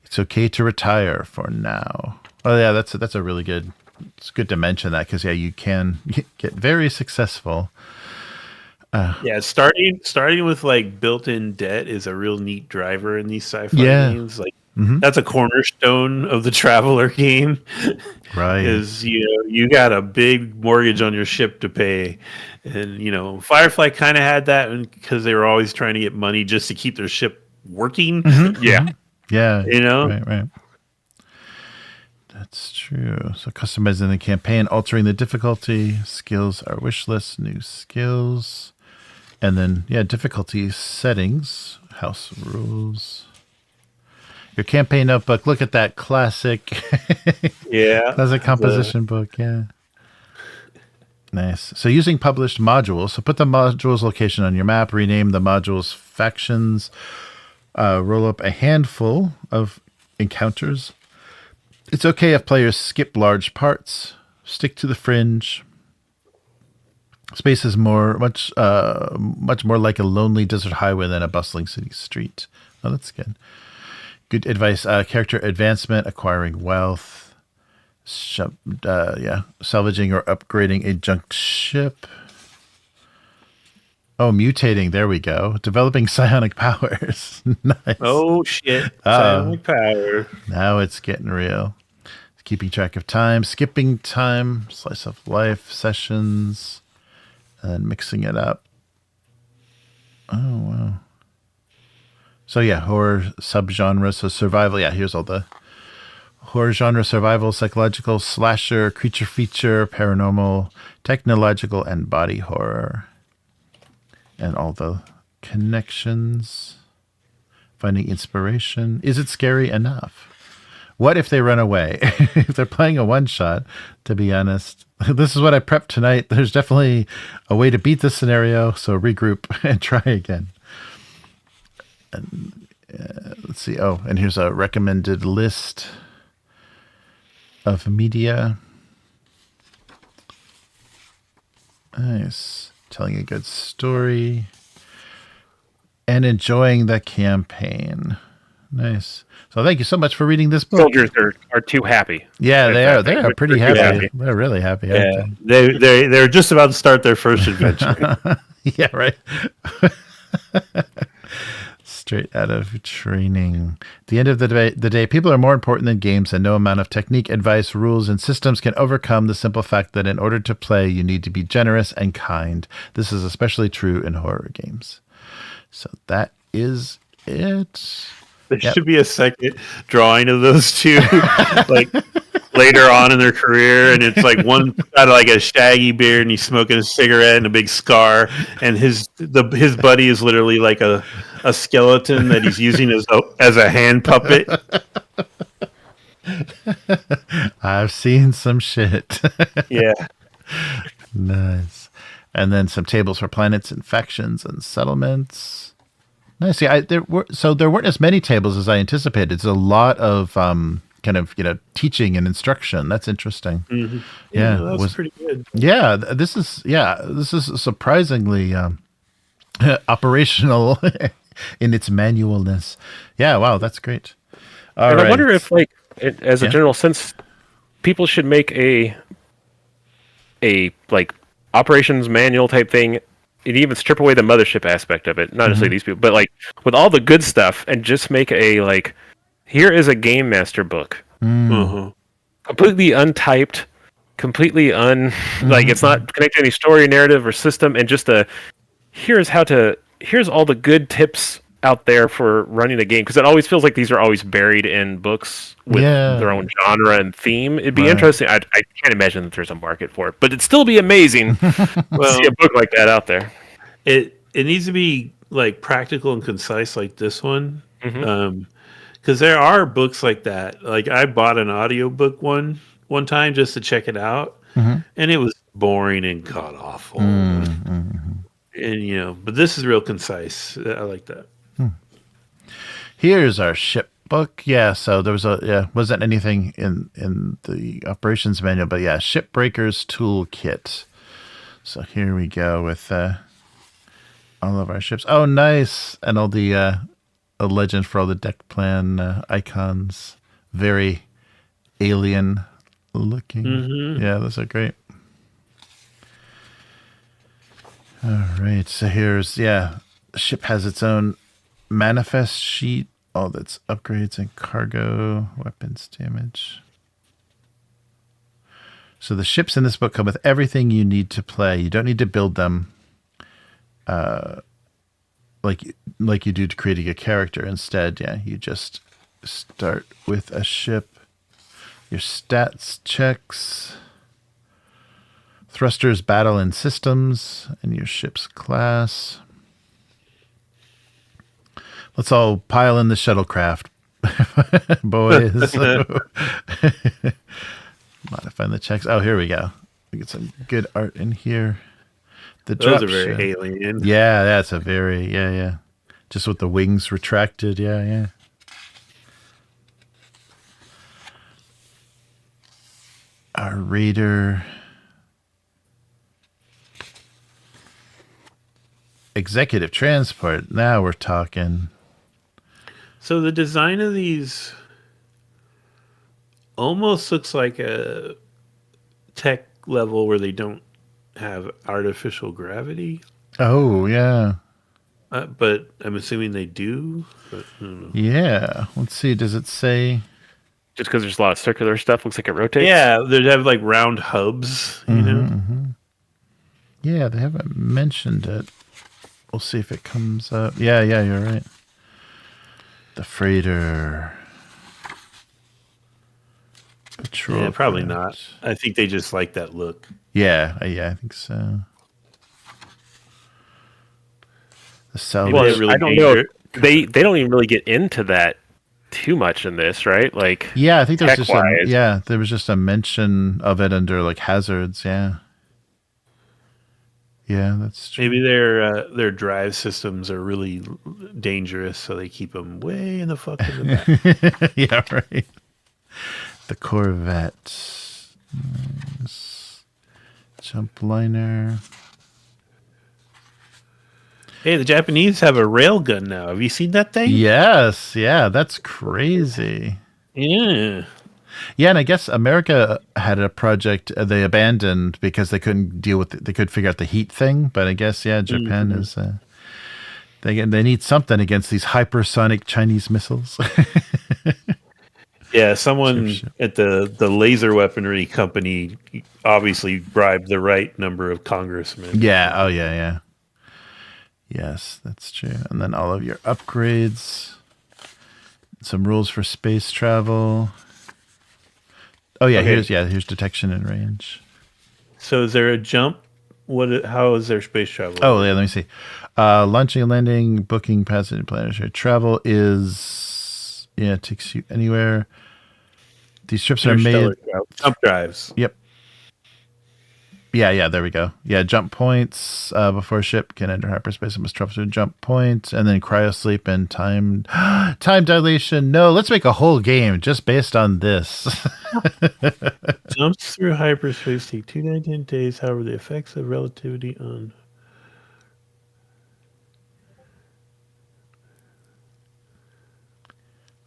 It's okay to retire for now. Oh yeah, that's a really good. It's good to mention that because you can get very successful. Yeah, starting with like built-in debt is a real neat driver in these sci-fi games. Like that's a cornerstone of the Traveler game. Right. Is you got a big mortgage on your ship to pay, and Firefly kind of had that because they were always trying to get money just to keep their ship working. Yeah. Yeah. Right. That's true. So customizing the campaign, altering the difficulty, skills are wish list, new skills, and then difficulty settings, house rules. Your campaign notebook. Look at that classic. Classic composition book. Yeah. Nice. So using published modules. So put the module's location on your map. Rename the module's factions. Roll up a handful of encounters. It's okay if players skip large parts. Stick to the fringe. Space is much more like a lonely desert highway than a bustling city street. Oh, that's good. Good advice. Character advancement, acquiring wealth, salvaging or upgrading a junk ship. Oh, mutating. There we go. Developing psionic powers. Nice. Oh, shit. Psionic power. Now it's getting real. Keeping track of time, skipping time, slice of life sessions, and mixing it up. Oh, wow. So horror subgenre, so survival. Yeah, here's all the horror genre: survival, psychological, slasher, creature feature, paranormal, technological, and body horror. And all the connections. Finding inspiration. Is it scary enough? What if they run away? If they're playing a one-shot, to be honest. This is what I prepped tonight. There's definitely a way to beat this scenario, so regroup and try again. And let's see. Oh, and here's a recommended list of media. Nice. Telling a good story. and enjoying the campaign. Nice. So thank you so much for reading this book. Soldiers are too happy. Yeah, they are. They are pretty They're happy. happy. They're really happy. Yeah, they're just about to start their first adventure. Yeah, right. Straight out of training. At the end of the day, people are more important than games, and no amount of technique, advice, rules, and systems can overcome the simple fact that in order to play, you need to be generous and kind. This is especially true in horror games. So that is it. There should be a second drawing of those two, like later on in their career, and it's like one got like a shaggy beard and he's smoking a cigarette and a big scar, and his buddy is literally like a skeleton that he's using as a hand puppet. I've seen some shit. Yeah. Nice. And then some tables for planets and factions and settlements. Nice. Yeah, there weren't as many tables as I anticipated. It's a lot of kind of teaching and instruction. That's interesting. Mm-hmm. Yeah, that was pretty good. Yeah, this is surprisingly operational in its manualness. Yeah, wow, that's great. All right. I wonder if, like, as a general sense, people should make a like operations manual type thing. And even strip away the mothership aspect of it. Not necessarily these people, but like with all the good stuff, and just make a like, here is a game master book, completely untyped, completely like it's not connected to any story, narrative, or system, and just here's all the good tips out there for running a game, because it always feels like these are always buried in books with their own genre and theme. It'd be interesting. I can't imagine that there's a market for it, but it'd still be amazing to see a book like that out there. It needs to be like practical and concise, like this one, because there are books like that. Like I bought an audiobook one time just to check it out, and it was boring and god awful. And but this is real concise. I like that. Here's our ship book. Yeah, so there was wasn't anything in the operations manual, but yeah, Shipbreaker's Toolkit. So here we go with all of our ships. Oh, nice. And all the a legend for all the deck plan icons. Very alien looking. Yeah, those are great. All right, so here's the ship has its own manifest sheet, all that's upgrades and cargo, weapons damage. So the ships in this book come with everything you need to play. You don't need to build them like you do to creating a character. Instead, you just start with a ship. Your stats checks, thrusters, battle, and systems, and your ship's class. Let's all pile in the shuttlecraft, boys. Modifying the checks. Oh, here we go. We get some good art in here. Those are very alien. Yeah, that's a very, just with the wings retracted, yeah. Our raider. Executive transport. Now we're talking. So the design of these almost looks like a tech level where they don't have artificial gravity. Oh, yeah. But I'm assuming they do. But I don't know. Yeah. Let's see. Does it say? Just because there's a lot of circular stuff, looks like it rotates. Yeah, they have like round hubs, you know? Yeah, they haven't mentioned it. We'll see if it comes up. Yeah, you're right. The freighter. Patrol. Yeah, probably not. I think they just like that look. Yeah, I think so. The salvage. Well, really I don't know. They don't even really get into that too much in this, right? Like, yeah, I think there was just a mention of it under like hazards. Yeah, that's true. Maybe their drive systems are really dangerous, so they keep them way in the fuck in the back. Yeah, right. The Corvette. Nice. Jump liner. Hey, the Japanese have a railgun now. Have you seen that thing? Yes, yeah, that's crazy. Yeah. Yeah, and I guess America had a project they abandoned because they couldn't deal with they could figure out the heat thing. But I guess Japan is they need something against these hypersonic Chinese missiles. Yeah, someone at the laser weaponry company obviously bribed the right number of congressmen. Yeah. Oh, yeah. Yes, that's true. And then all of your upgrades, some rules for space travel. Oh yeah, Okay. here's detection and range. So is there a jump? How is there space travel? Oh yeah, let me see. Launching and landing, booking passenger planetary travel is it takes you anywhere. These trips are made. Jump drives. Yep. Yeah, there we go. Yeah, jump points before ship can enter hyperspace and must travel to a jump point, and then cryosleep and time dilation. No, let's make a whole game just based on this. Jumps through hyperspace take 210 days. However, the effects of relativity on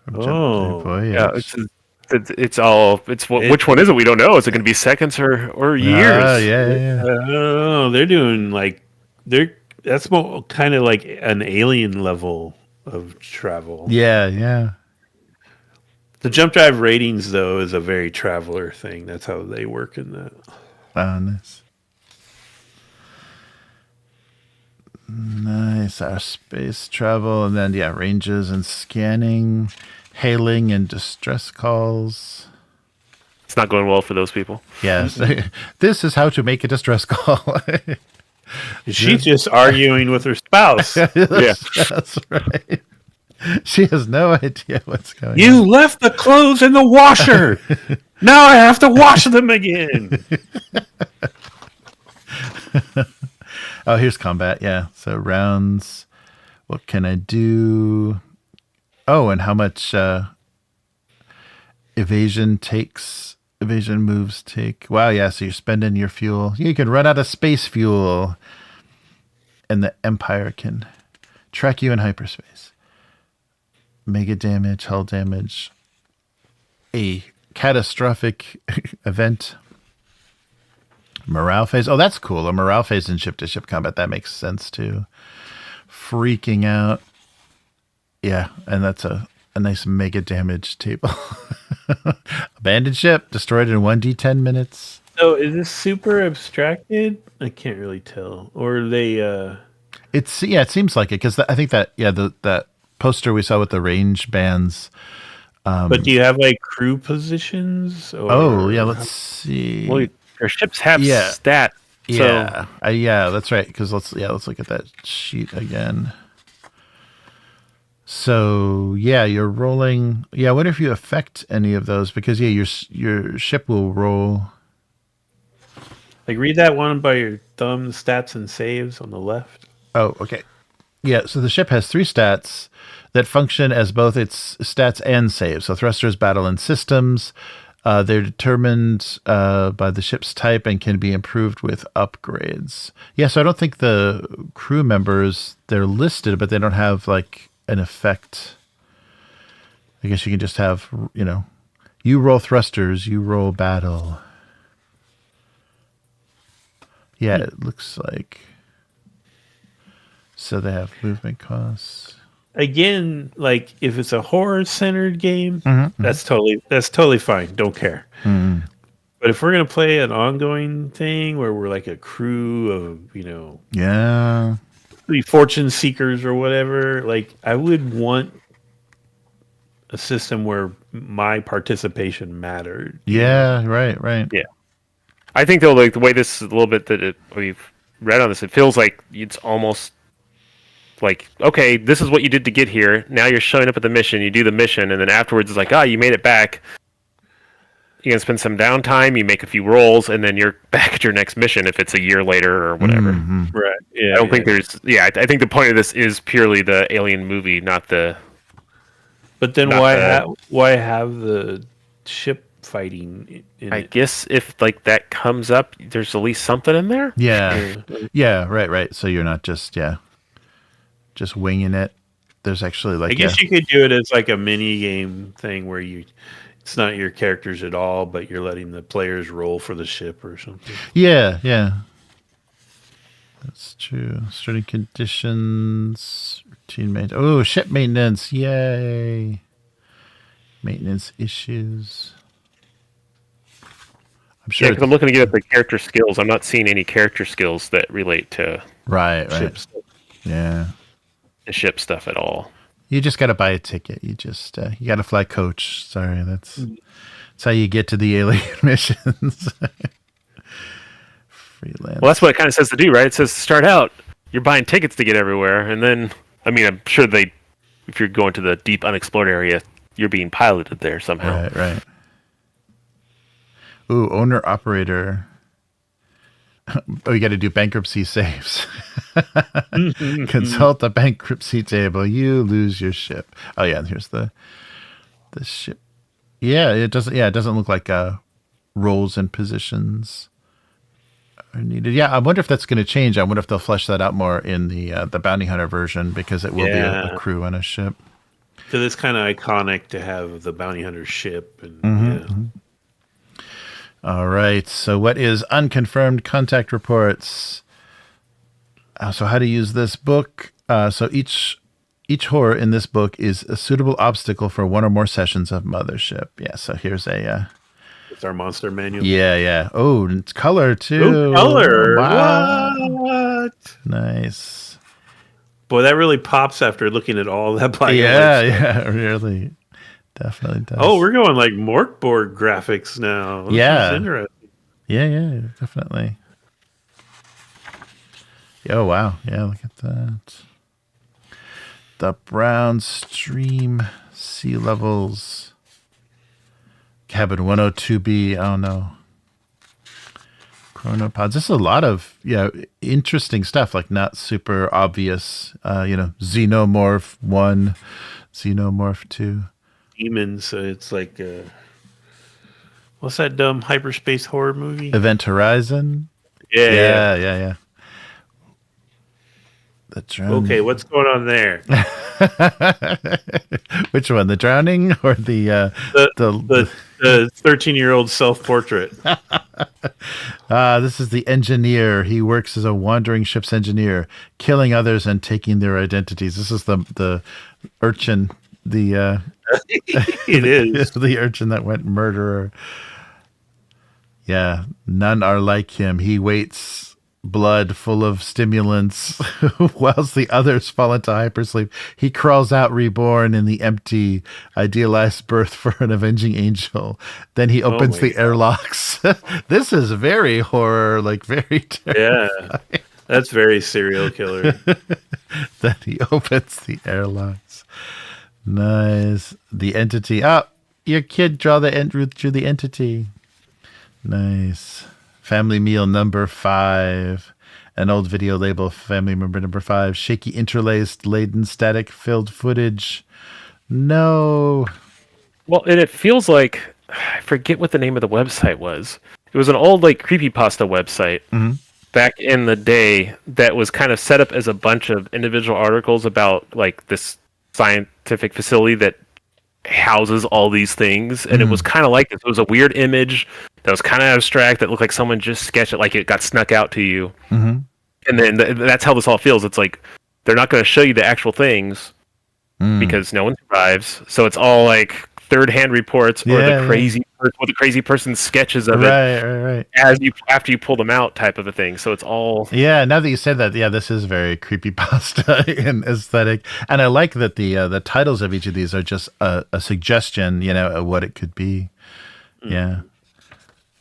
yeah, which one is it? We don't know. Is it going to be seconds or years? Yeah. Oh, they're doing that's more kind of like an alien level of travel. Yeah. The jump drive ratings though is a very traveler thing. That's how they work in that. Nice. Nice. Our space travel, and then ranges and scanning, hailing and distress calls. It's not going well for those people. Yes. This is how to make a distress call. She's just arguing with her spouse. Yeah. That's right. She has no idea what's going on. You left the clothes in the washer. Now I have to wash them again. Oh, here's combat. Yeah. So rounds. What can I do? Oh, and how much evasion moves take. Wow, yeah. So you're spending your fuel. You can run out of space fuel. And the Empire can track you in hyperspace. Mega damage, hull damage. A catastrophic event. Morale phase. Oh, that's cool. A morale phase in ship-to-ship combat. That makes sense, too. Freaking out. Yeah, and that's a nice mega damage table. Abandoned ship. Destroyed in 1d10 minutes. So is this super abstracted? I can't really tell. Or are they... It seems like it, because I think that, that poster we saw with the range bands... but do you have, like, crew positions? Or... Oh, yeah, let's see. Well, your ships have stats. Yeah, yeah, that's right. Because let's look at that sheet again. So yeah, you're rolling. Yeah, I wonder if you affect any of those, because your ship will roll. Like, read that one by your thumb, stats and saves on the left. Oh, okay. Yeah, so the ship has 3 stats that function as both its stats and saves. So thrusters, battle, and systems. They're determined by the ship's type and can be improved with upgrades. Yeah, so I don't think the crew members, they're listed, but they don't have like an effect. I guess you can just have, you roll thrusters, you roll battle. Yeah, it looks like. So they have movement costs. Again, like if it's a horror-centered game, that's totally fine. Don't care. Mm-hmm. But if we're gonna play an ongoing thing where we're like a crew of, fortune seekers or whatever, like I would want a system where my participation mattered. Yeah, right. Yeah, I think though, like the way this is a little bit that we've read on this, it feels like it's almost. Like, okay, this is what you did to get here. Now you're showing up at the mission. You do the mission, and then afterwards it's like, you made it back. You're going to spend some downtime. You make a few rolls, and then you're back at your next mission if it's a year later or whatever. Mm-hmm. Right. Yeah. I don't think there's... Yeah, I think the point of this is purely the Alien movie, not the... But then why have the ship fighting in I it? guess if, like, that comes up, there's at least something in there? Yeah. Yeah, right. So you're not just, just winging it. There's actually like I guess you could do it as like a mini game thing where it's not your characters at all, but you're letting the players roll for the ship or something. Yeah. That's true. Starting conditions, routine maintenance. Oh, ship maintenance. Yay. Maintenance issues. I'm sure. Yeah, because I'm looking to get at the character skills. I'm not seeing any character skills that relate to Right. ships. Yeah. The ship stuff at all. You just got to buy a ticket. You just you got to fly coach. Sorry, that's how you get to the alien missions. Freelance. Well, that's what it kind of says to do, right? It says to start out, you're buying tickets to get everywhere, and then, I mean, I'm sure if you're going to the deep unexplored area, you're being piloted there somehow. Right. Ooh, owner operator. Oh, you got to do bankruptcy saves. Consult the bankruptcy table. You lose your ship. Oh yeah, and here's the ship. Yeah, it doesn't look like roles and positions are needed. Yeah, I wonder if that's going to change. I wonder if they'll flesh that out more in the bounty hunter version, because it will be a crew on a ship. Because it's kind of iconic to have the bounty hunter ship. And All right. So what is unconfirmed contact reports? So how to use this book. So each horror in this book is a suitable obstacle for one or more sessions of Mothership. Yeah. So here's it's our monster manual. Yeah. Oh, it's color too. Oh, color. Wow. What? Nice. Boy, that really pops after looking at all that black. Yeah, really. Definitely does. Oh, we're going like Morkborg graphics now. This is interesting. Yeah, definitely. Oh, wow. Yeah, look at that. The brown stream sea levels. Cabin 102B. Oh, no. Chronopods. This is a lot of interesting stuff, like not super obvious. Xenomorph 1, Xenomorph 2. Demons. So it's like, what's that dumb hyperspace horror movie? Event Horizon. Yeah. The drowning. Okay, what's going on there? Which one? The drowning or the 13-year-old self-portrait? This is the engineer. He works as a wandering ship's engineer, killing others and taking their identities. This is the urchin. It is the urchin that went murderer. Yeah, none are like him. He waits blood full of stimulants whilst the others fall into hypersleep. He crawls out reborn in the empty, idealized birth for an avenging angel. Then he opens the airlocks. This is very horror, like very terrifying. Yeah, that's very serial killer. Then he opens the airlocks. Nice. The entity. Oh, your kid drew the entity. Nice. Family meal number 5. An old video label, family member number 5. Shaky interlaced, laden, static filled footage. No. Well, and it feels like, I forget what the name of the website was. It was an old like creepypasta website back in the day that was kind of set up as a bunch of individual articles about like this scientific facility that houses all these things, and it was kind of like this. It was a weird image that was kind of abstract that looked like someone just sketched it, like it got snuck out to you. And then that's how this all feels. It's like they're not going to show you the actual things because no one survives, so it's all like third-hand reports or the crazy person's sketches of it right after you pull them out type of a thing. So it's all now that you said that, this is very creepypasta and aesthetic, and I like that the titles of each of these are just a suggestion, of what it could be.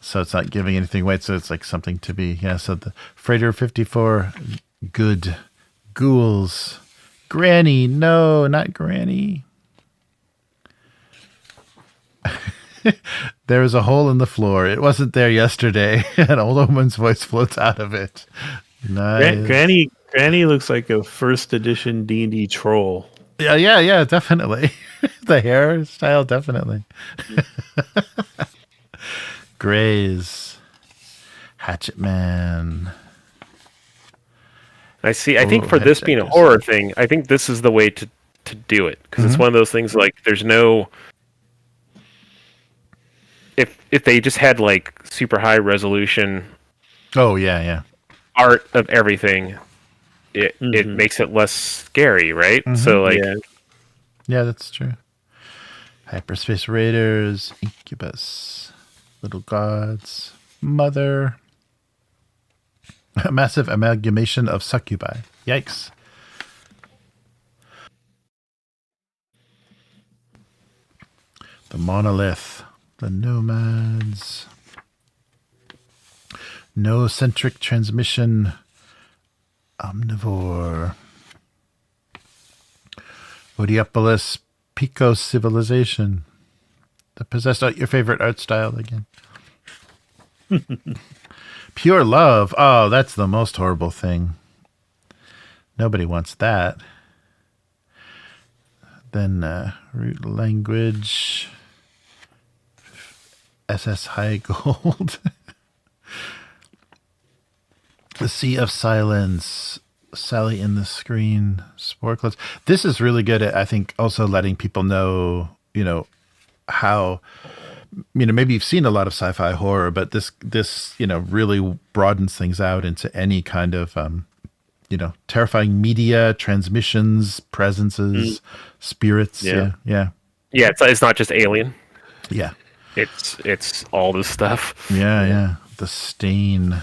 So it's not giving anything away, so it's like something to be. So the Freighter 54, good ghouls. Granny, no, not Granny. There is a hole in the floor. It wasn't there yesterday. An old woman's voice floats out of it. Nice. Granny looks like a first edition D&D troll. Yeah, definitely. The hairstyle, definitely. Grays. Hatchet Man. I see. I think Oh, for this being a heck, horror thing, I think this is the way to do it, because it's one of those things like there's no. If they just had like super high resolution Oh yeah. art of everything, it makes it less scary, right? So like, Yeah, that's true. Hyperspace Raiders, Incubus, Little Gods, Mother. A massive amalgamation of succubi. Yikes. The Monolith, the Nomads, No-centric transmission, Omnivore, Odiopolis, Pico Civilization, the Possessed. Oh, your favorite art style again. Pure Love. Oh, that's the most horrible thing. Nobody wants that. Then Root Language, SS High Gold, The Sea of Silence, Sally in the Screen, Spore Clothes. This is really good at, I think, also letting people know, how, maybe you've seen a lot of sci-fi horror, but this, really broadens things out into any kind of, terrifying media, transmissions, presences, spirits. Yeah. It's not just Alien. Yeah. It's all this stuff. Yeah. The Stain,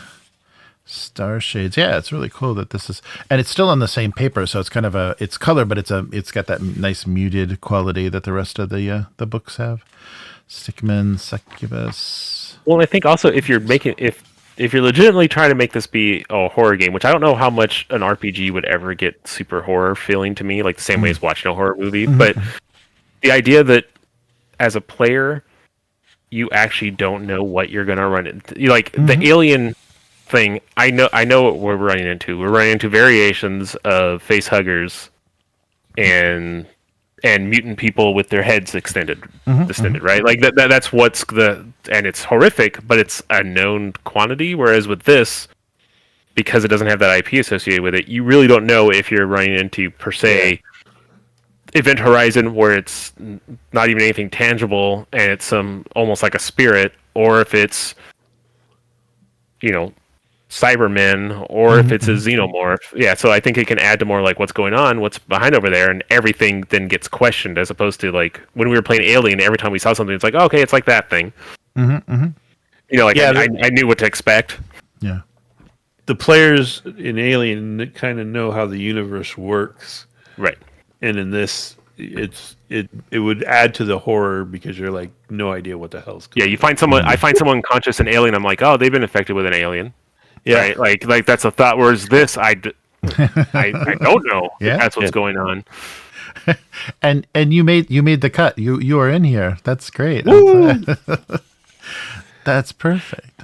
Star Shades. Yeah, it's really cool that this is, and it's still on the same paper, so it's kind of it's color, but it's got that nice muted quality that the rest of the books have. Stickman, Succubus. Well, I think also if you're legitimately trying to make this be a horror game, which I don't know how much an RPG would ever get super horror feeling to me, like the same way as watching a horror movie, but the idea that as a player, you actually don't know what you're going to run into. The Alien thing, I know what we're running into. We're running into variations of face huggers and mutant people with their heads distended, right? Like that's and it's horrific, but it's a known quantity. Whereas with this, because it doesn't have that IP associated with it, you really don't know if you're running into per se Event Horizon, where it's not even anything tangible and it's almost like a spirit, or if it's Cybermen, or if it's a xenomorph. Yeah, so I think it can add to more like what's going on, what's behind over there, and everything then gets questioned, as opposed to like when we were playing Alien, every time we saw something, it's like, oh, okay, it's like that thing. I knew what to expect. Yeah. The players in Alien kind of know how the universe works. Right. And in this, it would add to the horror because you're like, no idea what the hell's going on. Yeah, you find someone. I find someone conscious in Alien. I'm like, oh, they've been infected with an alien. Yeah, right? Like that's a thought. Whereas this, I don't know. Yeah, that's what's going on. And you made the cut. You are in here. That's great. That's perfect.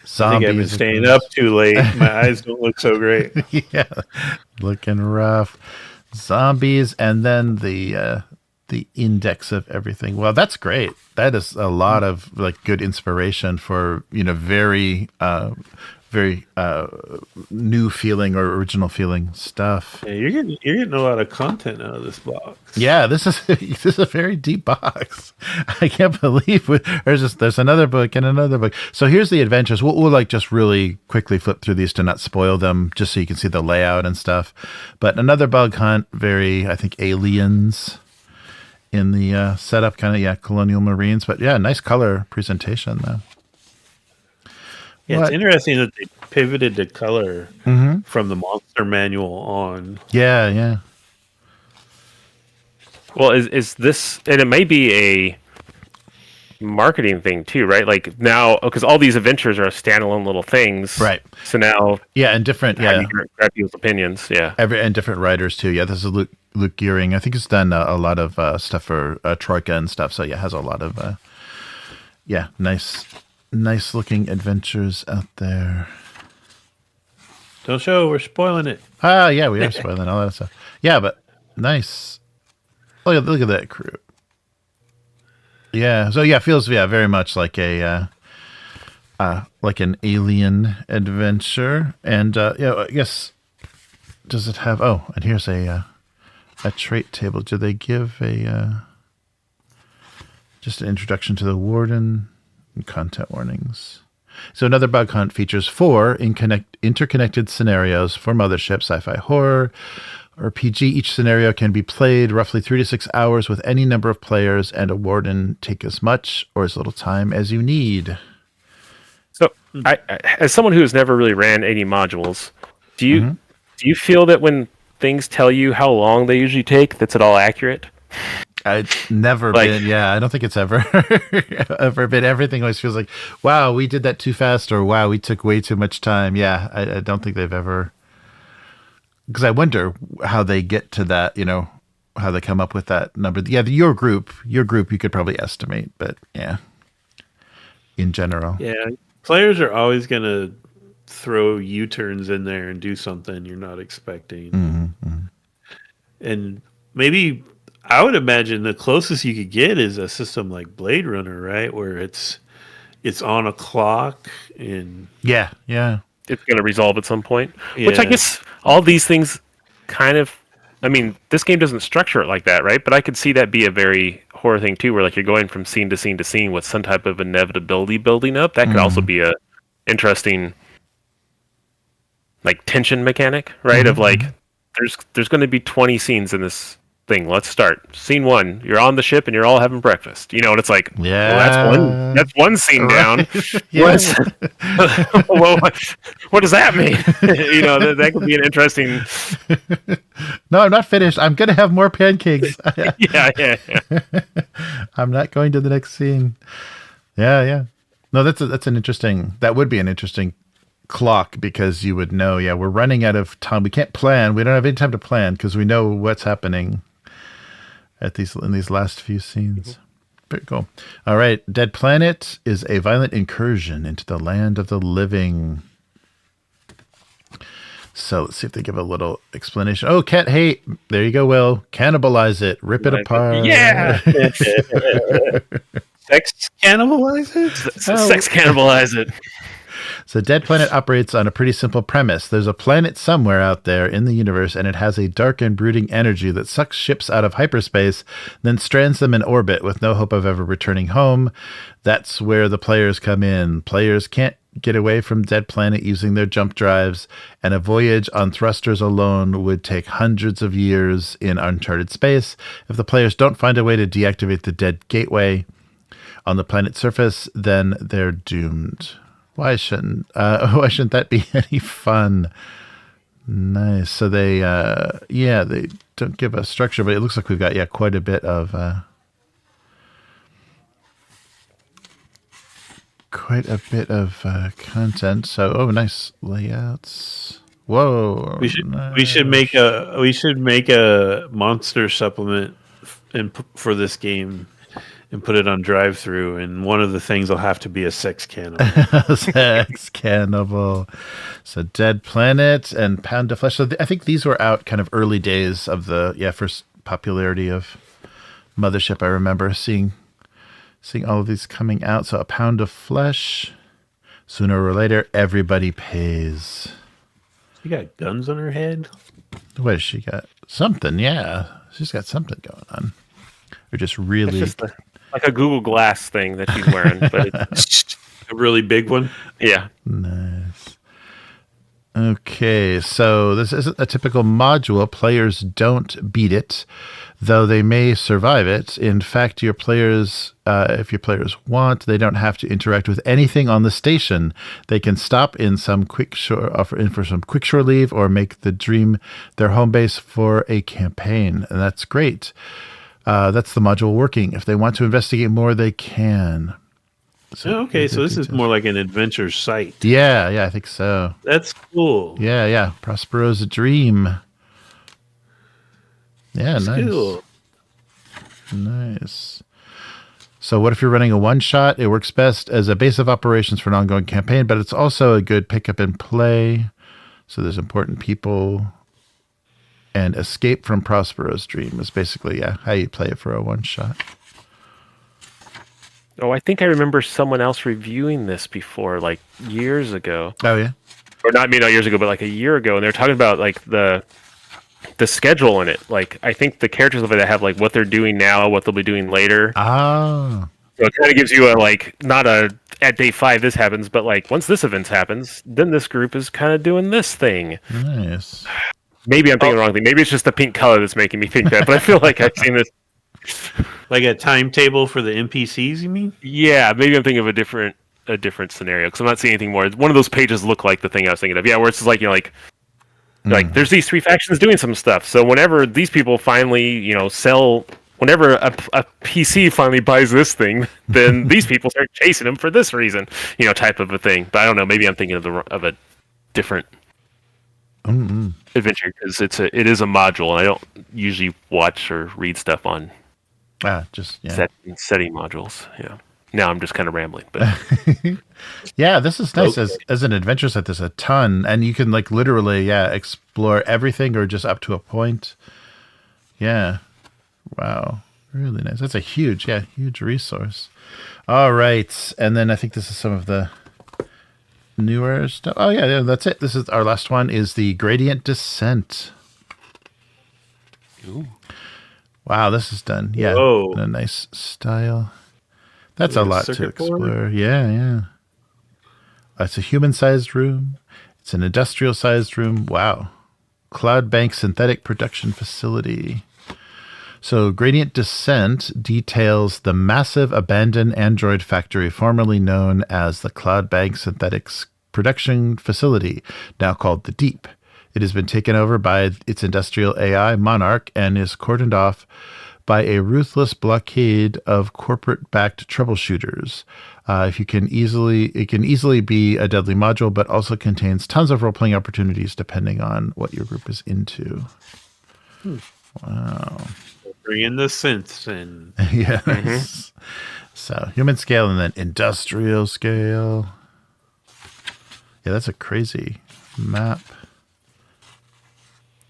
Zombies, I think I've been staying up too late. My eyes don't look so great. Yeah, looking rough. Zombies, and then the index of everything. Well, that's great. That is a lot of like good inspiration for very new feeling or original feeling stuff. Yeah, you're getting a lot of content out of this box. Yeah, this is a very deep box. I can't believe there's another book and another book. So here's the adventures. We'll like just really quickly flip through these to not spoil them, just so you can see the layout and stuff. But another bug hunt, very, I think, aliens in the setup, kind of, colonial marines. But yeah, nice color presentation though. Yeah, it's interesting that they pivoted to color from the monster manual on. Yeah. Well, is this, and it may be a marketing thing too, right? Like now, because all these adventures are standalone little things, right? So now, and different, grab people's opinions, and different writers too. Yeah, this is Luke Gearing. I think he's done a lot of stuff for Troika and stuff. So has a lot of nice looking adventures out there. Don't show, we're spoiling it. We are spoiling all that stuff. Yeah, but nice. Look at that crew. Yeah, so it feels very much like a like an alien adventure, and I guess does it have? Oh, and here's a trait table. Do they give a just an introduction to the warden and content warnings? So another bug hunt features 4 interconnected scenarios for Mothership, Sci-Fi Horror, RPG. Each scenario can be played roughly 3 to 6 hours with any number of players, and a warden take as much or as little time as you need. So, I as someone who has never really ran any modules, do you feel that when things tell you how long they usually take, that's at all accurate? It's never been. Yeah, I don't think it's ever been. Everything always feels like, wow, we did that too fast, or wow, we took way too much time. Yeah, I don't think they've ever. Because I wonder how they get to that. How they come up with that number. Yeah, your group, you could probably estimate, but yeah, in general. Yeah, players are always gonna throw U-turns in there and do something you're not expecting, and maybe. I would imagine the closest you could get is a system like Blade Runner, right? Where it's on a clock and yeah, it's going to resolve at some point. Yeah. Which I guess all these things kind of. I mean, this game doesn't structure it like that, right? But I could see that be a very horror thing too, where like you're going from scene to scene to scene with some type of inevitability building up. That could also be a interesting, like tension mechanic, right? Of like, there's going to be 20 scenes in this thing. Let's start. Scene 1. You're on the ship and you're all having breakfast. And it's like, well, that's one scene down. Well, what does that mean? That could be an interesting. No, I'm not finished. I'm gonna have more pancakes. yeah. I'm not going to the next scene. Yeah. No, that's an interesting. That would be an interesting clock, because you would know. Yeah, we're running out of time. We can't plan. We don't have any time to plan because we know what's happening in these last few scenes. Very cool. All right. Dead Planet is a violent incursion into the land of the living. So let's see if they give a little explanation. Oh, cat hate. There you go, Will. Cannibalize it. Rip it apart. Yeah. Sex cannibalize it? Sex cannibalize it. So Dead Planet operates on a pretty simple premise. There's a planet somewhere out there in the universe, and it has a dark and brooding energy that sucks ships out of hyperspace, then strands them in orbit with no hope of ever returning home. That's where the players come in. Players can't get away from Dead Planet using their jump drives, and a voyage on thrusters alone would take hundreds of years in uncharted space. If the players don't find a way to deactivate the dead gateway on the planet's surface, then they're doomed. Why shouldn't that be any fun? Nice. So they don't give us structure, but it looks like we've got quite a bit of content. So nice layouts. Whoa. We should make a monster supplement for this game. And put it on drive-through, and one of the things will have to be a sex cannibal. Sex cannibal. So Dead Planet and Pound of Flesh. So I think these were out kind of early days of the first popularity of Mothership. I remember seeing all of these coming out. So A Pound of Flesh. Sooner or later, everybody pays. She got guns on her head? What has she got? Something, yeah. She's got something going on. Or just really... like a Google Glass thing that she's wearing, but it's a really big one. Yeah. Nice. Okay, so this isn't a typical module. Players don't beat it, though they may survive it. In fact, your players, if your players want, they don't have to interact with anything on the station. They can stop in some for some quick shore leave, or make the Dream their home base for a campaign, and that's great. That's the module working. If they want to investigate more, they can. So this is more like an adventure site. Yeah, I think so. That's cool. Yeah. Prospero's Dream. Yeah, nice. Cool. Nice. So what if you're running a one-shot? It works best as a base of operations for an ongoing campaign, but it's also a good pick-up and play. So there's important people. And Escape from Prospero's Dream is basically, how you play it for a one-shot. Oh, I think I remember someone else reviewing this before, like years ago. Oh, yeah? or not maybe not years ago, but like a year ago, and they're talking about like the schedule in it. Like I think the characters of it have like what they're doing now, what they'll be doing later. Ah, So it kind of gives you a like not a at day 5 this happens, but like once this event happens, then this group is kind of doing this thing. nice. Maybe I'm thinking the wrong thing. Maybe it's just the pink color that's making me think that. But I feel like I've seen this. Like a timetable for the NPCs, you mean? Yeah, maybe I'm thinking of a different scenario because I'm not seeing anything more. One of those pages look like the thing I was thinking of. Yeah, where it's just like like there's these 3 factions doing some stuff. So whenever these people finally sell, whenever a PC finally buys this thing, then these people start chasing them for this reason, type of a thing. But I don't know. Maybe I'm thinking of a different adventure because it is a module, and I don't usually watch or read stuff on setting modules. Yeah. Now I'm just kind of rambling, but yeah, this is nice. As an adventure set, there's a ton, and you can like literally explore everything or just up to a point. Yeah, wow, really nice. That's a huge resource. All right, and then I think this is some of the newer stuff. Oh yeah, that's it. This is our last one. Is the Gradient Descent. Ooh. Wow, this is done. Yeah, Whoa. in a nice style. That's a lot to explore. Yeah. It's a human-sized room. It's an industrial-sized room. Wow. Cloud Bank Synthetic Production Facility. So Gradient Descent details the massive abandoned android factory formerly known as the Cloud Bank Synthetics Production Facility, now called the Deep. It has been taken over by its industrial AI, Monarch, and is cordoned off by a ruthless blockade of corporate-backed troubleshooters. It can easily be a deadly module, but also contains tons of role-playing opportunities depending on what your group is into. Wow. Bring in the synths in. Yes. Mm-hmm. So human scale and then industrial scale. Yeah, that's a crazy map.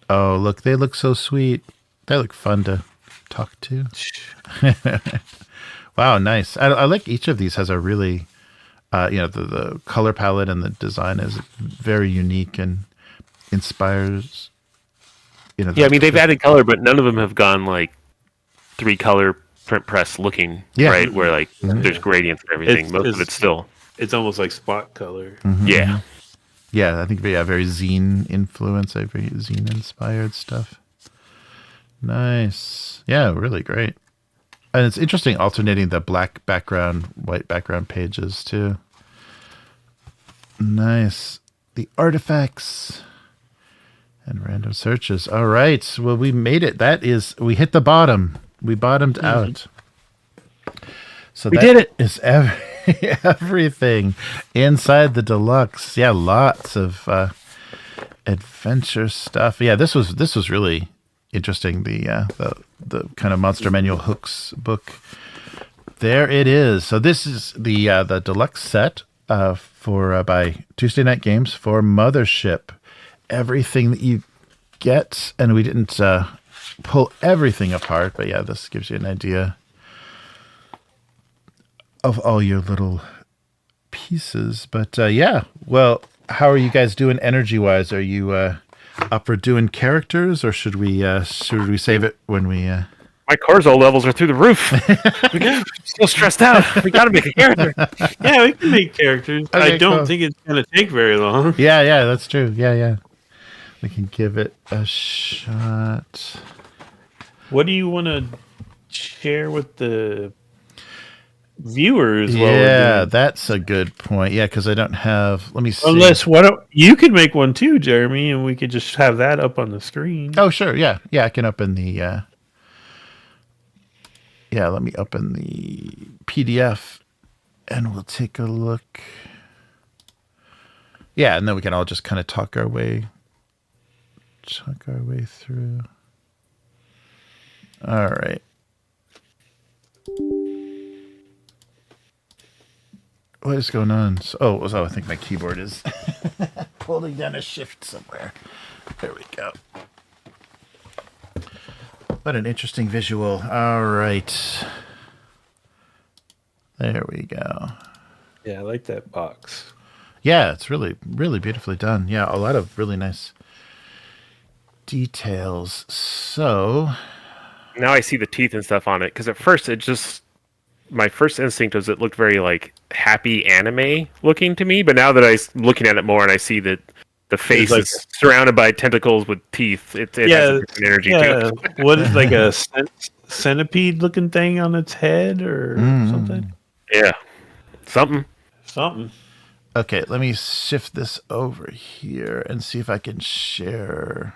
Oh, look, they look so sweet. They look fun to talk to. Wow, nice. I like each of these has a really, the color palette and the design is very unique and inspires. Yeah, I mean they've added color, but none of them have gone like 3-color print press looking, right? Where like there's gradients and everything. Most of it's still. It's almost like spot color. Mm-hmm. Yeah. Yeah, I think very zine influence, very zine inspired stuff. Nice. Yeah, really great. And it's interesting alternating the black background, white background pages too. Nice. The artifacts and random searches. All right. Well, we made it. We hit the bottom. We bottomed out. So we did it. Is everything inside the deluxe. Yeah, lots of adventure stuff. Yeah, this was really interesting. The kind of Monster Manual Hooks book. There it is. So this is the deluxe set by Tuesday Night Games for Mothership. Everything that you get, and we didn't pull everything apart, but yeah, this gives you an idea of all your little pieces. But yeah, well, how are you guys doing energy wise? Are you up for doing characters, or should we save it when we my cortisol levels are through the roof. So stressed out. We gotta make a character. Yeah, we can make characters. Okay, I don't think it's gonna take very long. Yeah, that's true. Yeah. We can give it a shot. What do you want to share with the viewers? Yeah, that's a good point. Yeah, because I don't have. Let me see. Unless you could make one too, Jeremy, and we could just have that up on the screen. Oh, sure. Yeah. I can open the. Let me open the PDF, and we'll take a look. Yeah, and then we can all just kind of talk our way through. All right. What is going on? I think my keyboard is holding down a shift somewhere. There we go. What an interesting visual. All right. There we go. Yeah, I like that box. Yeah, it's really, really beautifully done. Yeah, a lot of really nice details. So, Now I see the teeth and stuff on it, because at first my first instinct was it looked very like happy anime looking to me, but now that I'm looking at it more and I see that the face like is surrounded by tentacles with teeth, it has a different energy to it. What is like a centipede looking thing on its head or something? Yeah, something. Something. okay, let me shift this over here and see if I can share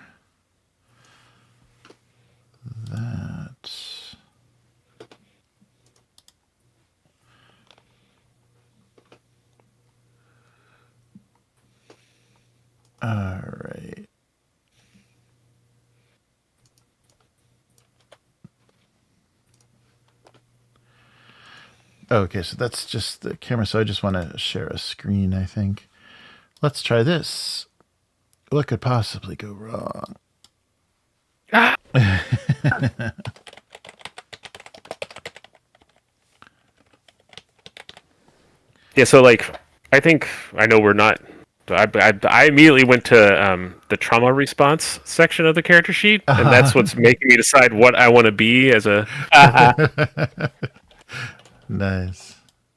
that. All right. Okay, so that's just the camera. So I just want to share a screen, I think. Let's try this. What could possibly go wrong? Ah! Yeah, so like, I think I know we're not. I immediately went to the trauma response section of the character sheet, and that's what's making me decide what I want to be as a. Nice.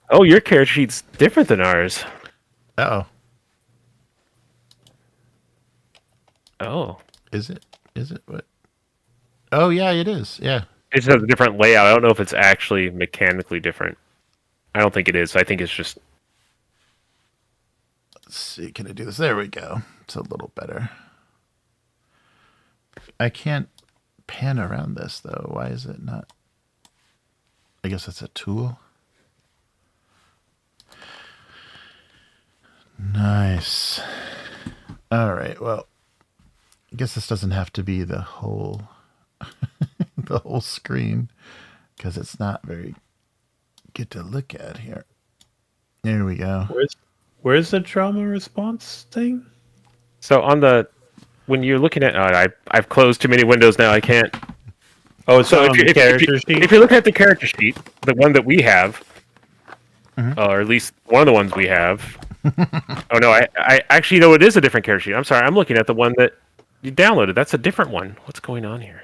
Oh, your character sheet's different than ours. Uh-oh. Oh, Is it? Is it? What? Oh, yeah, it is. Yeah. it just has a different layout. I don't know if it's actually mechanically different. I don't think it is. I think it's just. Let's see. Can I do this? There we go. It's a little better. I can't pan around this, though. Why is it not? I guess that's a tool. Nice. All right. Well, I guess this doesn't have to be the whole the whole screen because it's not very good to look at here. There we go. Where's the trauma response thing? So when you're looking at, I've closed too many windows now. I can't. Oh, it's So on the character sheet. if you're looking at the character sheet, the one that we have, or at least one of the ones we have. Oh no, I actually know it is a different character sheet. I'm sorry, I'm looking at the one that you downloaded. That's a different one. What's going on here?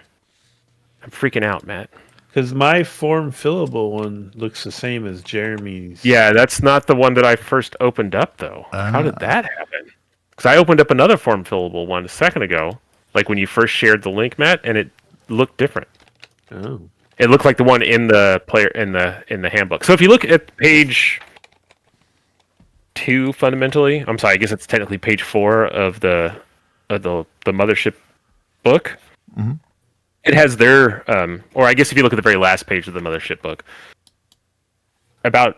I'm freaking out, Matt. Because my form fillable one looks the same as Jeremy's. Yeah, that's not the one that I first opened up, though. How did that happen? Because I opened up another form fillable one a second ago, like when you first shared the link, Matt, and it looked different. Oh. It looked like the one in the player in the handbook. So if you look at page 2, fundamentally, I'm sorry, I guess it's technically page 4 of the Mothership book. Mm-hmm. It has their, or I guess if you look at the very last page of the Mothership book, about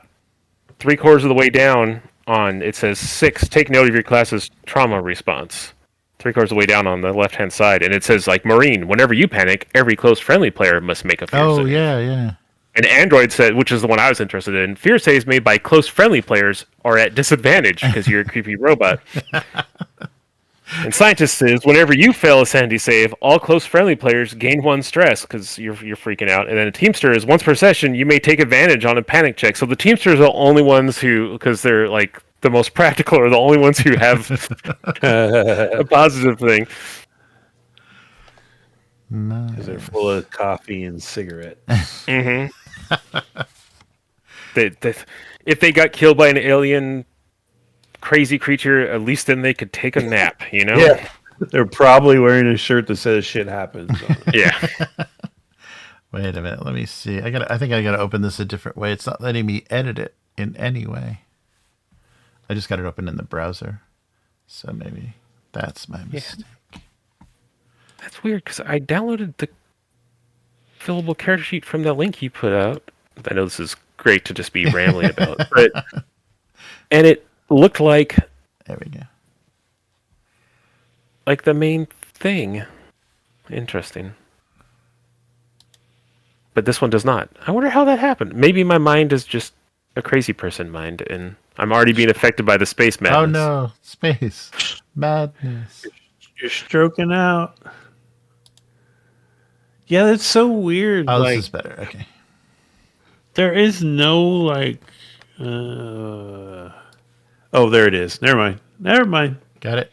3/4 of the way down on it says 6. Take note of your class's trauma response. 3/4 of the way down on the left-hand side, and it says like Marine. Whenever you panic, every close friendly player must make a fear save. Oh, yeah. And Android said, which is the one I was interested in, fear saves made by close friendly players are at disadvantage because you're a creepy robot. And Scientist says, whenever you fail a sanity save, all close friendly players gain 1 stress because you're freaking out. And then a Teamster is once per session, you may take advantage on a panic check. So the Teamsters are the only ones who, because they're like the most practical, are the only ones who have a positive thing. Because they're full of coffee and cigarettes. Mm-hmm. If they got killed by an alien crazy creature, at least then they could take a nap, you know? Yeah. They're probably wearing a shirt that says shit happens. Yeah. Wait a minute. Let me see. I think I gotta open this a different way. It's not letting me edit it in any way. I just got it open in the browser. So maybe that's my mistake. That's weird because I downloaded the fillable character sheet from the link you put out. I know this is great to just be rambling about, and it looked like There we go. like the main thing. Interesting. But this one does not. I wonder how that happened. Maybe my mind is just a crazy person mind, and I'm already being affected by the space madness. Oh no, space madness. You're stroking out. Yeah, that's so weird. Oh, like, this is better. Okay. there is no like. Oh, Oh, there it is. Never mind. Never mind. Got it.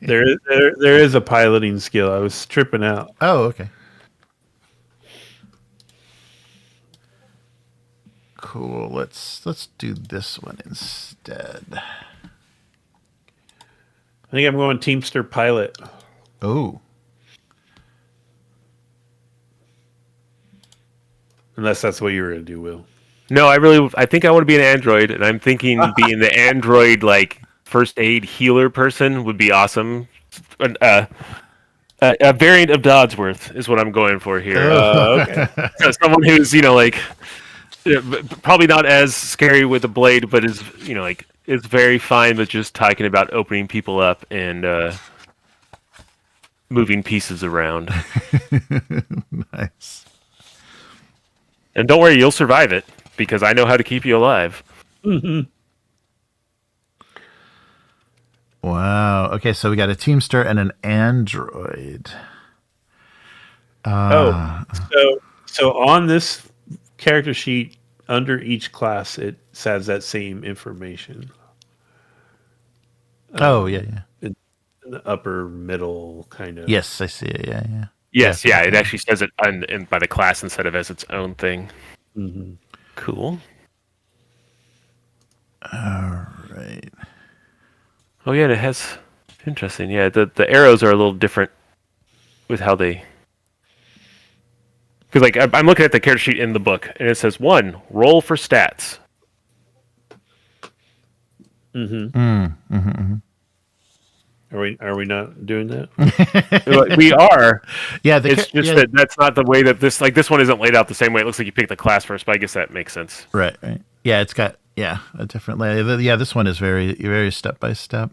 There is a piloting skill. I was tripping out. Oh, okay. Cool. Let's do this one instead. I think I'm going Teamster Pilot. Oh. Unless that's what you were going to do, Will. No, I think I want to be an android, and I'm thinking being the android like first aid healer person would be awesome. A variant of Dodsworth is what I'm going for here. Okay. So someone who's like probably not as scary with a blade, but is is very fine with just talking about opening people up and moving pieces around. Nice. And don't worry, you'll survive it because I know how to keep you alive. Mm-hmm. Wow. Okay, so we got a Teamster and an android. So on this character sheet, under each class, it says that same information. Oh, yeah. In the upper middle, kind of. Yes, I see it. Yeah. Yes, yeah, it actually says it by the class instead of as its own thing. Mm-hmm. Cool. All right. Oh yeah, and it has interesting. Yeah, the arrows are a little different with how they. Because I'm looking at the character sheet in the book, and it says 1, roll for stats. Mm-hmm. Are we not doing that? We are. Yeah, It's just that that's not the way that this one isn't laid out the same way. It looks like you pick the class first, but I guess that makes sense. Right. Yeah, it's got a different layer. Yeah, this one is very, very step by step.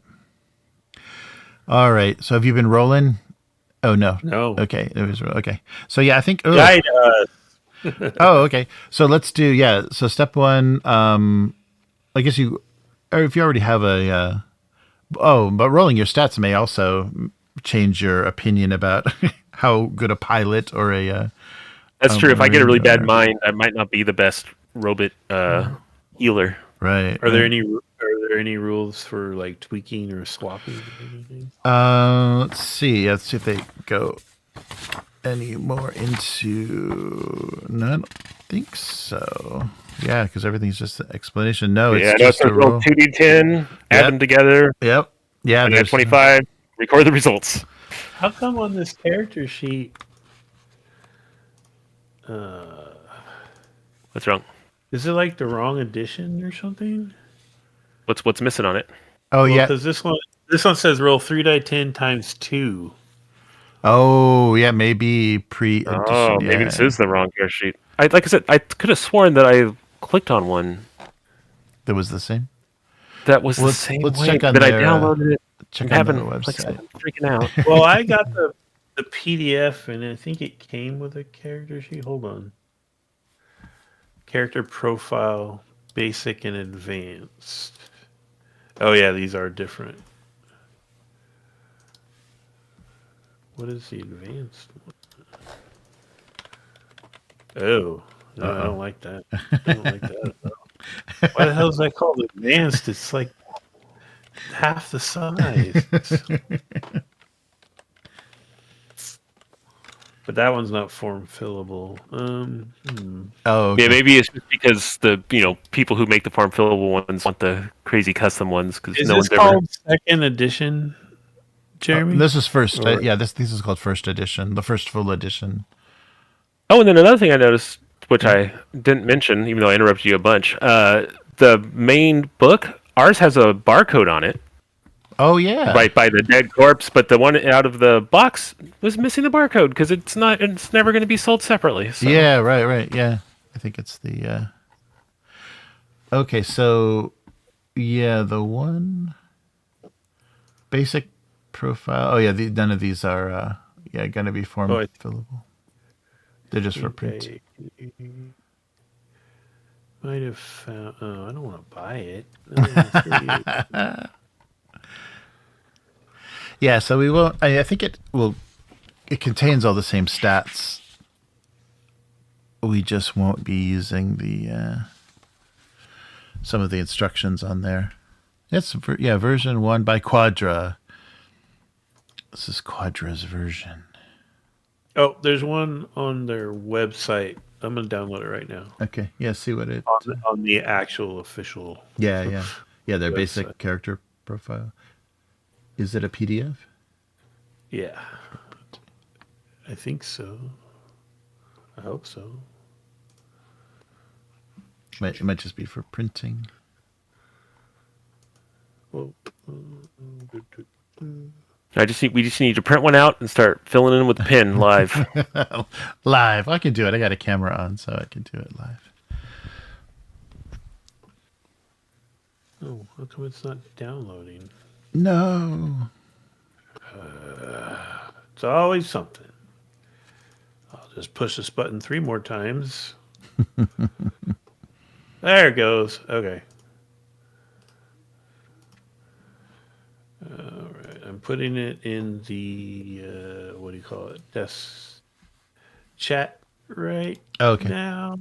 All right. So have you been rolling? Oh no. No. Okay. It was okay. So yeah, I think. Guide us. Oh, okay. So let's do So step 1. I guess or if you already have a. But rolling your stats may also change your opinion about how good a pilot or a. That's true. If I get a really Marine bad mind, I might not be the best robot healer. Right. Are there any rules for like tweaking or swapping or anything? Let's see. Let's see if they go any more into. No, I don't think so. Yeah, because everything's just an explanation. No, it's just a roll. 2d10, add them together. Yep. Yeah. And 25. Record the results. How come on this character sheet? What's wrong? Is it like the wrong edition or something? What's missing on it? Oh yeah, because this one says roll 3d10 times 2. Oh yeah, maybe pre-edition. Oh, maybe this is the wrong character sheet. Like I said, I could have sworn that I clicked on one that was the same. That was the same. Let's way check on that their, I downloaded it. Check I'm on their website. like I said, I'm freaking out. Well, I got the PDF, and I think it came with a character sheet. Hold on. Character profile, basic and advanced. Oh yeah, these are different. What is the advanced one? Oh, no, I don't like that. I don't like that at all. Why the hell is that called advanced? It's like half the size. But that one's not form fillable. Oh, okay. Yeah, maybe it's just because the people who make the form fillable ones want the crazy custom ones because is no this one's ever. called second edition, Jeremy? This is first. This is called first edition, the first full edition. Oh, and then another thing I noticed, which I didn't mention, even though I interrupted you a bunch, the main book, ours has a barcode on it. Oh yeah, Right by the dead corpse, but the one out of the box was missing the barcode because it's never going to be sold separately. So. Yeah, right. Yeah, I think it's the. Okay, so yeah, the one basic profile. Oh yeah, none of these are going to be form fillable. They're just for print. Might have found. Oh, I don't want to buy it. Yeah, so we won't. I think it will. It contains all the same stats. We just won't be using the some of the instructions on there That's version 1 by Quadra. This is Quadra's version. Oh, there's one on their website. I'm gonna download it right now. Okay, yeah, see what it On the actual official. Yeah, their website. basic character profile. Is it a PDF? Yeah, I think so. I hope so. It might just be for printing. Well, We just need to print one out and start filling in with the pen live. Live. I can do it. I got a camera on, so I can do it live. oh, how come it's not downloading? No. It's always something. I'll just push this button 3 more times. There it goes. Okay. All right. I'm putting it in the what do you call it? Desk chat right Okay. now.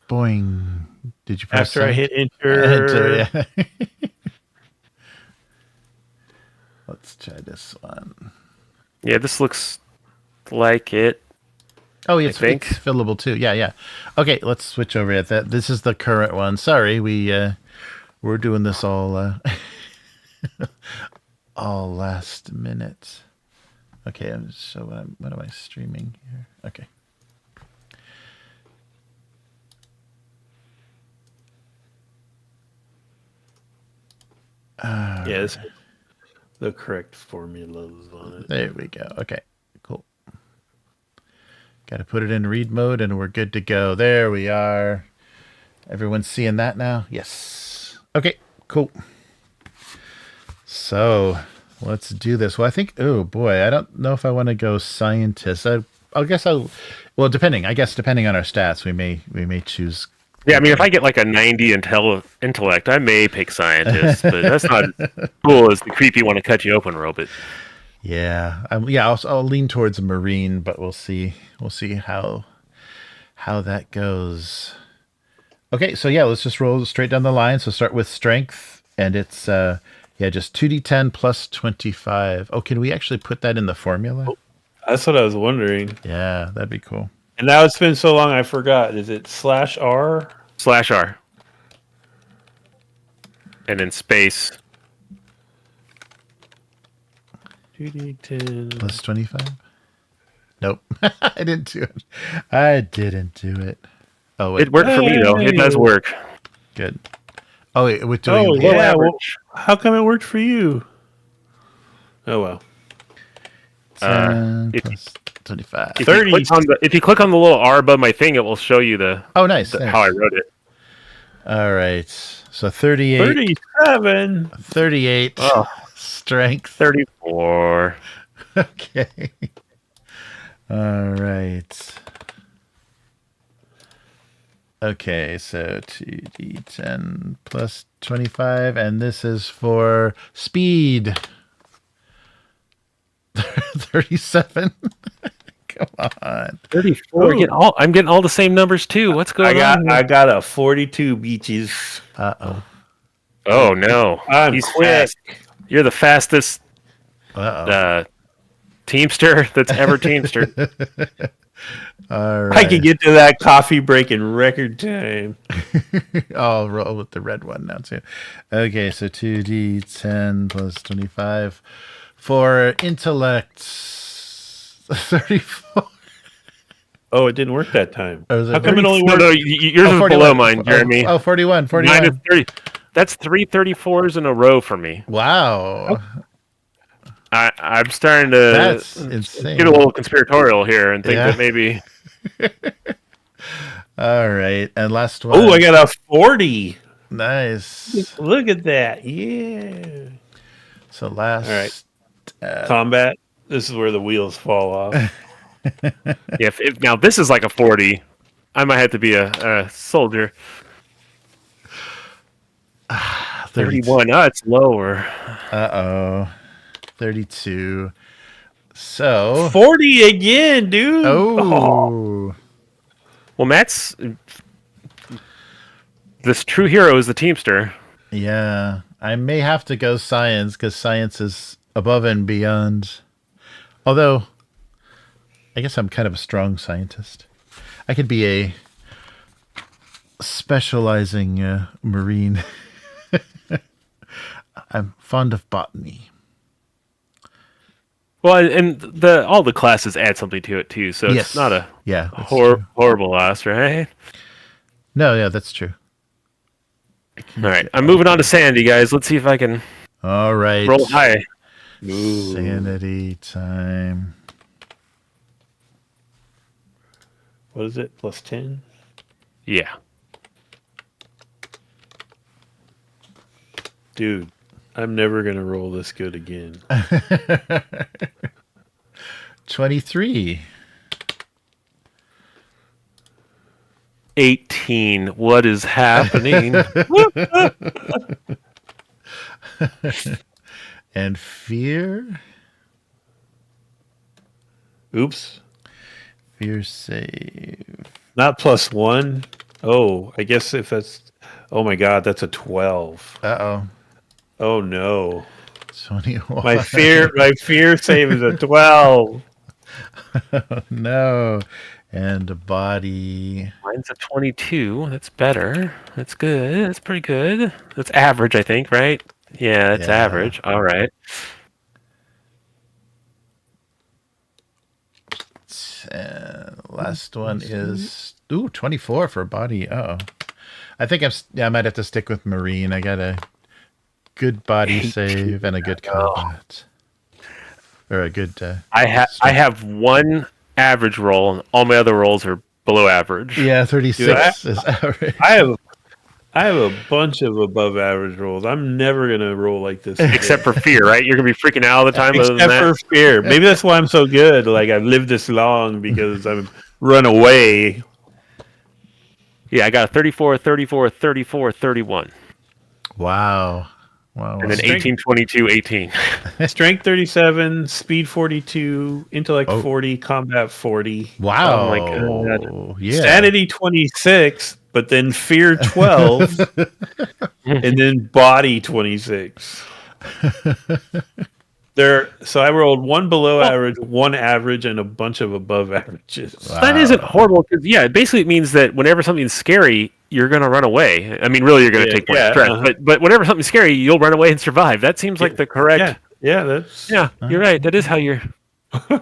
Boing. Did you press After I send? hit enter. Yeah. Let's try this one. Yeah, this looks like it. Oh, think. it's fillable too. Yeah. Okay, let's switch over at that. This is the current one. Sorry, we're doing this all all last minute. Okay, so what am I streaming here? Okay. Yes, the correct formulas on it. There we go. Okay, cool. Got to put it in read mode and we're good to go. There we are. Everyone's seeing that now? Yes. Okay, cool. So let's do this. Well, I think, oh boy, I don't know if I want to go scientist. Well, depending on our stats, we may choose. Yeah, I mean, if I get like a 90 intellect, I may pick scientist, but that's not as cool as the creepy want to cut you open robot. Yeah, I'll lean towards marine, but we'll see how that goes. Okay, so yeah, let's just roll straight down the line. So start with strength, and it's just 2d10 plus 25. Oh, can we actually put that in the formula? That's what I was wondering. Yeah, that'd be cool. And now it's been so long I forgot. Is it /R? /R. And then space. 2d10 Plus 25? Nope. I didn't do it. Oh, wait. It worked for me, though. It does work. Good. Oh, wait, we're doing yeah. Well, how come it worked for you? Oh, well. 10 plus 25. If you click on the little R above my thing, it will show you Oh, nice. how I wrote it. All right. So 38. 37. 38. Oh. Strength. 34. Okay. All right. Okay, so 2d10 plus 25, and this is for speed. 37. Come on. 34. I'm getting all the same numbers too. What's going on? I got a 42 beaches. Uh-oh. Oh no. I'm quick. Fast. You're the fastest teamster that's ever teamstered. All right. I can get to that coffee break in record time. I'll roll with the red one now too. Okay, so 2d10 plus 25 for intellect. 34. Oh, it didn't work that time. Oh, is it How come it 30? only worked? No, yours is below mine, Jeremy. Oh, 41. Mine is 30. That's 3 34s in a row for me. Wow. I'm starting to That's insane. get a little conspiratorial here and think that maybe. All right, and last one. Oh, I got a 40. Nice. Look at that. Yeah. So last. All right. Combat. This is where the wheels fall off. If now this is like a 40, I might have to be a soldier. 31. Oh, it's lower. 32. So 40 again, dude. Oh. Well, Matt's this true hero is the teamster. Yeah, I may have to go science because science is above and beyond. Although, I guess I'm kind of a strong scientist. I could be a specializing marine. I'm fond of botany. Well, and all the classes add something to it too, so it's not a that's true. horrible loss, right? No, yeah, that's true. All right, I'm moving on to Sandy, guys. Let's see if I can All right. roll high. Sanity time. What is it? Plus 10? Yeah. Dude, I'm never going to roll this good again. 23. 18. What is happening? And fear. Oops. Fear save. Not plus 1. Oh, I guess if that's... Oh my god, that's a 12. Uh-oh. Oh no. 21. My fear save is a 12. No. And a body. Mine's a 22. That's better. That's good. That's pretty good. That's average, I think, right? Yeah, that's average. All right. Last one is 24 for a body. Uh-oh. I think I might have to stick with Marine. I got a good body save and a good combat. Or a good I have one average roll and all my other rolls are below average. Yeah, 36 is average. I have a bunch of above average rolls. I'm never gonna roll like this again. Except for fear, right? You're gonna be freaking out all the time. Except for fear. Maybe that's why I'm so good. Like I've lived this long because I've run away. Yeah, I got a 34, 34, 34, 31. Wow. And then 18, 22, 18. Strength 37, speed 42, intellect 40, combat 40. Wow. Oh my god. Yeah. Sanity 26, but then fear 12, and then body 26. So I rolled one below average, one average, and a bunch of above averages. Wow. That isn't horrible because basically it means that whenever something's scary, you're gonna run away. I mean, really, you're gonna take more stress. But whenever something's scary, you'll run away and survive. That seems like the correct. Yeah, you're right. That is how you're. All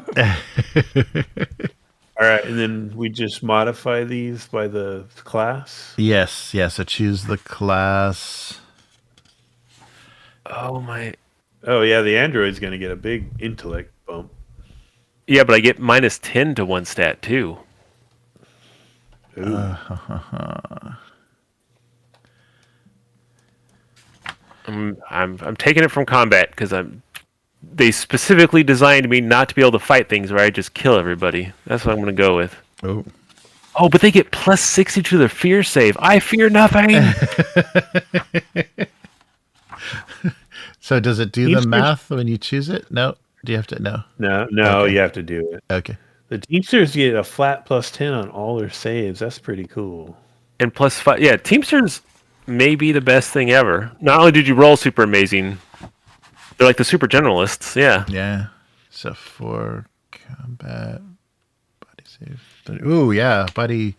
right, and then we just modify these by the class. Yes. So choose the class. Oh my. Oh yeah, the android's going to get a big intellect bump. Yeah, but I get minus 10 to one stat too. I'm taking it from combat because they specifically designed me not to be able to fight things where I just kill everybody. That's what I'm going to go with. Oh, but they get plus 60 to their fear save. I fear nothing. So does it do the math when you choose it? No. Do you have to? No. No, Okay. You have to do it. Okay. The Teamsters get a flat plus 10 on all their saves. That's pretty cool. And plus 5. Yeah, Teamsters may be the best thing ever. Not only did you roll super amazing, they're like the super generalists. Yeah. Yeah. So for combat, body save 30. Ooh, yeah. Body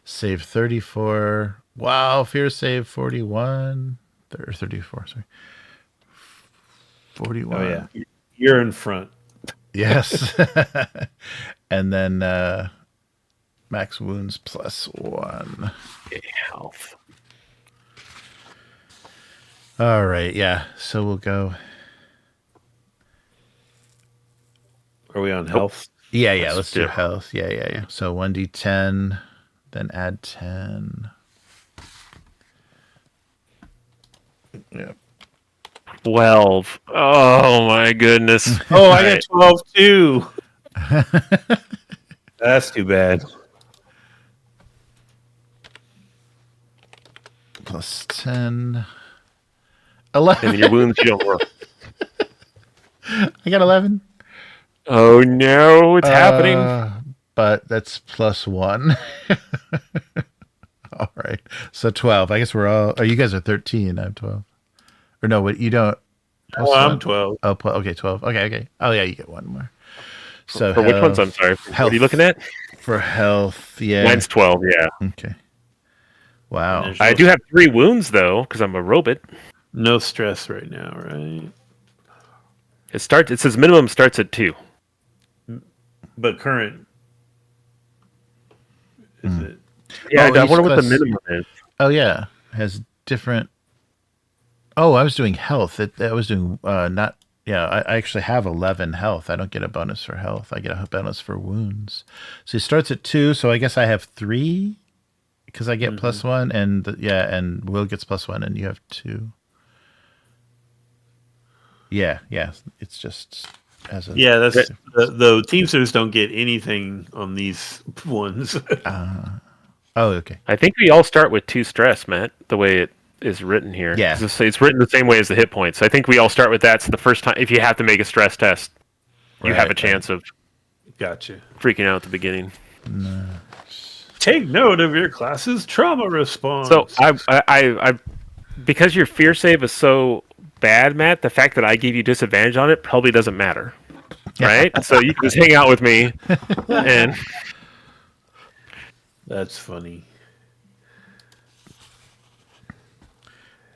save 34. Wow. Fear save 41. Or 34, sorry. 41. Oh, yeah. You're in front. Yes. And then max wounds plus 1. Health. All right. Yeah. So we'll go. Are we on health? Yeah. Let's do health. Yeah. So 1d10, then add 10. Yeah. 12. Oh my goodness. Oh, I got 12 too. That's too bad. Plus 10. 11. And your wounds, you don't work. I got 11. Oh no, it's happening. But that's plus 1. All right. right. So 12. I guess we're all. Oh, you guys are 13. I'm 12. Or no, what you don't. Oh, I'm 12. Oh, okay, 12. Okay. Oh yeah, you get one more. So For which ones? I'm sorry. What are you looking at? For health, yeah. Mine's 12. Yeah. Okay. Wow. I do have 3 wounds though, because I'm a robot. No stress right now, right? It says minimum starts at 2. But current is it? Yeah, I wonder what the class- minimum is. Oh yeah, has different. Oh, I was doing health. I was doing not. Yeah, I actually have 11 health. I don't get a bonus for health. I get a bonus for wounds. So he starts at 2. So I guess I have 3 because I get +1, and and Will gets +1, and you have 2. Yeah. It's just as a That's the Teamsters don't get anything on these ones. Oh, okay. I think we all start with 2 stress, Matt. The way it is written here. Yeah. It's written the same way as the hit points. I think we all start with that. So the first time, if you have to make a stress test, you have a chance of Gotcha. freaking out at the beginning. Take note of your class's trauma response. So I because your fear save is so bad, Matt, the fact that I gave you disadvantage on it probably doesn't matter. Right? So you can just hang out with me and that's funny.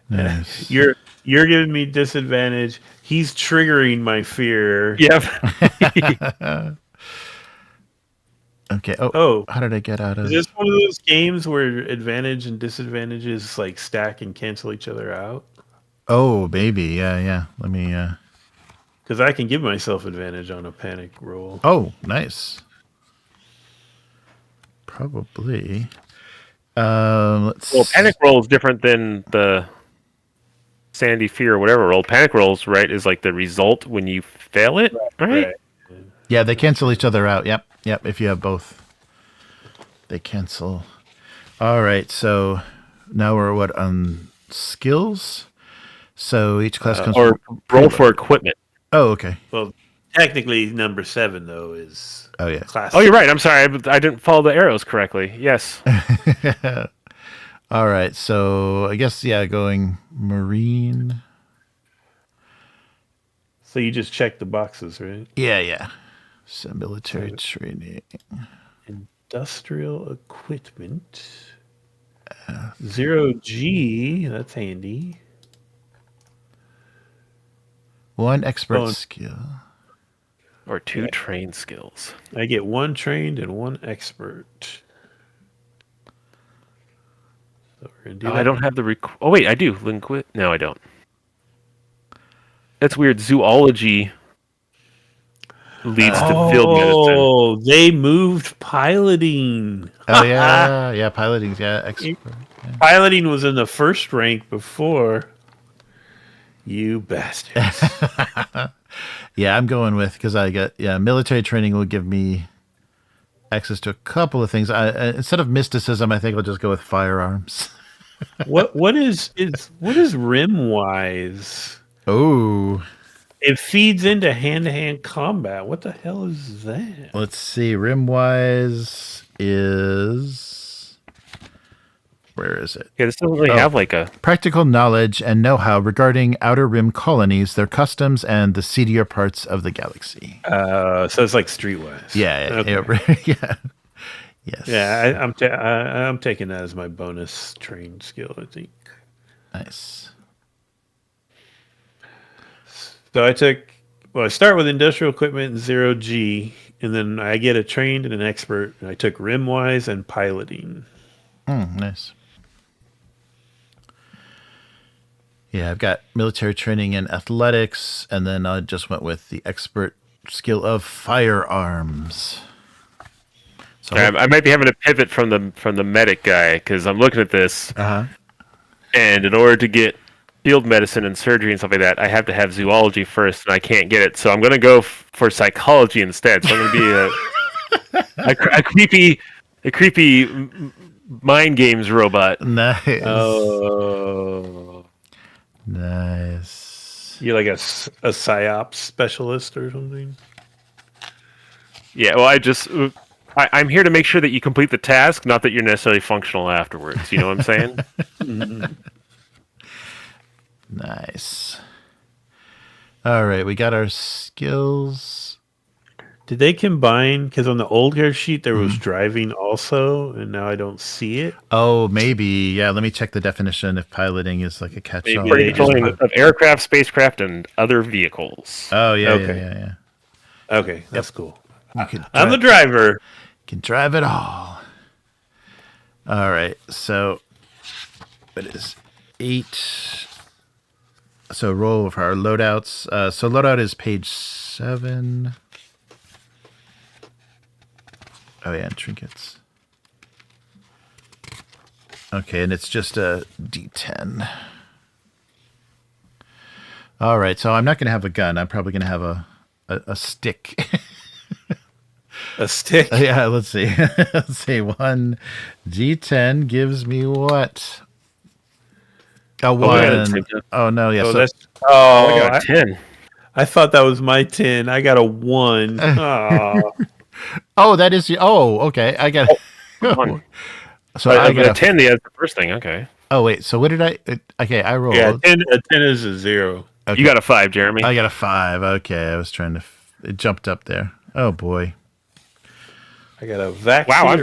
Nice. You're giving me disadvantage. He's triggering my fear. Yep. Okay. Oh. How did I get out of Is this one of those games where advantage and disadvantages like stack and cancel each other out? Oh, maybe. Yeah. Let me. Because I can give myself advantage on a panic roll. Oh, nice. Probably. Let's. Well, panic roll is different than the Sandy fear or whatever roll. Panic rolls, right, is like the result when you fail it, right? Yeah, they cancel each other out. Yep. If you have both, they cancel. All right. So now we're on skills. So each class comes or roll for equipment. Oh, okay. Well, technically, number 7 though is Oh yeah. class. Oh, you're right. I'm sorry. I didn't follow the arrows correctly. Yes. All right. So I guess going Marine. So you just check the boxes, right? Yeah. So military training. Industrial equipment. 0G. That's handy. 1 expert skill. Or 2 trained skills. I get 1 trained and 1 expert. So we're gonna do that. I don't have the oh wait, I do. No, I don't. That's weird. Zoology leads to field medicine. Oh, they moved piloting. Oh yeah. Piloting. Yeah, expert. Yeah. Piloting was in the first rank before. You bastards. Yeah, I'm going with because I get military training will give me access to a couple of things. Instead of mysticism, I think I'll just go with firearms. what is rim wise? Oh, It feeds into hand-to-hand combat. What the hell is that? let's see. Rimwise is where is it? Yeah, this doesn't really have like a Practical knowledge and know-how regarding outer rim colonies, their customs, and the seedier parts of the galaxy. So it's like streetwise. Yeah. Okay. Yeah. Yes. Yeah, I'm taking that as my bonus trained skill, I think. Nice. So I start with industrial equipment and 0G, and then I get a trained and an expert, and I took rimwise and piloting. Nice. Yeah, I've got military training and athletics, and then I just went with the expert skill of firearms. So I might be having to pivot from the medic guy because I'm looking at this, and in order to get field medicine and surgery and stuff like that, I have to have zoology first, and I can't get it. So I'm going to go for psychology instead. So I'm going to be a creepy mind games robot. Nice. Oh, Nice. you're like a psyops specialist or something. Yeah, well, I'm here to make sure that you complete the task, not that you're necessarily functional afterwards. You know what I'm saying? Nice. All right, we got our skills. Did they combine? Because on the old character sheet there was driving also, and now I don't see it. Oh, maybe. Yeah, let me check the definition if piloting is like a catch-all. Maybe they Controlling of aircraft, spacecraft, and other vehicles. Oh, yeah, Okay. yeah. Okay, that's cool. You can I'm the drive, driver. can drive it all. All right, so it is 8. So roll of our loadouts. So loadout is page 7. Oh yeah, and trinkets. Okay, and it's just a D10. All right, so I'm not going to have a gun. I'm probably going to have a stick. A stick. Yeah, let's see. Let's see. 1 D10 gives me what? A 1. Oh, no, yeah. Oh, So, that's. I Oh, got a 10. I thought that was my 10. I got a 1. Oh. oh, that is. Oh, okay. I got. One. So I I got got a 10. That's the first thing. Okay. Oh wait. So what did I? Okay, I rolled. Yeah, a 10 is a 0. Okay. You got a 5, Jeremy. I got a 5. Okay, I was trying to. It jumped up there. Oh boy. I got a vac. Wow,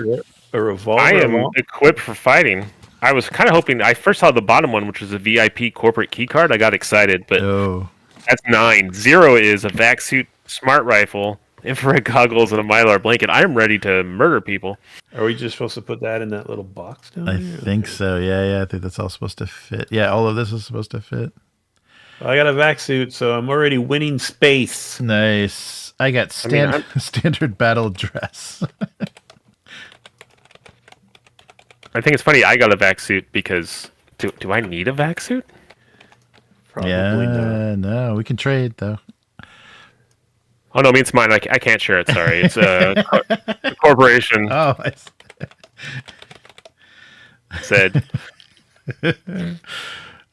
a revolver. I am equipped for fighting. I was kind of hoping. I first saw the bottom one, which was a VIP corporate key card. I got excited, but Oh. that's 9. 0 is a vac suit, smart rifle, infrared goggles, and a mylar blanket. I am ready to murder people. Are we just supposed to put that in that little box down I there? think so. Yeah. I think that's all supposed to fit. Yeah, all of this is supposed to fit. Well, I got a vac suit, so I'm already winning space. Nice. I got standard battle dress. I think it's funny. I got a vac suit because do I need a vac suit? Probably yeah. not. No, we can trade though. Oh no, it's mine. I can't share it. Sorry, it's a corporation Oh. said.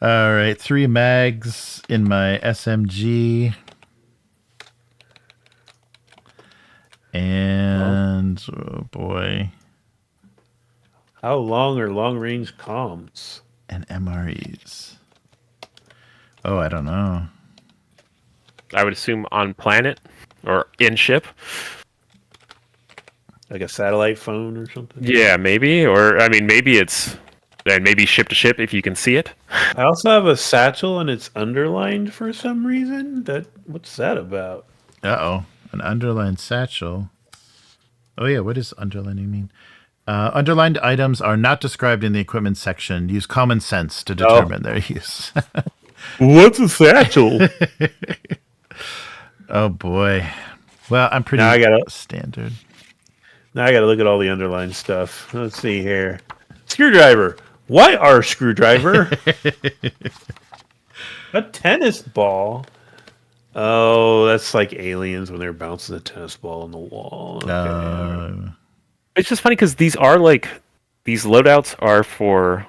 All right. 3 mags in my SMG. And oh boy, How long are long range comms? and MREs. Oh, I don't know. I would assume on planet or in ship. Like a satellite phone or something? Yeah, maybe. Or I mean, maybe it's and maybe ship to ship if you can see it. I also have a satchel and it's underlined for some reason. What's that about? Uh-oh. An underlined satchel. Oh, yeah. What does underlining mean? Underlined items are not described in the equipment section. Use common sense to determine their use. What's a satchel? Oh, boy. Well, I'm pretty Now I gotta- standard. Now I got to look at all the underlined stuff. Let's see here. Screwdriver. Why are screwdriver? A tennis ball. Oh, that's like aliens when they're bouncing a tennis ball on the wall. Okay. It's just funny because these loadouts are for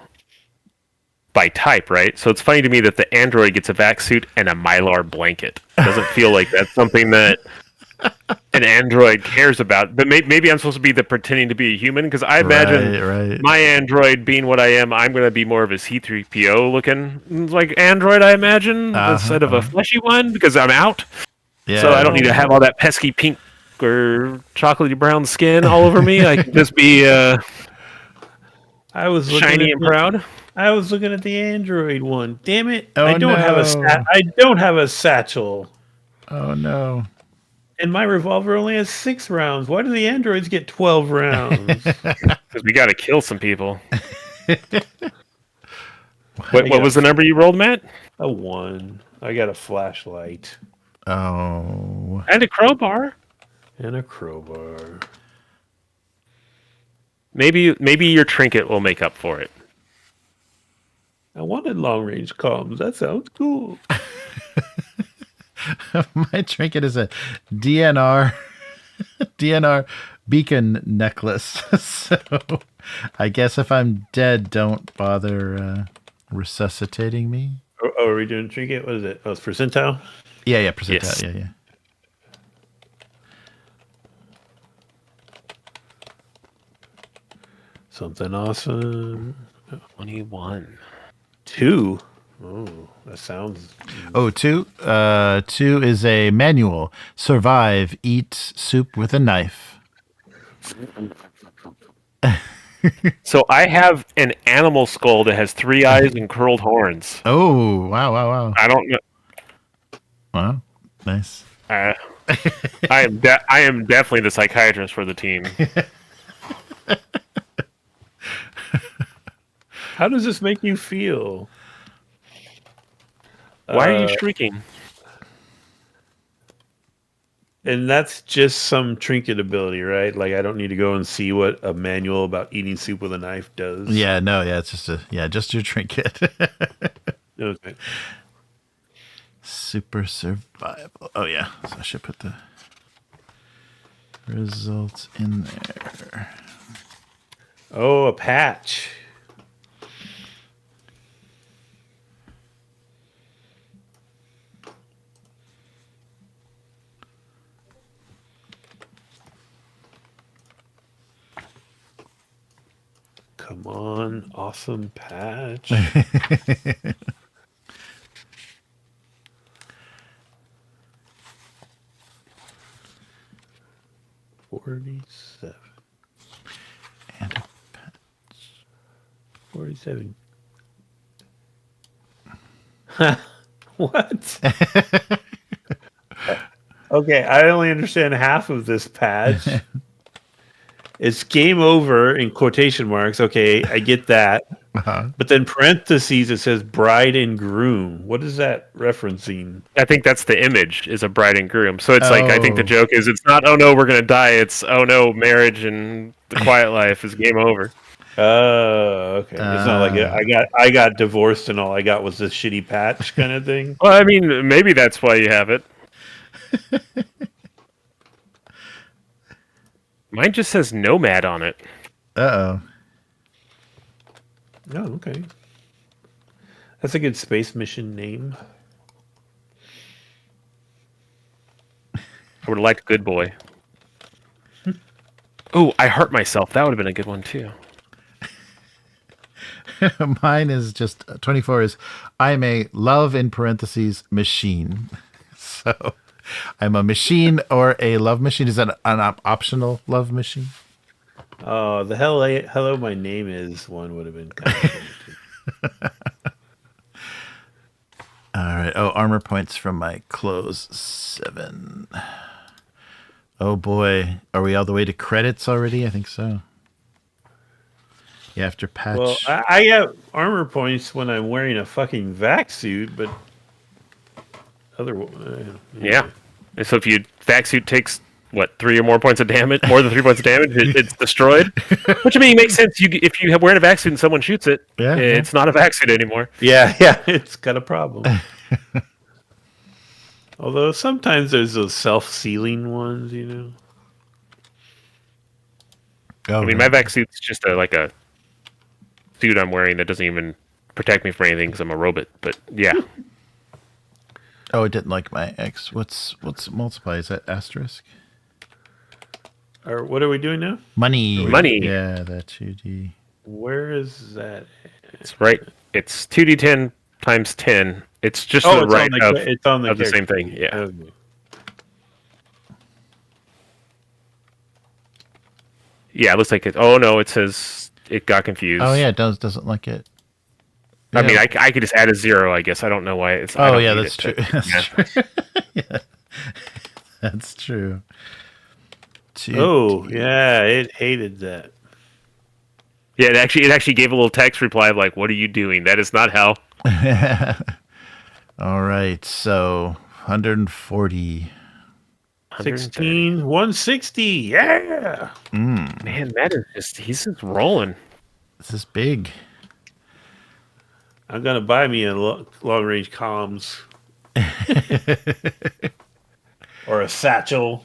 by type, right? So it's funny to me that the android gets a vac suit and a mylar blanket. It doesn't feel like that's something that an android cares about. But maybe I'm supposed to be the pretending to be a human because I imagine Right. my android being what I am, I'm going to be more of a C-3PO looking like android, I imagine, instead of a fleshy one because I'm out. Yeah. So I don't need to have all that pesky pink or chocolatey brown skin all over me. I can just be I was looking shiny at and proud. I was looking at the Android one. Damn it! Oh, I don't have no. I don't have a satchel, Oh, no. and my revolver only has 6 rounds. Why do the androids get 12 rounds? Because we got to kill some people. What was the number you rolled, Matt? A 1. I got a flashlight Oh. And a crowbar. and a crowbar. Maybe your trinket will make up for it. I wanted long range comms. That sounds cool. My trinket is a DNR beacon necklace. So I guess if I'm dead, don't bother resuscitating me. Oh, are we doing trinket? What is it? Oh, it's percentile? Yeah, percentile. Yes. Yeah. Something awesome. 21. 2. Oh, that sounds. Oh, 2. 2 is a manual. Survive. Eat soup with a knife. So I have an animal skull that has 3 eyes and curled horns. Oh, wow. I don't know. Wow. Nice. I am definitely the psychiatrist for the team. How does this make you feel? Why are you shrieking? And that's just some trinket ability, right? Like I don't need to go and see what a manual about eating soup with a knife does. Yeah, no, yeah, it's just your trinket. Okay. Super survival. Oh yeah, so I should put the results in there. Oh, a patch. Come on, awesome patch. 47. And a patch. 47. What? Okay, I only understand half of this patch. It's game over in quotation marks. Okay, I get that. Uh-huh. But then parentheses, it says bride and groom. What is that referencing? I think that's the image is a bride and groom. So it's like I think the Oh. joke is it's not oh no we're gonna die. It's oh no marriage and the quiet life is game over. Oh, okay. It's not like I got divorced and all I got was this shitty patch kind of thing. Well, I mean maybe that's why you have it. Mine just says nomad on it. Uh-oh. Oh, okay. That's a good space mission name. I would have liked Good Boy. Oh, I hurt myself. That would have been a good one too. Mine is just 24 is I'm a love in parentheses machine. So I'm a machine or a love machine. Is that an optional love machine? Oh, the hello, my name is one would have been kind of funny too. All right. Oh, armor points from my clothes 7. Oh boy, are we all the way to credits already? I think so. Yeah, after patch. Well, I get armor points when I'm wearing a fucking vac suit, but Yeah. And so if you vac suit takes what 3 or more points of damage, more than 3 points of damage, it's destroyed. Which I mean makes sense. If you have wearing a vac suit and someone shoots it, it's not a vac suit anymore. Yeah, it's got a problem. Although sometimes there's those self-sealing ones, you know. Oh, I mean, my vac suit's just like a suit I'm wearing that doesn't even protect me from anything because I'm a robot. But yeah. Oh, it didn't like my X. What's multiply? Is that asterisk? Or what are we doing now? Money. Money. Yeah, that 2D. Where is that? It's right. It's 2d10 times 10. It's just Oh, the right it's on the of the character. same thing. Yeah. Okay. Yeah, it looks like it. Oh no, it says it got confused. Oh yeah, it doesn't like it. I Yeah. mean, I could just add a 0. I guess I don't know why it's. I Oh don't yeah, need that's it, true. but- That's yeah. true. Yeah. That's true. Oh, yeah, it hated that. Yeah, it actually gave a little text reply of like, "What are you doing? That is not how." All right, so 140. 16, 160. Yeah. Man, that is he's just rolling. This is big. I'm going to buy me a long-range comms. Or a satchel.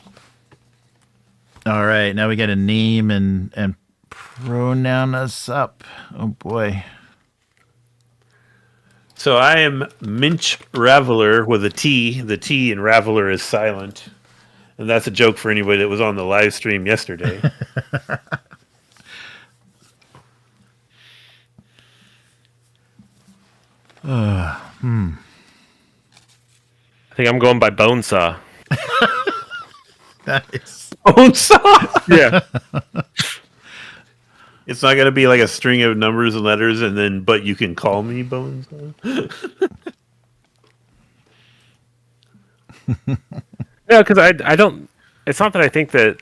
All right, now we got to name and pronoun us up. Oh boy. So I am Minch Raveler with a T. The T in Raveler is silent. And that's a joke for anybody that was on the live stream yesterday. I think I'm going by Bonesaw. Nice. Bone saw. Yeah. It's not gonna be like a string of numbers and letters, and then but you can call me Bone Saw. No, because I don't. It's not that I think that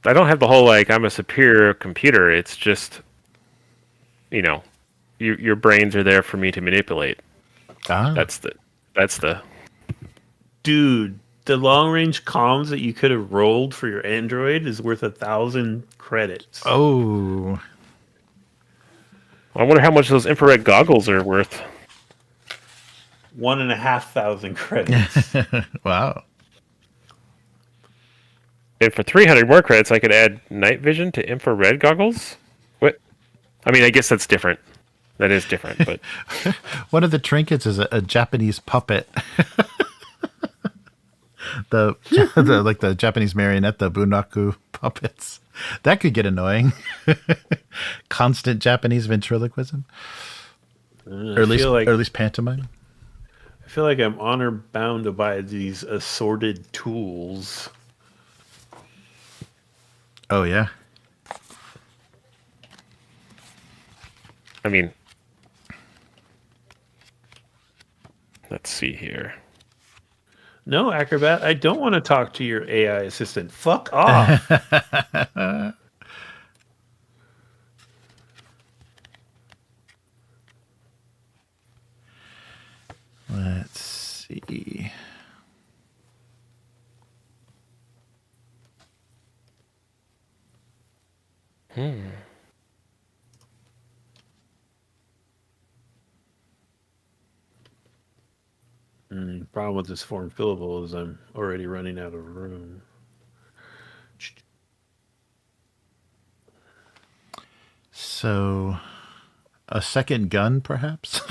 I don't have the whole like I'm a superior computer. It's just, your brains are there for me to manipulate. Ah. That's the. Dude, the long range comms that you could have rolled for your Android is worth 1,000 credits. Oh. I wonder how much those infrared goggles are worth. 1,500 credits. Wow. And for 300 more credits, I could add night vision to infrared goggles. What? I mean, I guess that's different. That is different, but One of the trinkets is a Japanese puppet. the like the Japanese marionette, the bunraku puppets. That could get annoying. Constant Japanese ventriloquism, or at least pantomime. I feel like I'm honor bound to buy these assorted tools. Oh yeah. I mean, let's see here. No, Acrobat, I don't want to talk to your AI assistant. Fuck off. Let's see. Problem with this form fillable is I'm already running out of room. So, a second gun, perhaps.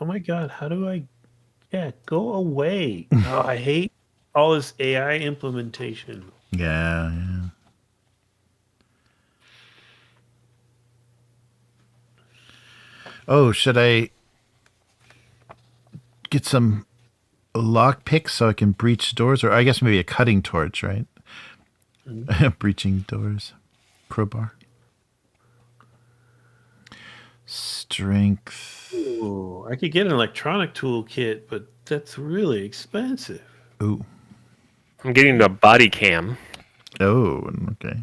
Oh my god, how do I... Yeah, go away. Oh, I hate all this AI implementation. Yeah. Oh, should I get some lock picks so I can breach doors? Or I guess maybe a cutting torch, right? Breaching doors. Crowbar. Strength. Ooh, I could get an electronic toolkit, but that's really expensive. Ooh. I'm getting a body cam. Oh, okay.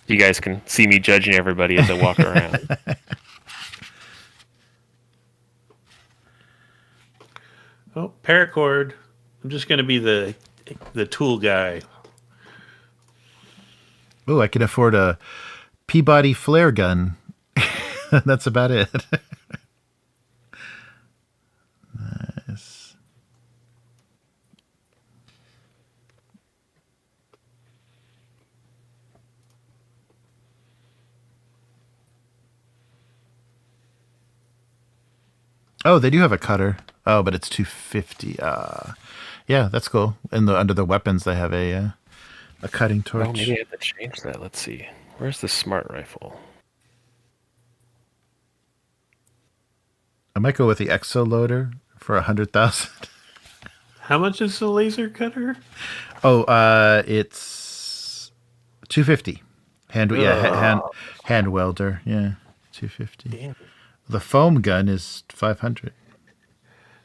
You guys can see me judging everybody as I walk around. Oh, paracord. I'm just going to be the tool guy. Oh, I can afford a Peabody flare gun. That's about it. Nice. Oh, they do have a cutter. Oh, but it's 250. Yeah, that's cool. And under the weapons, they have a cutting torch. Oh, maybe I have to change that. Let's see. Where's the smart rifle? I might go with the exo loader for 100,000. How much is the laser cutter? Oh, it's 250. Hand welder. Yeah, 250. Damn. The foam gun is 500.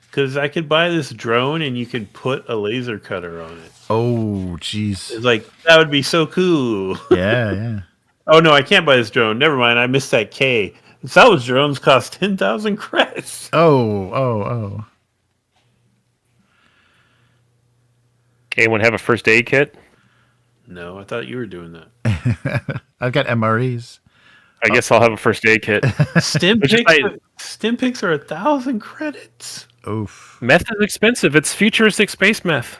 Because I could buy this drone and you could put a laser cutter on it. Oh, jeez. It's like, that would be so cool. Yeah. Oh, no, I can't buy this drone. Never mind. I missed that K. Salvage drones cost 10,000 credits. Oh. Anyone have a first aid kit? No, I thought you were doing that. I've got MREs. I guess I'll have a first aid kit. Stim picks are 1,000 credits. Oof. Meth is expensive. It's futuristic space meth.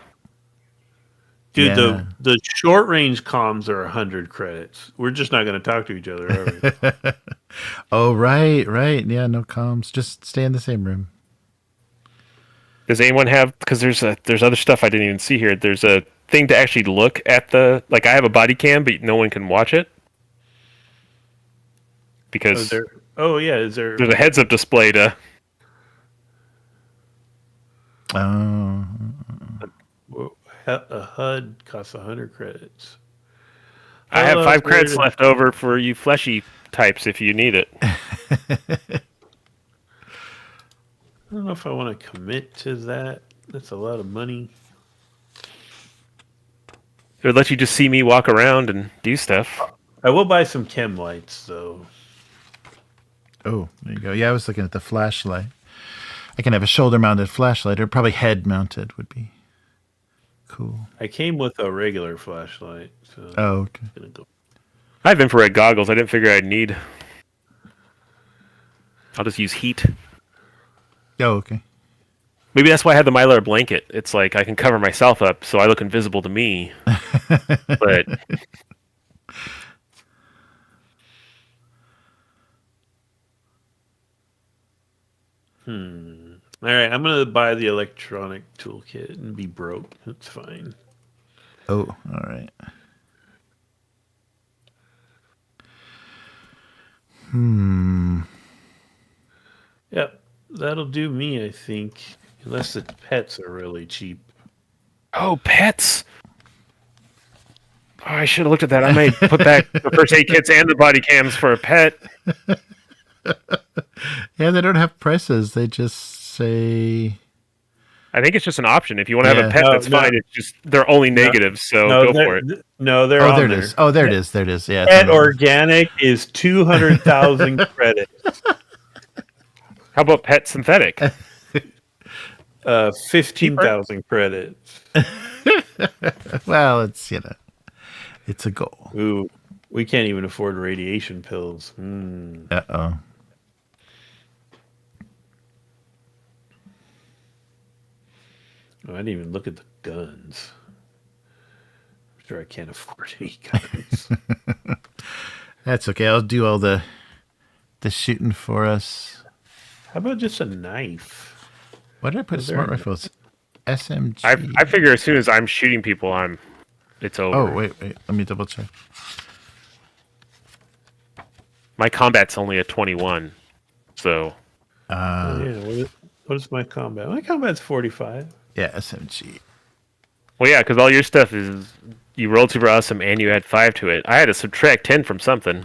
Dude, Yeah. the short range comms are 100 credits. We're just not going to talk to each other, are we? Oh, right. Yeah, no comms. Just stay in the same room. Does anyone have? Because there's other stuff I didn't even see here. There's a thing to actually look at the. Like I have a body cam, but no one can watch it. because is there there's a heads-up display to. Oh, a HUD costs 100 credits. I have 5 credits left over for you fleshy types if you need it. I don't know if I want to commit to that. That's a lot of money. It would let you just see me walk around and do stuff. I will buy some chem lights, though. oh, there you go. Yeah, I was looking at the flashlight. I can have a shoulder-mounted flashlight, or probably head-mounted would be cool. I came with a regular flashlight. So Oh, okay. I'm gonna go. I have infrared goggles. I didn't figure I'd need. I'll just use heat. Oh, okay. Maybe that's why I had the Mylar blanket. It's like I can cover myself up so I look invisible to me. But All right, I'm gonna buy the electronic toolkit and be broke. That's fine. Oh, all right. Yep, that'll do me, I think. Unless the pets are really cheap. oh, pets! Oh, I should have looked at that. I might put back the first aid kits and the body cams for a pet. Yeah, they don't have prices. They just say. I think it's just an option. If you want to have Yeah. a pet, No, that's no. fine. It's just they're only negatives, so go for it. No, they're Oh, on there it there. is. Oh, there it is. There it is. Yeah. it's Pet on there. organic is 200,000 credits. How about pet synthetic? 15,000 credits. Well, it's it's a goal. Ooh, we can't even afford radiation pills. Uh-oh. Oh, I didn't even look at the guns. I'm sure I can't afford any guns. That's okay. I'll do all the shooting for us. How about just a knife? Why did I put Is there smart a- rifles? SMG. I figure as soon as I'm shooting people, it's over. Oh, wait. Let me double check. My combat's only a 21, so Yeah, what is my combat? My combat's 45. Yeah, SMG. well, yeah, because all your stuff is you rolled super awesome and you add 5 to it. I had to subtract 10 from something.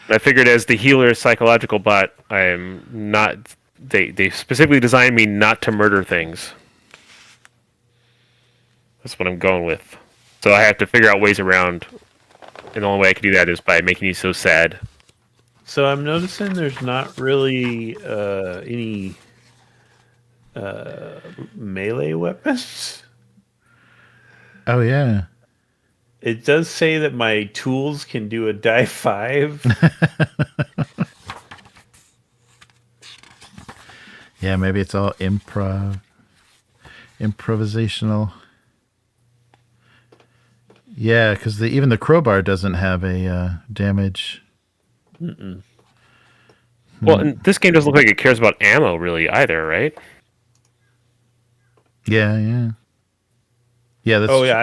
I figured as the healer psychological bot, I am not. They specifically designed me not to murder things. That's what I'm going with. So I have to figure out ways around, and the only way I can do that is by making you so sad. So I'm noticing there's not really any melee weapons. Oh, yeah. It does say that my tools can do a die 5. Yeah, maybe it's all improvisational. Yeah, because even the crowbar doesn't have a damage. Well, and this game doesn't look like it cares about ammo really either, right? Yeah. Yeah, that's Oh yeah,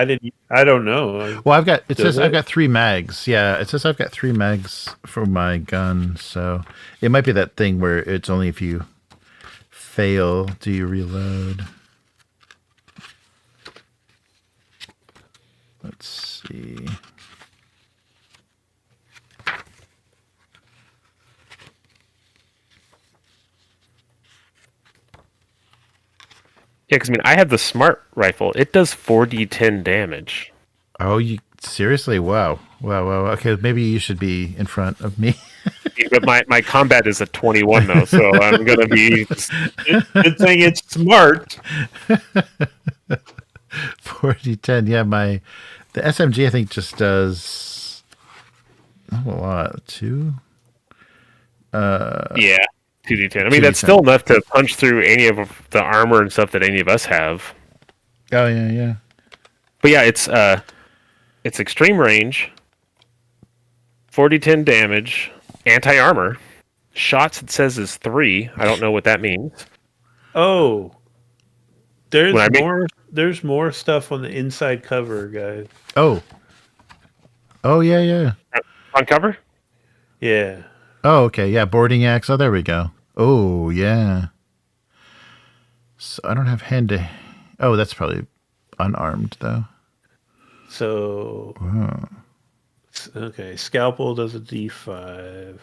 I don't know. Well, it says it? I've got 3 mags. Yeah, it says I've got 3 mags for my gun, so it might be that thing where it's only if you fail do you reload. Let's see. Yeah, because I mean, I have the smart rifle. It does 4d10 damage. Oh, you seriously? Wow. Okay, maybe you should be in front of me. But my combat is a 21 though, so I'm gonna be. Good thing it's smart. 40-10. Yeah, the SMG I think just does not a lot. 2. Yeah, 2d10. I mean, 2d10. that's still enough to punch through any of the armor and stuff that any of us have. Oh yeah. But yeah, it's extreme range, 4d10 damage, anti-armor. Shots it says is 3. I don't know what that means. Oh, there's When I make- more. There's more stuff on the inside cover, guys. Oh yeah. On cover? Yeah. Oh, okay. Yeah, boarding axe. Oh, there we go. Oh, yeah. So I don't have hand to. Oh, that's probably unarmed though. So Oh. okay, scalpel does a D5.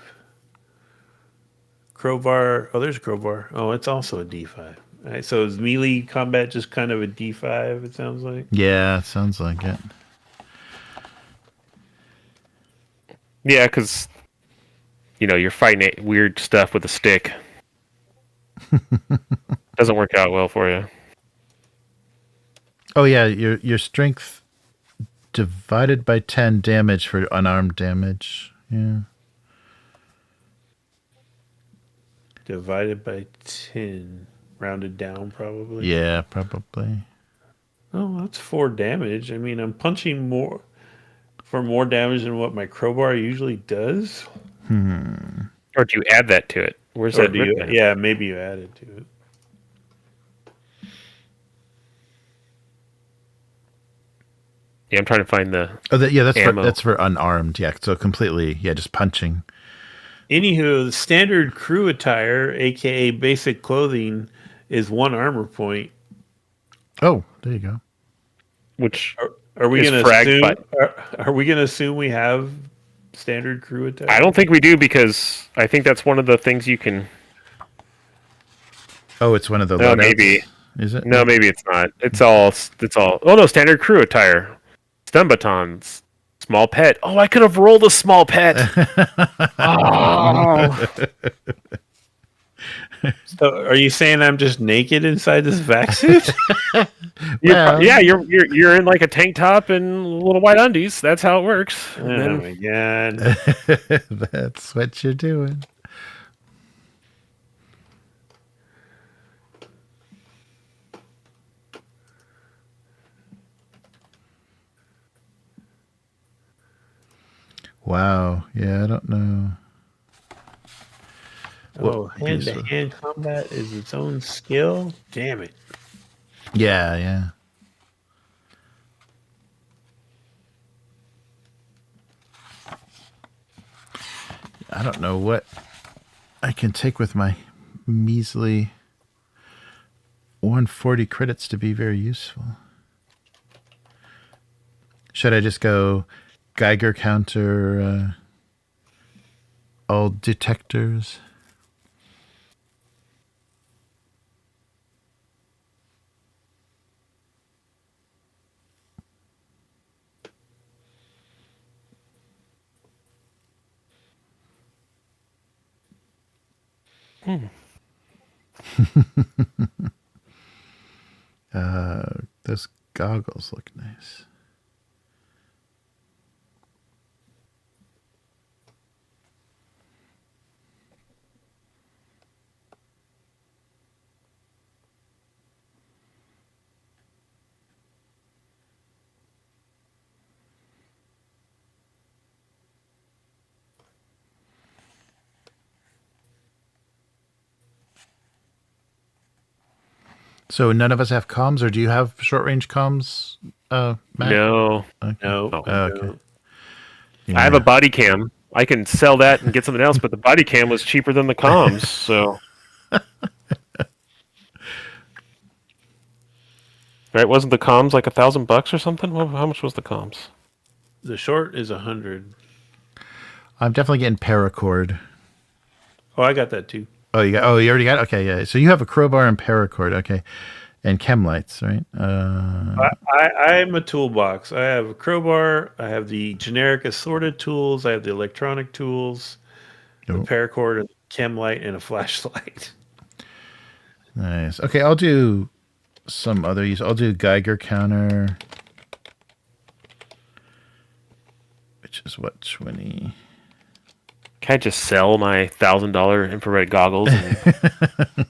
Crowbar. Oh, there's a crowbar. Oh, it's also a D5. All right, so is melee combat just kind of a D5? It sounds like. Yeah, it sounds like it. Yeah, because you're fighting weird stuff with a stick. Doesn't work out well for you. Oh yeah, your strength divided by 10 damage for unarmed damage. Yeah. Divided by 10. Rounded down, probably. Yeah, probably. Oh, that's 4 damage. I mean, I'm punching more for more damage than what my crowbar usually does. Or do you add that to it? Where's Or that? do you? written at? Yeah, maybe you added to it. Yeah, I'm trying to find the. Oh, that's ammo. that's for unarmed. Yeah, so completely. Yeah, just punching. Anywho, the standard crew attire, aka basic clothing, is 1 armor point. Oh, there you go. Which Are we is going to fragged assume? by- Are we going to assume we have standard crew attire? I don't think we do, because I think that's one of the things you can. Oh, it's one of the No, loadouts? maybe. Is it? No, maybe it's not. It's all. Oh no, standard crew attire, stun batons, small pet. Oh, I could have rolled a small pet. Oh. So, are you saying I'm just naked inside this vac suit? Well- Yeah, you're in like a tank top and little white undies. That's how it works. And Oh then- my god! That's what you're doing. Wow. Yeah, I don't know. Oh, What piece of- hand-to-hand combat is its own skill. Damn it! Yeah, yeah. I don't know what I can take with my measly 140 credits to be very useful. Should I just go Geiger counter, all detectors? Those goggles look nice. So none of us have comms, or do you have short range comms, Matt? No, Okay. No. Oh, okay. no. I have a body cam. I can sell that and get something else, but the body cam was cheaper than the comms. So, right? Wasn't the comms like $1,000 or something? How much was the comms? The short is 100. I'm definitely getting paracord. Oh, I got that too. Oh, you already got it? Okay, yeah. So you have a crowbar and paracord, okay. And chem lights, right? I'm a toolbox. I have a crowbar. I have the generic assorted tools. I have the electronic tools, the Oh. paracord, a chem light, and a flashlight. Nice. Okay, I'll do some other use. I'll do Geiger counter, which is what, 20? Can I just sell my $1,000 infrared goggles? And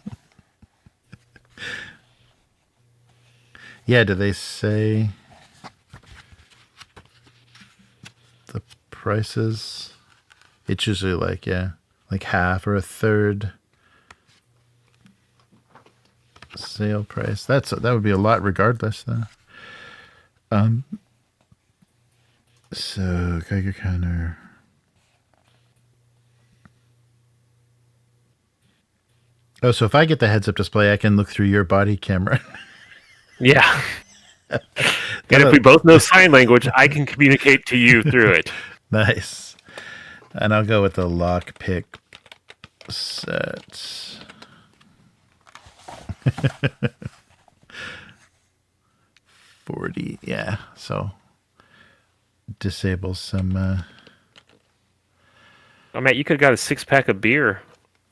Yeah, do they say the prices? It's usually like, yeah, like half or a third sale price. That would be a lot regardless, though. So Geiger counter. Oh, so if I get the heads-up display, I can look through your body camera. Yeah. And if we both know sign language, I can communicate to you through it. Nice. And I'll go with the lockpick set. $40, yeah. So disable some. Oh, Matt, you could have got a 6-pack of beer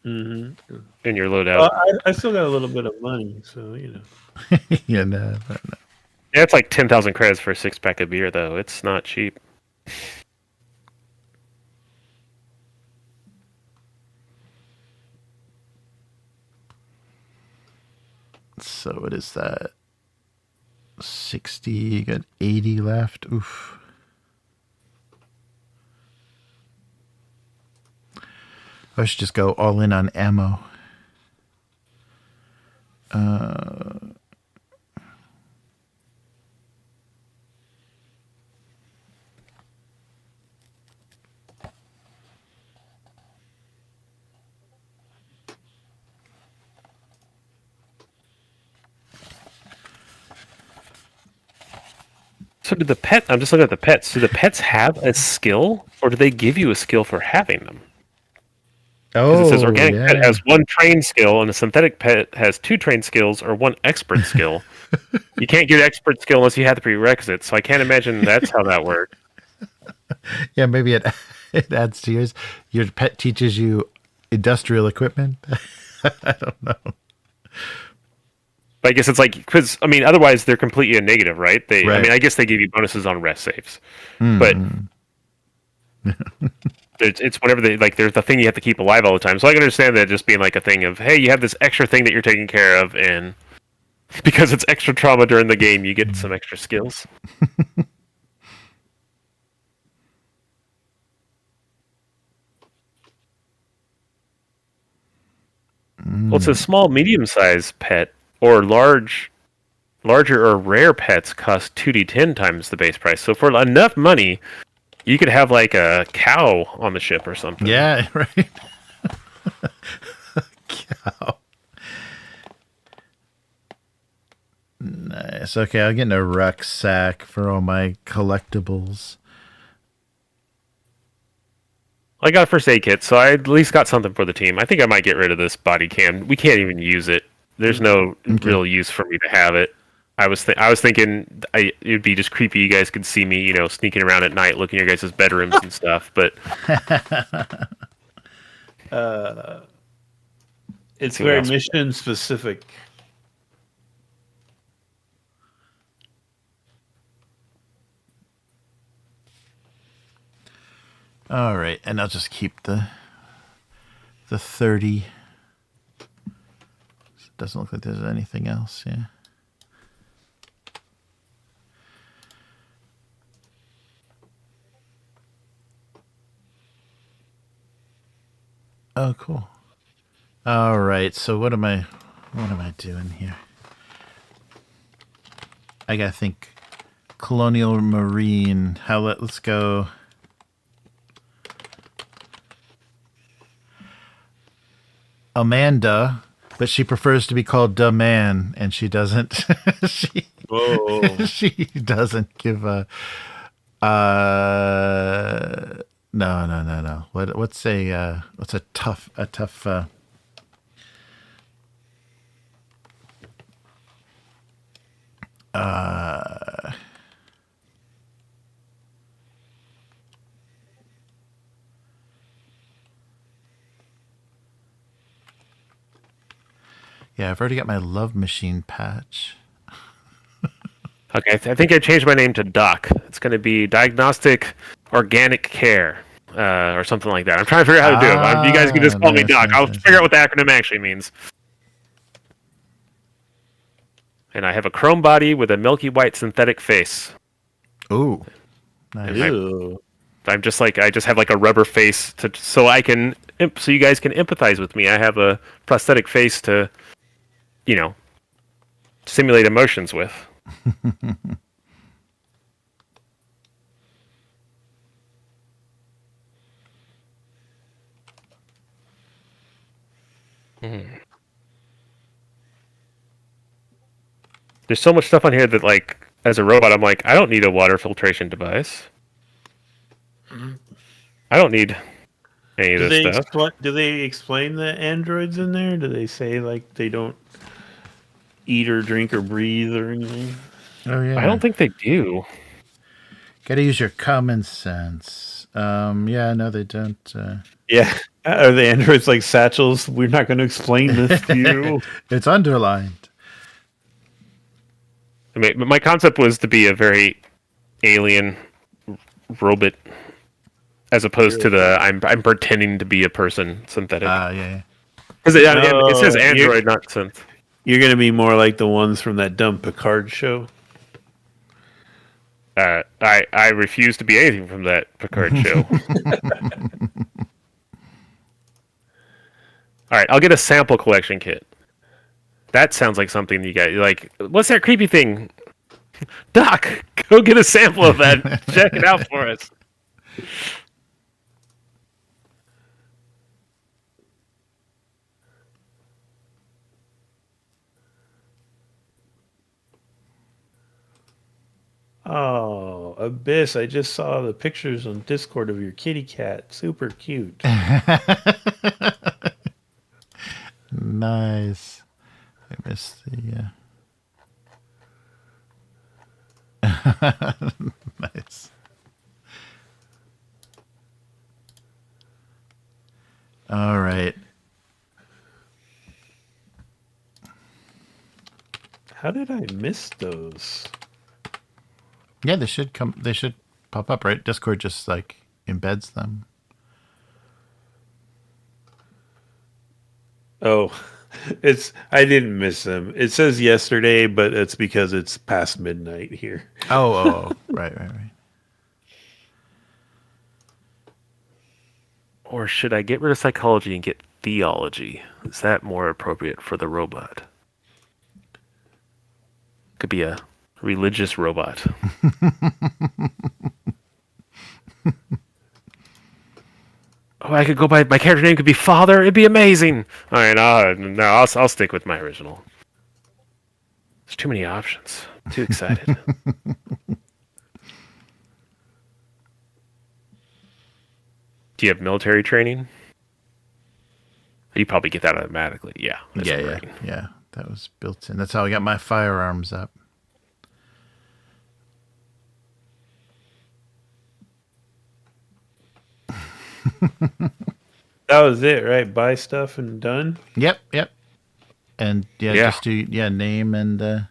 in your loadout. I still got a little bit of money, so you know. Yeah, no. Yeah, it's like 10,000 credits for a 6-pack of beer, though. It's not cheap. So what is that? 60, got 80 left. Oof. I should just go all in on ammo. So did the pet... I'm just looking at the pets. Do the pets have a skill, or do they give you a skill for having them? Because it says organic pet has 1 trained skill, and a synthetic pet has 2 trained skills or 1 expert skill. You can't get expert skill unless you have the prerequisites, so I can't imagine that's how that works. Yeah, maybe it adds to yours. Your pet teaches you industrial equipment. I don't know. But I guess it's like, because, I mean, otherwise they're completely a negative, right? I Right. mean, I guess they give you bonuses on rest saves. But it's whenever they, like, there's the thing you have to keep alive all the time. So I can understand that just being like a thing of, hey, you have this extra thing that you're taking care of, and because it's extra trauma during the game, you get some extra skills. Well, it's a small, medium-sized pet, or larger or rare pets cost 2d10 times the base price. So for enough money, you could have like a cow on the ship or something. Yeah, right. Cow. Nice. Okay, I'll get in a rucksack for all my collectibles. I got a first aid kit, so I at least got something for the team. I think I might get rid of this body cam. We can't even use it. There's no real use for me to have it. I was thinking it'd be just creepy. You guys could see me, you know, sneaking around at night, looking at your guys' bedrooms and stuff. But It's very mission specific. All right, and I'll just keep the 30. It doesn't look like there's anything else, yeah. Oh, cool. All right, so what am I doing here? I gotta think. Colonial Marine. Let's go. Amanda, but she prefers to be called Da Man, and she doesn't. she doesn't give a. No. What's a tough. Yeah, I've already got my Love Machine patch. okay, I think I changed my name to Doc. It's going to be Diagnostic Organic Care, or something like that. I'm trying to figure out how to do it. You guys can just call me Doc. I'll figure out what the acronym actually means. And I have a chrome body with a milky white synthetic face. Ooh, nice. I'm just like, I just have like a rubber face so you guys can empathize with me. I have a prosthetic face to, you know, simulate emotions with. There's so much stuff on here that, like, as a robot, I'm like, I don't need a water filtration device. I don't need any of this stuff. Do they explain the androids in there? Do they say like they don't eat or drink or breathe or anything? Oh yeah. I don't think they do. Gotta use your common sense. Yeah, no, they don't. Yeah. Are the androids like satchels? We're not going to explain this to you. It's underlined. I mean, my concept was to be a very alien robot, as opposed to the I'm pretending to be a person synthetic. Yeah. Because it says android, not synth. You're going to be more like the ones from that dumb Picard show. I refuse to be anything from that Picard show. All right, I'll get a sample collection kit. That sounds like something you guys like. What's that creepy thing? Doc, go get a sample of that. Check it out for us. Oh, Abyss. I just saw the pictures on Discord of your kitty cat. Super cute. Nice. I missed the. Nice. All right. How did I miss those? Yeah, they should come. They should pop up, right? Discord just like embeds them. Oh, I didn't miss them. It says yesterday, but it's because it's past midnight here. Oh, right. Or should I get rid of psychology and get theology? Is that more appropriate for the robot? Could be a religious robot. Oh, I could go by my character name could be Father. It'd be amazing. All right, I'll stick with my original. There's too many options. I'm too excited. Do you have military training? You probably get that automatically. Yeah. Yeah. That was built in. That's how I got my firearms up. That was it, right? Buy stuff and done? Yep. And just do name and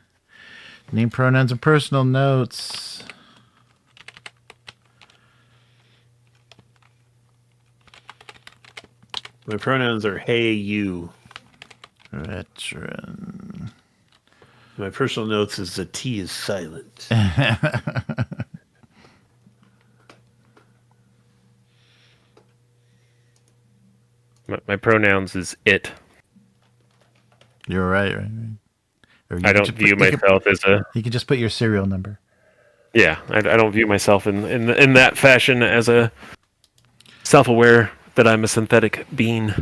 name, pronouns, and personal notes. My pronouns are hey, you. Veteran. My personal notes is the T is silent. My pronouns is it. You're right. I don't view myself as a... You can just put your serial number. Yeah, I don't view myself in that fashion as a self-aware that I'm a synthetic being.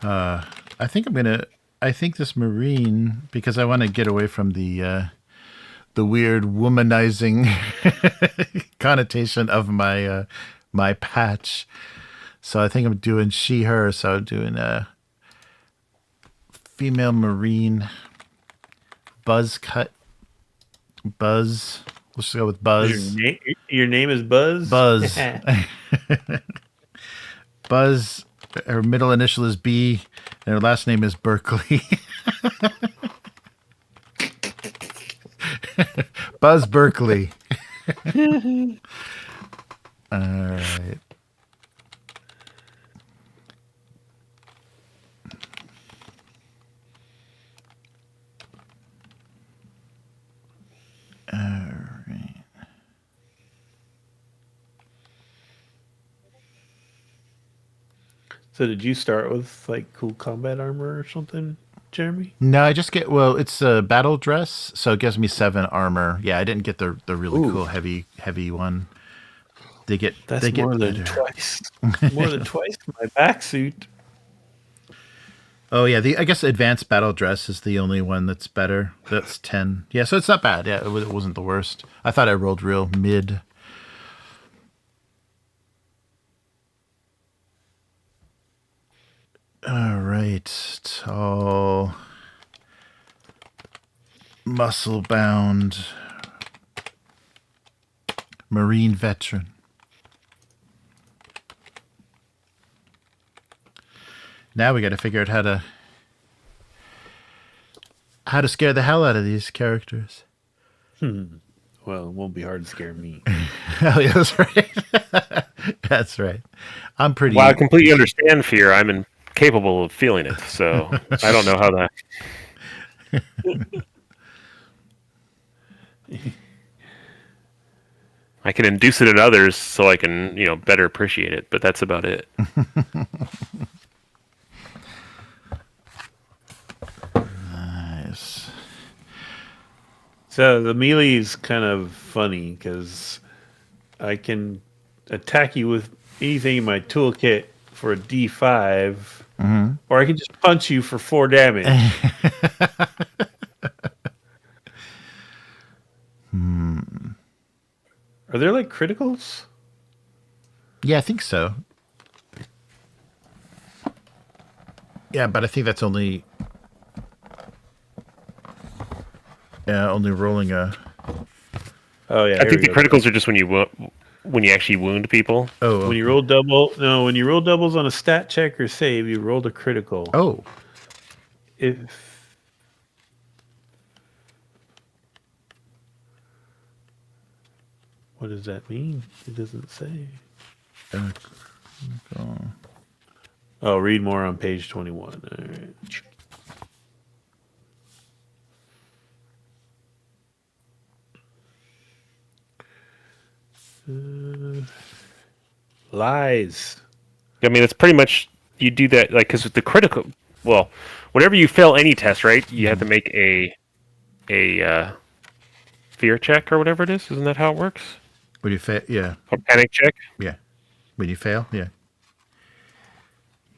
I think this Marine, because I want to get away from the weird womanizing connotation of my patch. So I think I'm doing she, her. So I'm doing a female Marine buzz cut. Buzz. Let's just go with Buzz. Your name is Buzz? Buzz. Buzz. Her middle initial is B, and her last name is Berkeley. Buzz Berkeley. All right. All right. So did you start with like cool combat armor or something, Jeremy? No, I just get it's a battle dress, so it gives me 7 armor. Yeah, I didn't get the really cool heavy one. That's more than twice. More than twice my back suit. Oh yeah, I guess advanced battle dress is the only one that's better. That's 10. Yeah, so it's not bad. Yeah, it wasn't the worst. I thought I rolled real mid. All right, tall, muscle bound, Marine veteran. Now we got to figure out how to scare the hell out of these characters. Well, it won't be hard to scare me. Oh yeah, that's right. That's right. I'm pretty. While I completely understand fear, I'm incapable of feeling it. So I don't know how that. I can induce it in others so I can, better appreciate it, but that's about it. Nice. So the melee is kind of funny because I can attack you with anything in my toolkit for a D5, or I can just punch you for 4 damage. Are there like criticals? Yeah, I think so. Yeah, but I think that's only rolling a. Oh yeah, I think the criticals are just when you actually wound people. Oh, when you roll when you roll doubles on a stat check or save, you rolled a critical. Oh, What does that mean? It doesn't say. Oh, read more on page 21. All right. Lies. I mean, it's pretty much you do that because with the critical. Well, whenever you fail any test, right, you have to make a fear check or whatever it is. Isn't that how it works? when you fail, yeah, A panic check. yeah. When you fail, yeah.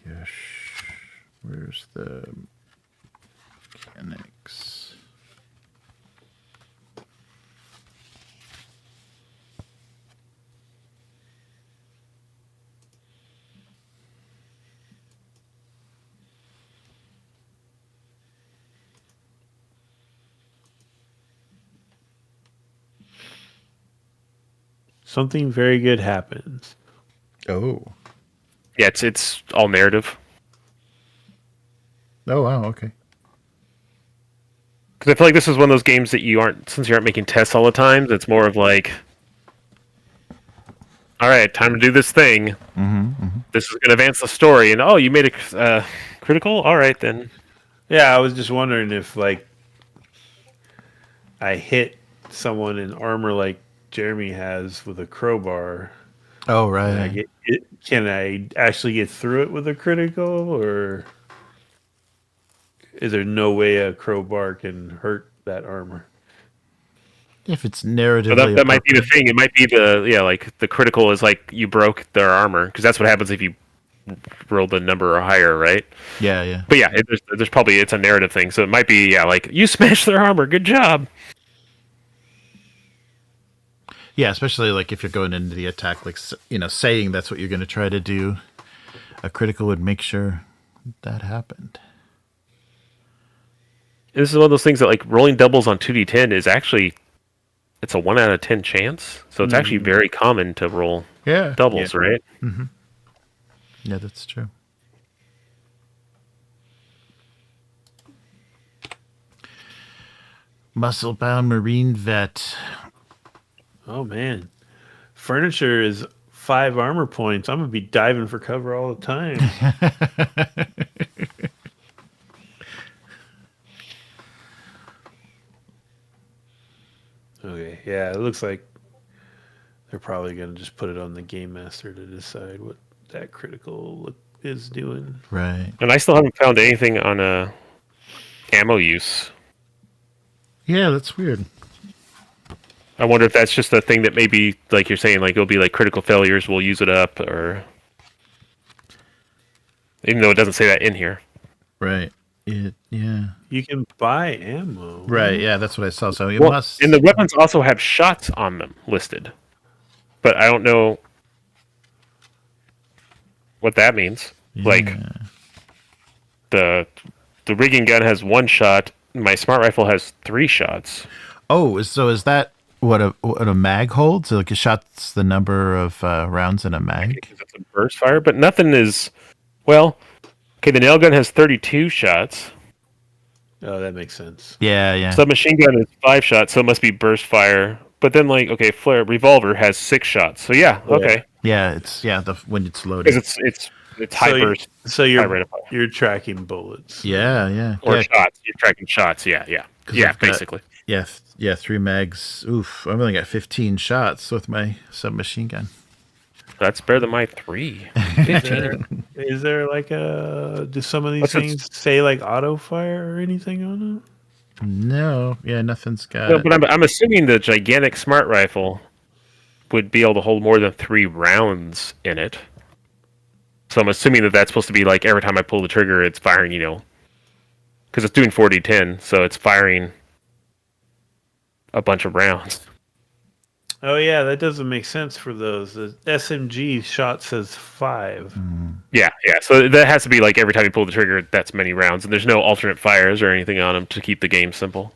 Yes. Where's the mechanics? Something very good happens. Oh. Yeah, it's all narrative. Oh wow. Okay. Because I feel like this is one of those games that since you aren't making tests all the time, it's more of like, all right, time to do this thing. This is going to advance the story, and you made a critical. All right, then. Yeah, I was just wondering if like I hit someone in armor like Jeremy has with a crowbar. Oh right. Can I actually get through it with a critical, or is there no way a crowbar can hurt that armor? If it's narratively, But that might be the thing. It might be the critical is like you broke their armor because that's what happens if you roll the number or higher, right? Yeah, yeah. But yeah, there's probably it's a narrative thing, so it might be like you smashed their armor. Good job. Yeah, especially like if you're going into the attack, like saying that's what you're going to try to do. A critical would make sure that happened. This is one of those things that like rolling doubles on 2d10 is actually it's a 1 out of 10 chance, so it's actually very common to roll doubles, right? Mm-hmm. Yeah, that's true. Muscle-bound Marine vet. Oh man, furniture is 5 armor points. I'm gonna be diving for cover all the time. Okay, yeah, it looks like they're probably gonna just put it on the game master to decide what that critical look is doing. Right. And I still haven't found anything on ammo use. Yeah, that's weird. I wonder if that's just a thing that maybe, like you're saying, like it'll be like critical failures, we'll use it up, or even though it doesn't say that in here. Right. Yeah. You can buy ammo. Right. Yeah, that's what I saw. So it Well, must. and the weapons also have shots on them listed, but I don't know what that means. Like the rigging gun has 1 shot. My smart rifle has 3 shots. Oh, so is that what a mag holds? Like a shot's the number of rounds in a mag? Because it's a burst fire, but nothing is. Well, okay. The nail gun has 32 shots. Oh, that makes sense. Yeah. Submachine gun is 5 shots, so it must be burst fire. But then, like, okay, flare revolver has 6 shots. So yeah, okay. Yeah, it's when it's loaded. Because it's high burst. So high rate of fire. you're tracking bullets. Yeah. Or shots. You're tracking shots. Yeah, I've got- basically. Yeah, 3 mags. Oof, I've only got 15 shots with my submachine gun. That's better than my 3. 15. Is there like do some of these What's things say like auto fire or anything on it? No, yeah, nothing's got. No, but I'm assuming the gigantic smart rifle would be able to hold more than 3 rounds in it. So I'm assuming that that's supposed to be like every time I pull the trigger, it's firing, because it's doing 40-10, so it's firing a bunch of rounds. Oh yeah, that doesn't make sense for those. The SMG shot says 5. Yeah. So that has to be like every time you pull the trigger, that's many rounds, and there's no alternate fires or anything on them to keep the game simple.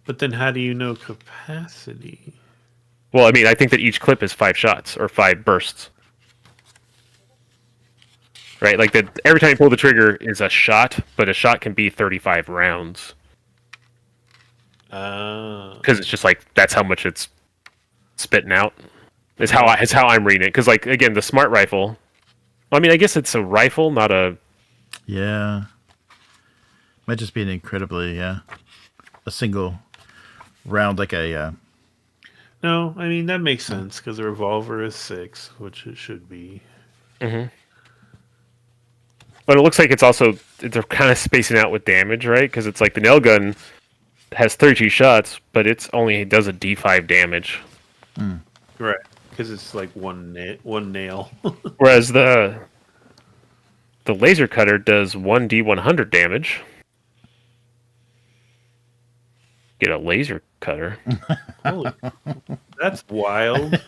But then how do you know capacity? Well, I mean, I think that each clip is 5 shots or 5 bursts. Right? Like that every time you pull the trigger is a shot, but a shot can be 35 rounds. Because it's just like that's how much it's spitting out. Is how I'm reading it. Because like again, the smart rifle. I mean, I guess it's a rifle, not a. Yeah. Might just be an incredibly a single round like a. No, I mean that makes sense because the revolver is 6, which it should be. Mm-hmm. But it looks like they're kind of spacing out with damage, right? Because it's like the nail gun has 32 shots, but it does a D5 damage. Right, because it's like one nail. Whereas the laser cutter does 1d100 damage. Get a laser cutter. Holy, that's wild.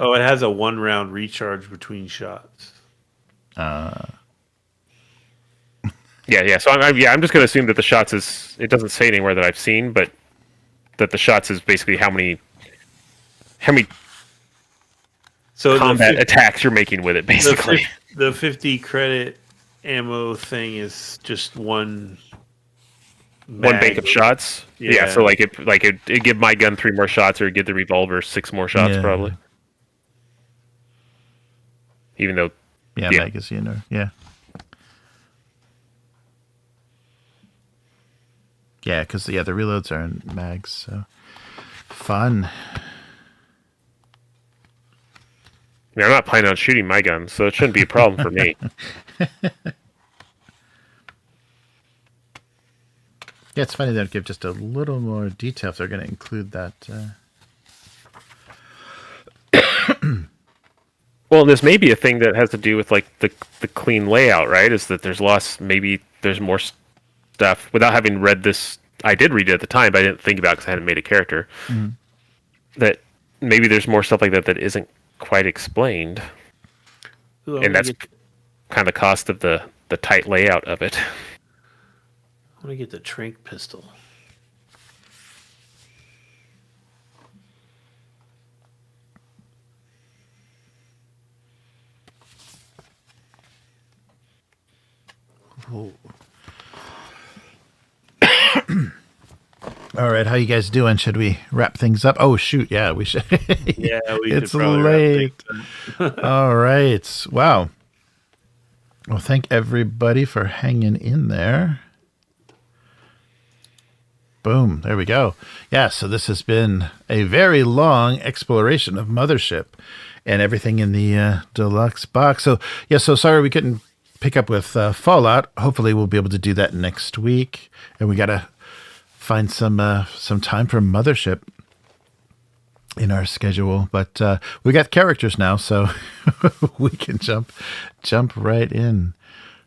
Oh, it has a 1-round recharge between shots. Yeah. So I'm just going to assume that the shots it doesn't say anywhere that I've seen, but that the shots is basically how many combat attacks you're making with it, basically. The 50 credit ammo thing is just one bank of shots. Yeah. So it give my gun 3 more shots, or it'd give the revolver 6 more shots, probably. Even though, magazine or because the reloads are in mags, so fun. I mean, I'm not planning on shooting my gun, so it shouldn't be a problem for me. Yeah, it's funny they don't give just a little more detail if they're going to include that. Well, this may be a thing that has to do with like the clean layout, right? Is that maybe there's more stuff without having read this. I did read it at the time, but I didn't think about it because I hadn't made a character. Mm-hmm. That maybe there's more stuff like that isn't quite explained, and that's kind of the cost of the tight layout of it. I want to get the trank pistol. All right, how you guys doing? Should we wrap things up? Oh shoot, yeah, we should. Yeah, it's late. All right, wow. Well, thank everybody for hanging in there. Boom, there we go. Yeah, so this has been a very long exploration of Mothership and everything in the deluxe box. So so sorry we couldn't pick up with Fallout. Hopefully we'll be able to do that next week, and we gotta find some time for Mothership. in our schedule, but we got characters now, so we can jump right in.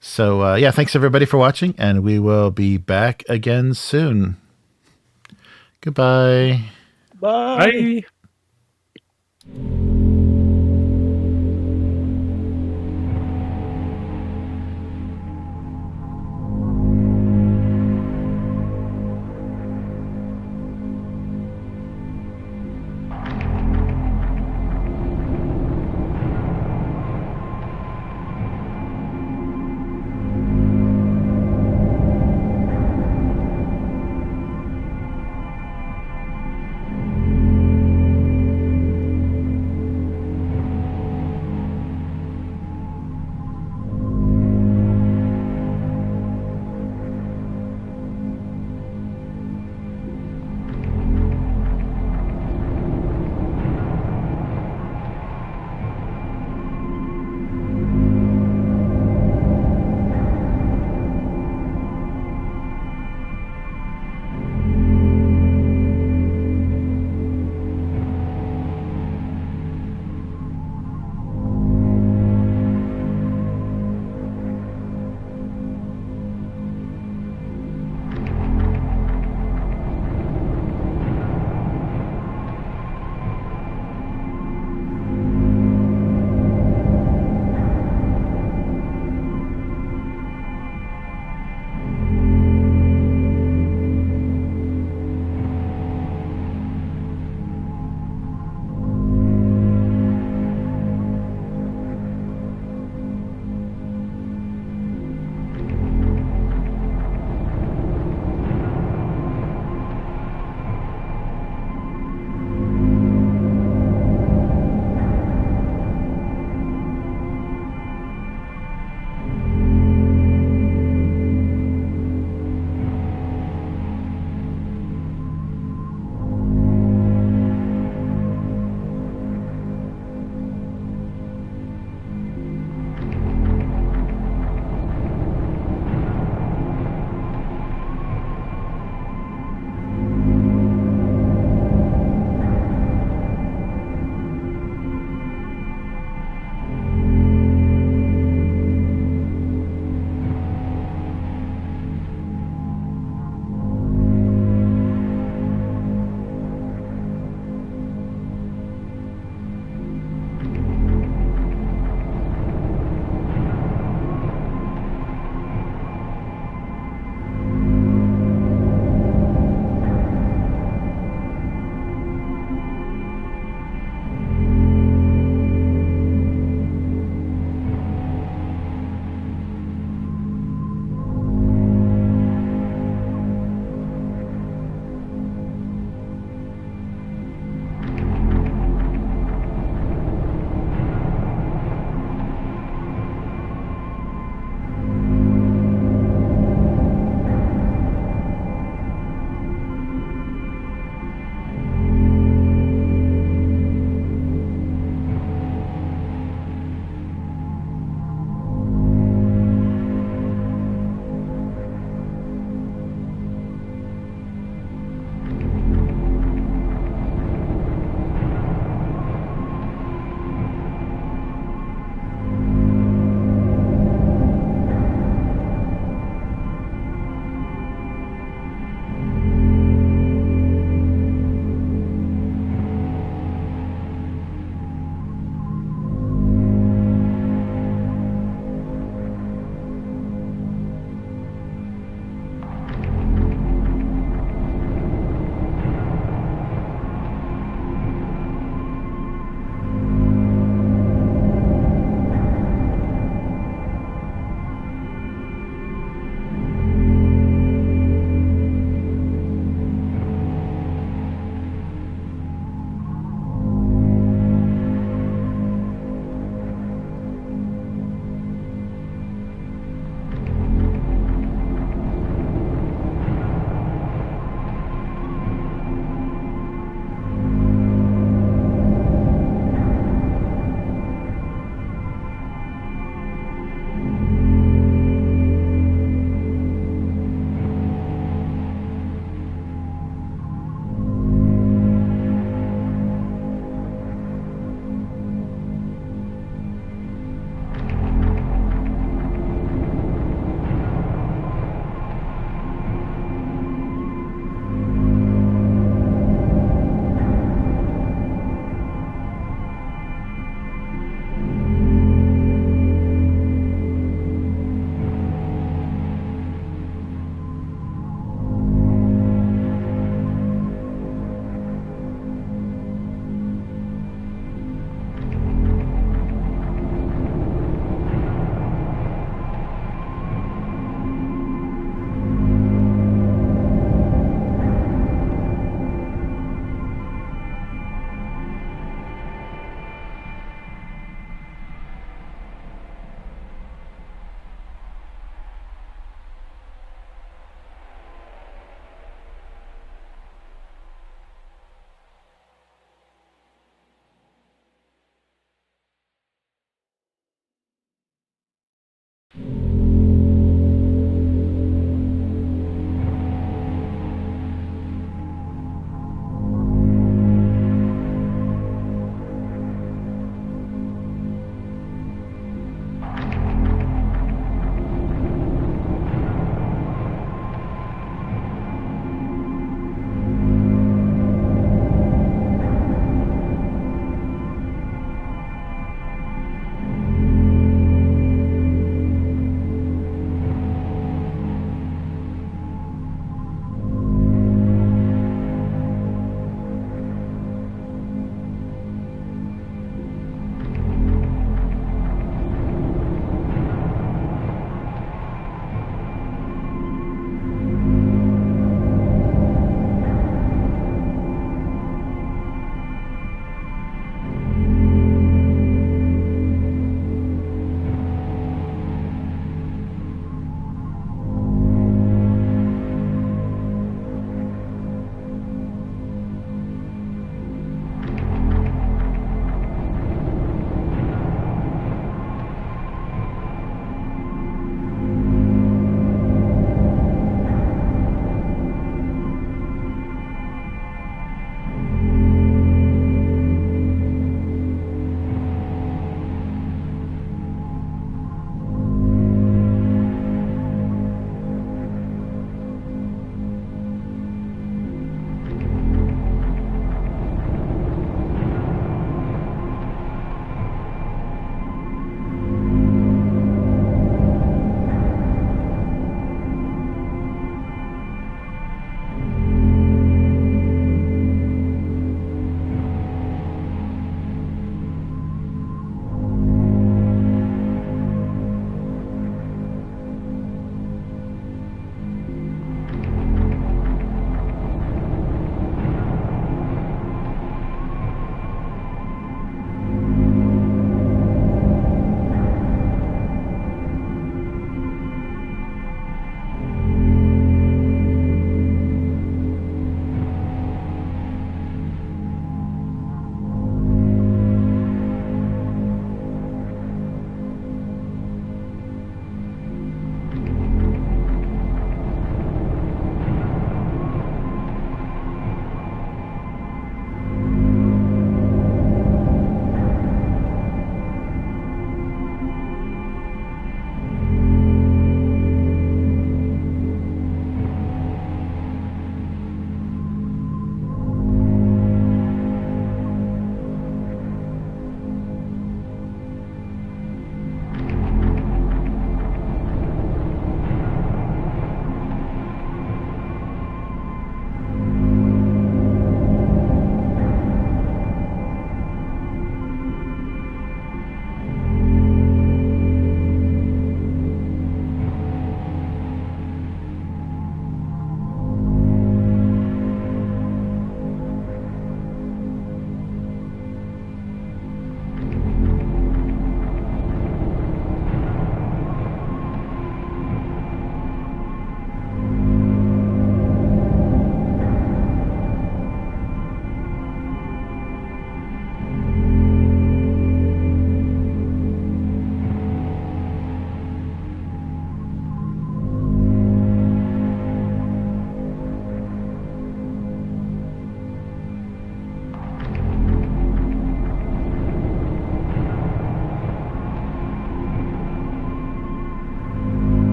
So yeah, thanks everybody for watching, and we will be back again soon. Goodbye. Bye. Bye.